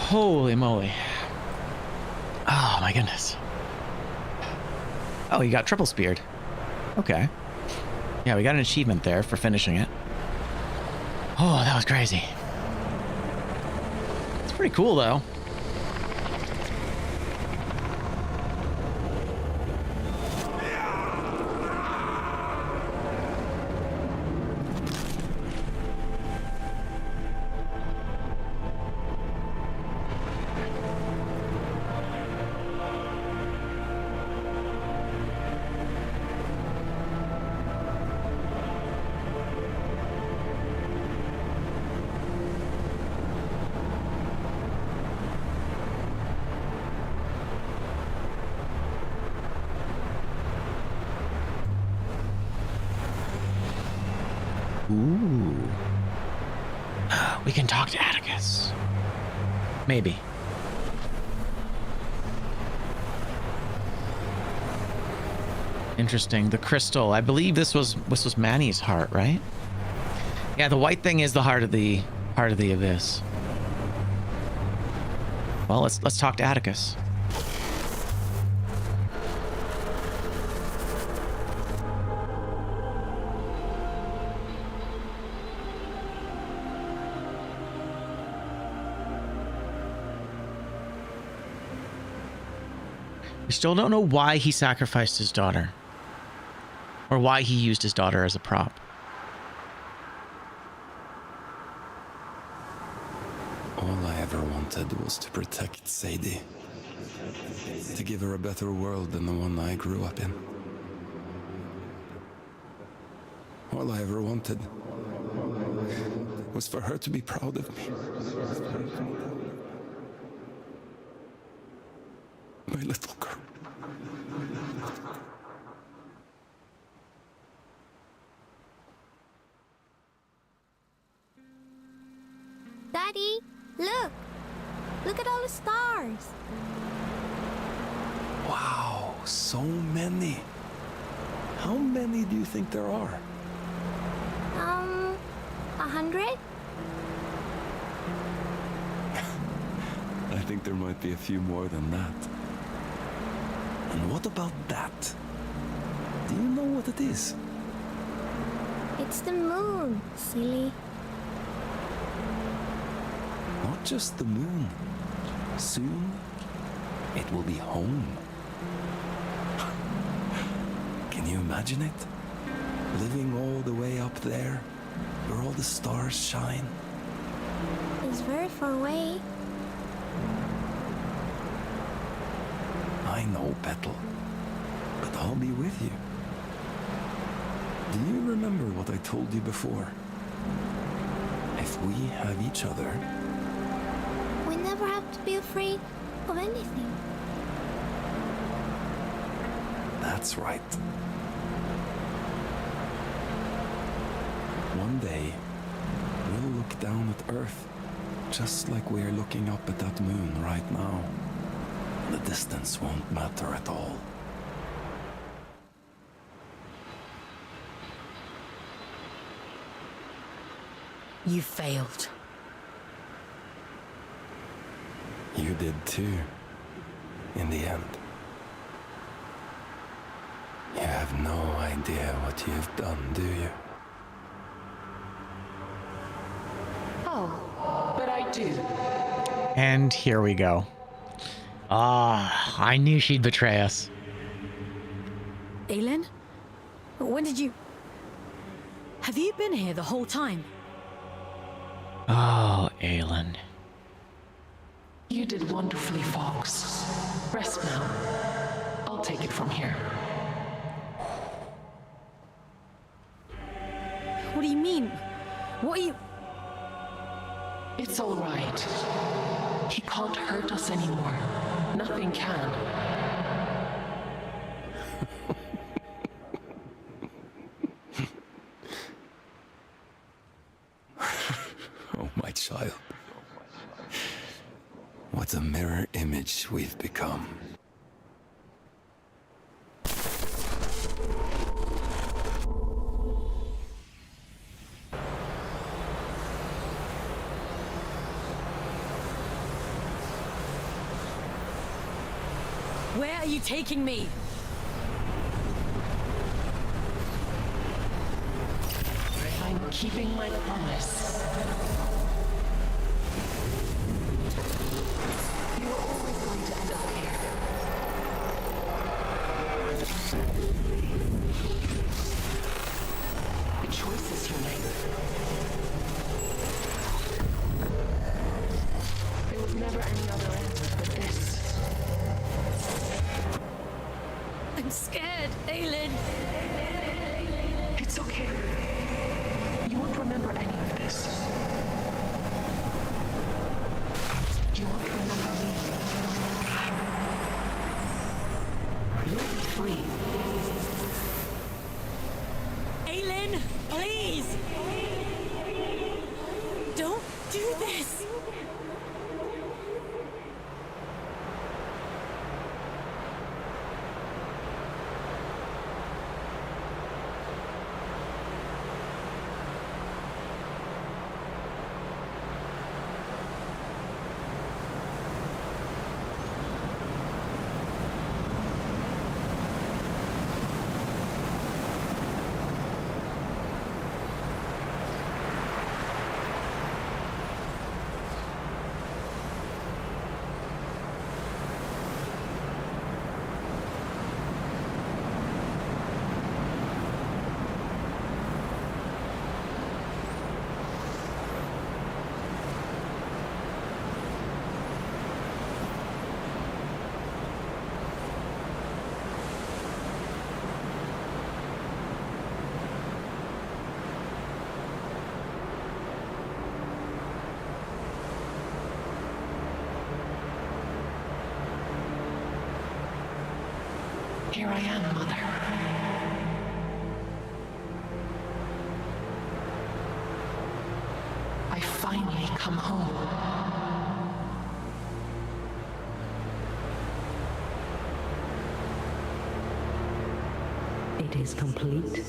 Holy moly. Oh my goodness. Oh, you got triple speared. Okay. Yeah, we got an achievement there for finishing it. Oh, that was crazy. It's pretty cool though. Ooh. We can talk to Atticus. Maybe. Interesting. The crystal. I believe this was Manny's heart, right? Yeah, the white thing is the heart of the abyss. Well, let's talk to Atticus. We still don't know why he sacrificed his daughter. Or why he used his daughter as a prop. All I ever wanted was to protect Sadie. To give her a better world than the one I grew up in. All I ever wanted was for her to be proud of me. My little girl. Daddy, look! Look at all the stars! Wow, so many. How many do you think there are? 100? I think there might be a few more than that. And what about that? Do you know what it is? It's the moon, silly. Not just the moon. Soon, it will be home. Can you imagine it? Living all the way up there, where all the stars shine. It's very far away. I know, Petal, but I'll be with you. Do you remember what I told you before? If we have each other... We never have to be afraid of anything. That's right. One day, we'll look down at Earth, just like we're looking up at that moon right now. The distance won't matter at all. You failed. You did too, in the end. You have no idea what you've done, do you? Oh, but I do. And here we go. Ah, I knew she'd betray us. Aelin? When did you... Have you been here the whole time? Oh, Aelin. You did wonderfully, Fox. Rest now. I'll take it from here. What do you mean? What are you... It's all right. He can't hurt us anymore. Nothing can. Oh, my child. What a mirror image we've become. Where are you taking me? I'm keeping my promise. You are always going to end up here. The choices you make. There was never any other answer but this. I'm scared, Aelin. It's okay. You won't remember any of this. You won't remember me. You'll be free. Aylin, please! Don't do this! Here I am, Mother. I finally come home. It is complete.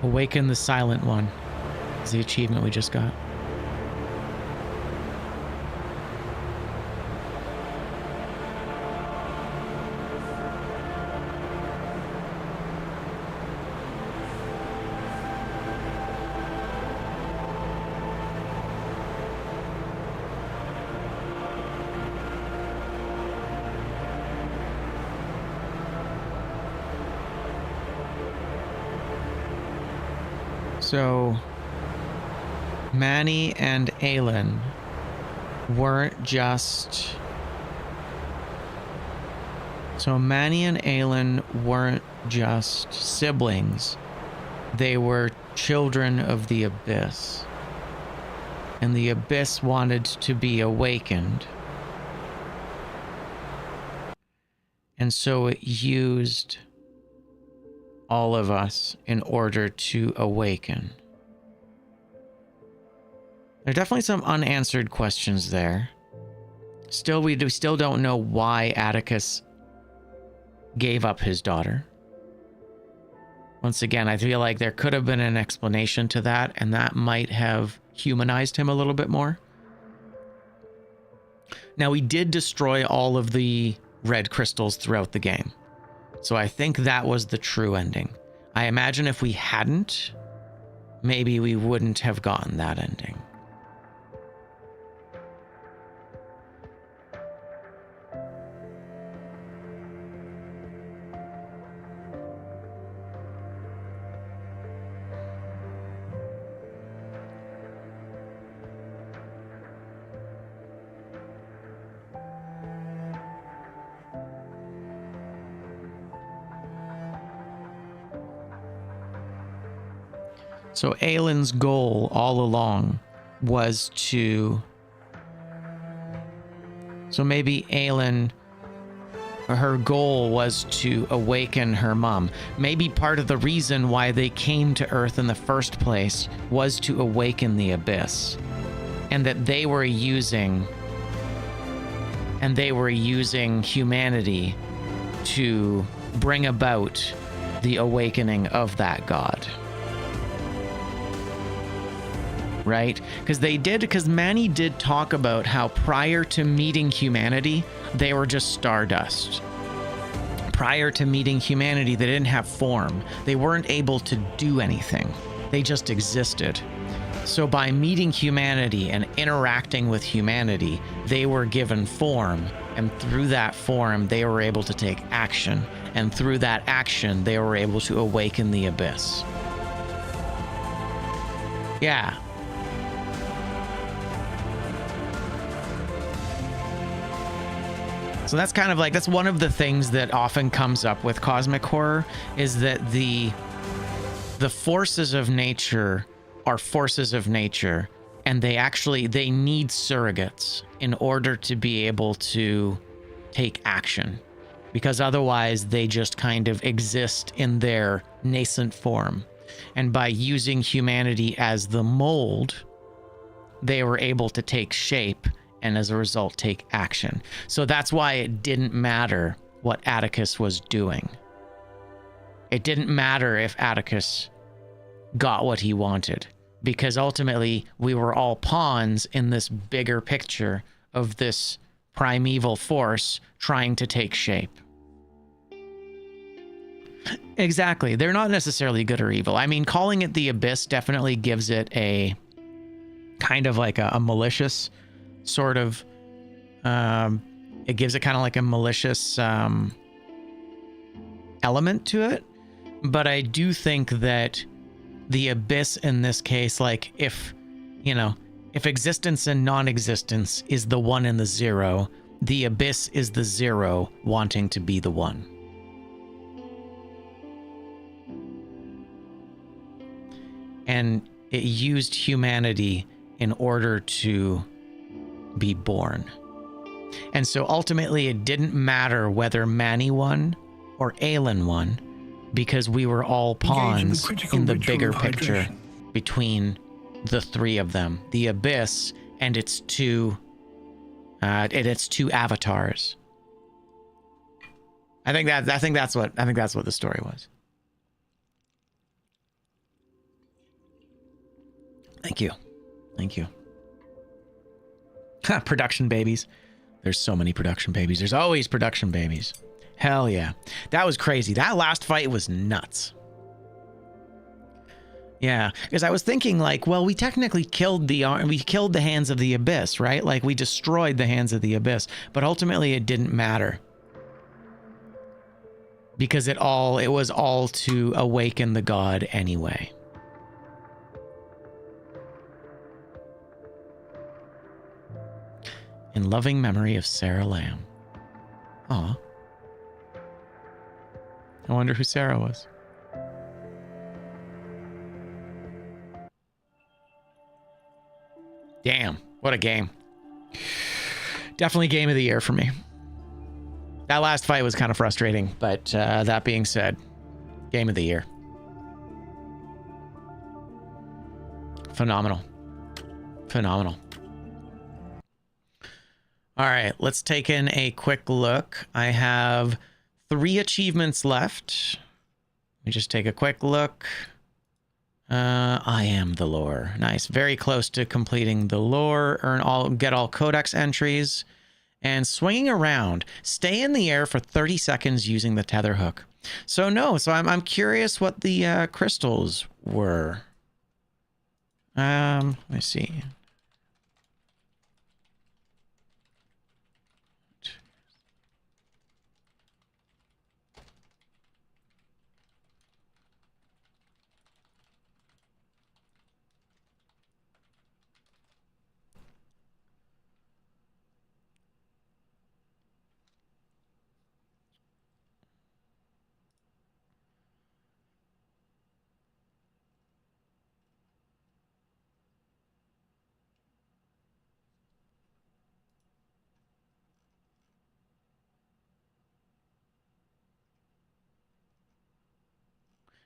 Awaken the Silent One is the achievement we just got. So, Manny and Aylin weren't just... So Manny and Aylin weren't just siblings. They were children of the Abyss. And the Abyss wanted to be awakened. And so it used all of us in order to awaken. There are definitely some unanswered questions there. Still, we still don't know why Atticus gave up his daughter. Once again, I feel like there could have been an explanation to that, and that might have humanized him a little bit more. Now, we did destroy all of the red crystals throughout the game. So I think that was the true ending. I imagine if we hadn't, maybe we wouldn't have gotten that ending. So Aylin's goal all along was to... So maybe Aylin, her goal was to awaken her mom. Maybe part of the reason why they came to Earth in the first place was to awaken the Abyss. And that they were using... And they were using humanity to bring about the awakening of that god. Right? Because Manny did talk about how prior to meeting humanity, they were just stardust. Prior to meeting humanity, they didn't have form. They weren't able to do anything. They just existed. So by meeting humanity and interacting with humanity, they were given form. And through that form, they were able to take action. And through that action, they were able to awaken the Abyss. Yeah. So that's kind of like, that's one of the things that often comes up with cosmic horror, is that the forces of nature are forces of nature, and they need surrogates in order to be able to take action, because otherwise they just kind of exist in their nascent form. And by using humanity as the mold, they were able to take shape and as a result take action. So that's why it didn't matter what Atticus was doing. It didn't matter if Atticus got what he wanted, because ultimately we were all pawns in this bigger picture of this primeval force trying to take shape. Exactly. They're not necessarily good or evil. I mean, calling it the Abyss definitely gives it a kind of like a malicious sort of, it gives it kind of like a malicious element to it. But I do think that the Abyss in this case, like if existence and non-existence is the 1 and the 0, the Abyss is the 0 wanting to be the 1. And it used humanity in order to be born. And so ultimately it didn't matter whether Manny won or Aelin won, because we were all pawns in the bigger picture between the three of them, the Abyss and its two avatars. I think that's what the story was. Thank you. Production babies. There's so many production babies. There's always production babies. Hell yeah. That was crazy. That last fight was nuts. Yeah, because I was thinking like, well, we technically killed the hands of the Abyss, right? Like we destroyed the hands of the Abyss, but ultimately it didn't matter. Because it was all to awaken the god anyway. In loving memory of Sarah Lamb. Aw. I wonder who Sarah was. Damn, what a game. Definitely game of the year for me. That last fight was kind of frustrating, but that being said, game of the year. Phenomenal. All right, let's take in a quick look. I have 3 achievements left. Let me just take a quick look. I am the lore. Nice. Very close to completing the lore. Get all codex entries. And swinging around. Stay in the air for 30 seconds using the tether hook. So I'm curious what the crystals were. Let me see.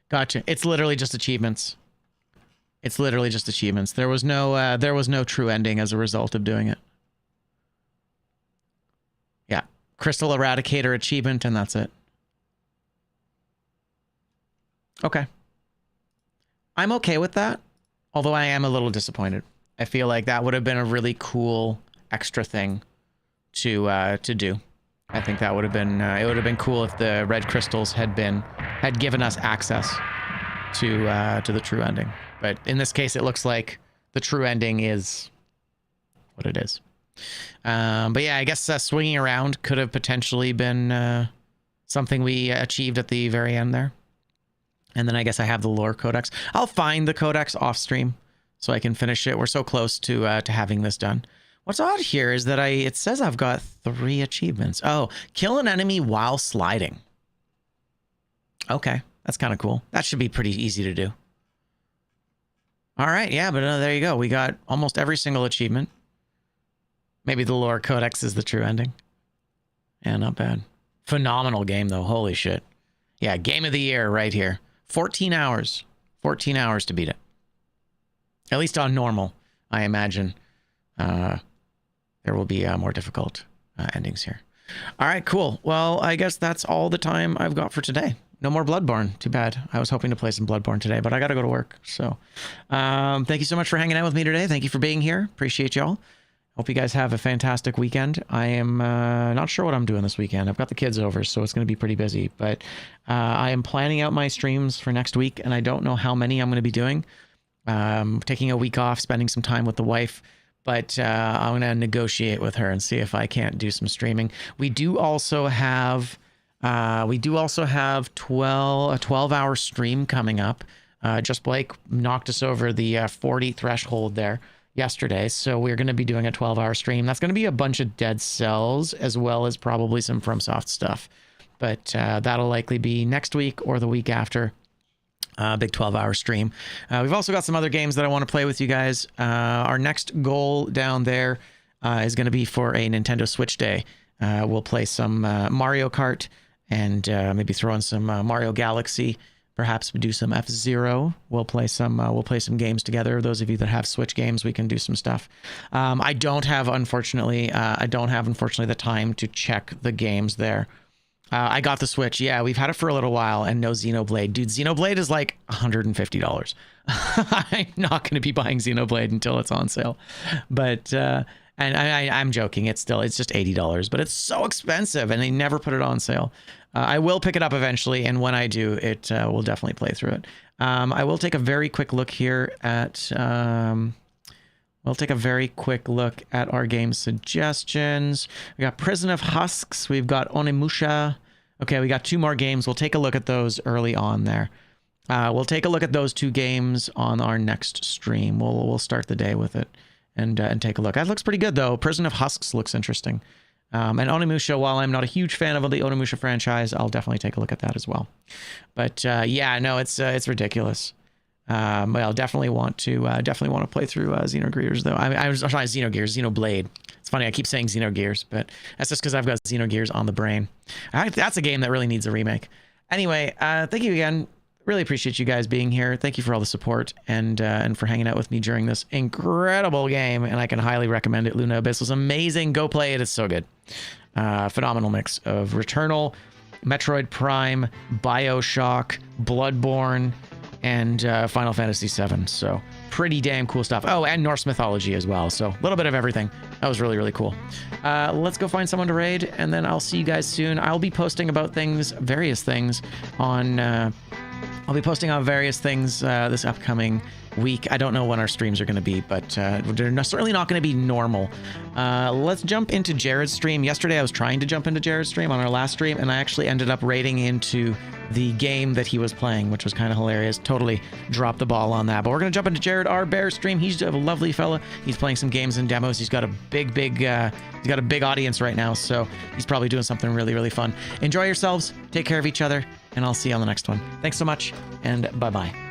Gotcha. It's literally just achievements. There was no true ending as a result of doing it. Yeah. Crystal Eradicator achievement, and that's it. Okay. I'm okay with that, although I am a little disappointed. I feel like that would have been a really cool extra thing to do. I think that would have been it would have been cool if the red crystals had given us access to the true ending. But in this case, it looks like the true ending is what it is. But yeah, I guess swinging around could have potentially been something we achieved at the very end there. And then I guess I have the lore codex. I'll find the codex off stream so I can finish it. We're so close to having this done. What's odd here is that it says I've got 3 achievements. Oh, kill an enemy while sliding. Okay, that's kind of cool. That should be pretty easy to do. All right, yeah, but there you go. We got almost every single achievement. Maybe the lore codex is the true ending. Yeah, not bad. Phenomenal game, though. Holy shit. Yeah, game of the year right here. 14 hours. 14 hours to beat it. At least on normal, I imagine. There will be more difficult endings here. All right, cool. Well, I guess that's all the time I've got for today. No more Bloodborne. Too bad. I was hoping to play some Bloodborne today, but I got to go to work. So thank you so much for hanging out with me today. Thank you for being here. Appreciate y'all. Hope you guys have a fantastic weekend. I am not sure what I'm doing this weekend. I've got the kids over, so it's going to be pretty busy. But I am planning out my streams for next week, and I don't know how many I'm going to be doing. Taking a week off, spending some time with the wife. But I'm going to negotiate with her and see if I can't do some streaming. We do also have a 12-hour stream coming up. Just Blake knocked us over the 40 threshold there yesterday, so we're going to be doing a 12-hour stream. That's going to be a bunch of Dead Cells as well as probably some FromSoft stuff. But that'll likely be next week or the week after. Big 12-hour stream. We've also got some other games that I want to play with you guys. Our next goal down there is going to be for a Nintendo Switch Day. We'll play some Mario Kart and maybe throw in some Mario Galaxy. Perhaps do some F-Zero. We'll play some games together. Those of you that have Switch games, we can do some stuff. I don't have, unfortunately, the time to check the games there. I got the Switch. Yeah, we've had it for a little while, and no Xenoblade. Dude, Xenoblade is like $150. I'm not going to be buying Xenoblade until it's on sale. But and I'm joking. It's just $80, but it's so expensive, and they never put it on sale. I will pick it up eventually, and when I do, it will definitely play through it. I will take a very quick look here at. We'll take a very quick look at our game suggestions. We got Prison of Husks. We've got Onimusha. Okay, we got 2 more games. We'll take a look at those early on there. We'll take a look at those 2 games on our next stream. We'll start the day with it and take a look. That looks pretty good, though. Prison of Husks looks interesting. And Onimusha, while I'm not a huge fan of the Onimusha franchise, I'll definitely take a look at that as well. But yeah, no, it's ridiculous. I'll definitely want to play through Xenogears though. I was sorry, Xenoblade. It's funny I keep saying Xenogears, but that's just because I've got Xenogears on the brain. That's a game that really needs a remake. Anyway, thank you again. Really appreciate you guys being here. Thank you for all the support and for hanging out with me during this incredible game. And I can highly recommend it. Lunaabyss was amazing. Go play it. It's so good. Phenomenal mix of Returnal, Metroid Prime, BioShock, Bloodborne, and Final Fantasy VII. So pretty damn cool stuff. Oh, and Norse mythology as well. So a little bit of everything. That was really, really cool. Let's go find someone to raid, and then I'll see you guys soon. I'll be posting about various things on... I'll be posting on various things this upcoming week. I don't know when our streams are going to be, but they're certainly not going to be normal. Let's jump into Jared's stream. Yesterday, I was trying to jump into Jared's stream on our last stream, and I actually ended up raiding into the game that he was playing, which was kind of hilarious. Totally dropped the ball on that. But we're going to jump into Jared R. Bear's stream. He's a lovely fella. He's playing some games and demos. He's got a big audience right now, so he's probably doing something really, really fun. Enjoy yourselves. Take care of each other, and I'll see you on the next one. Thanks so much, and bye-bye.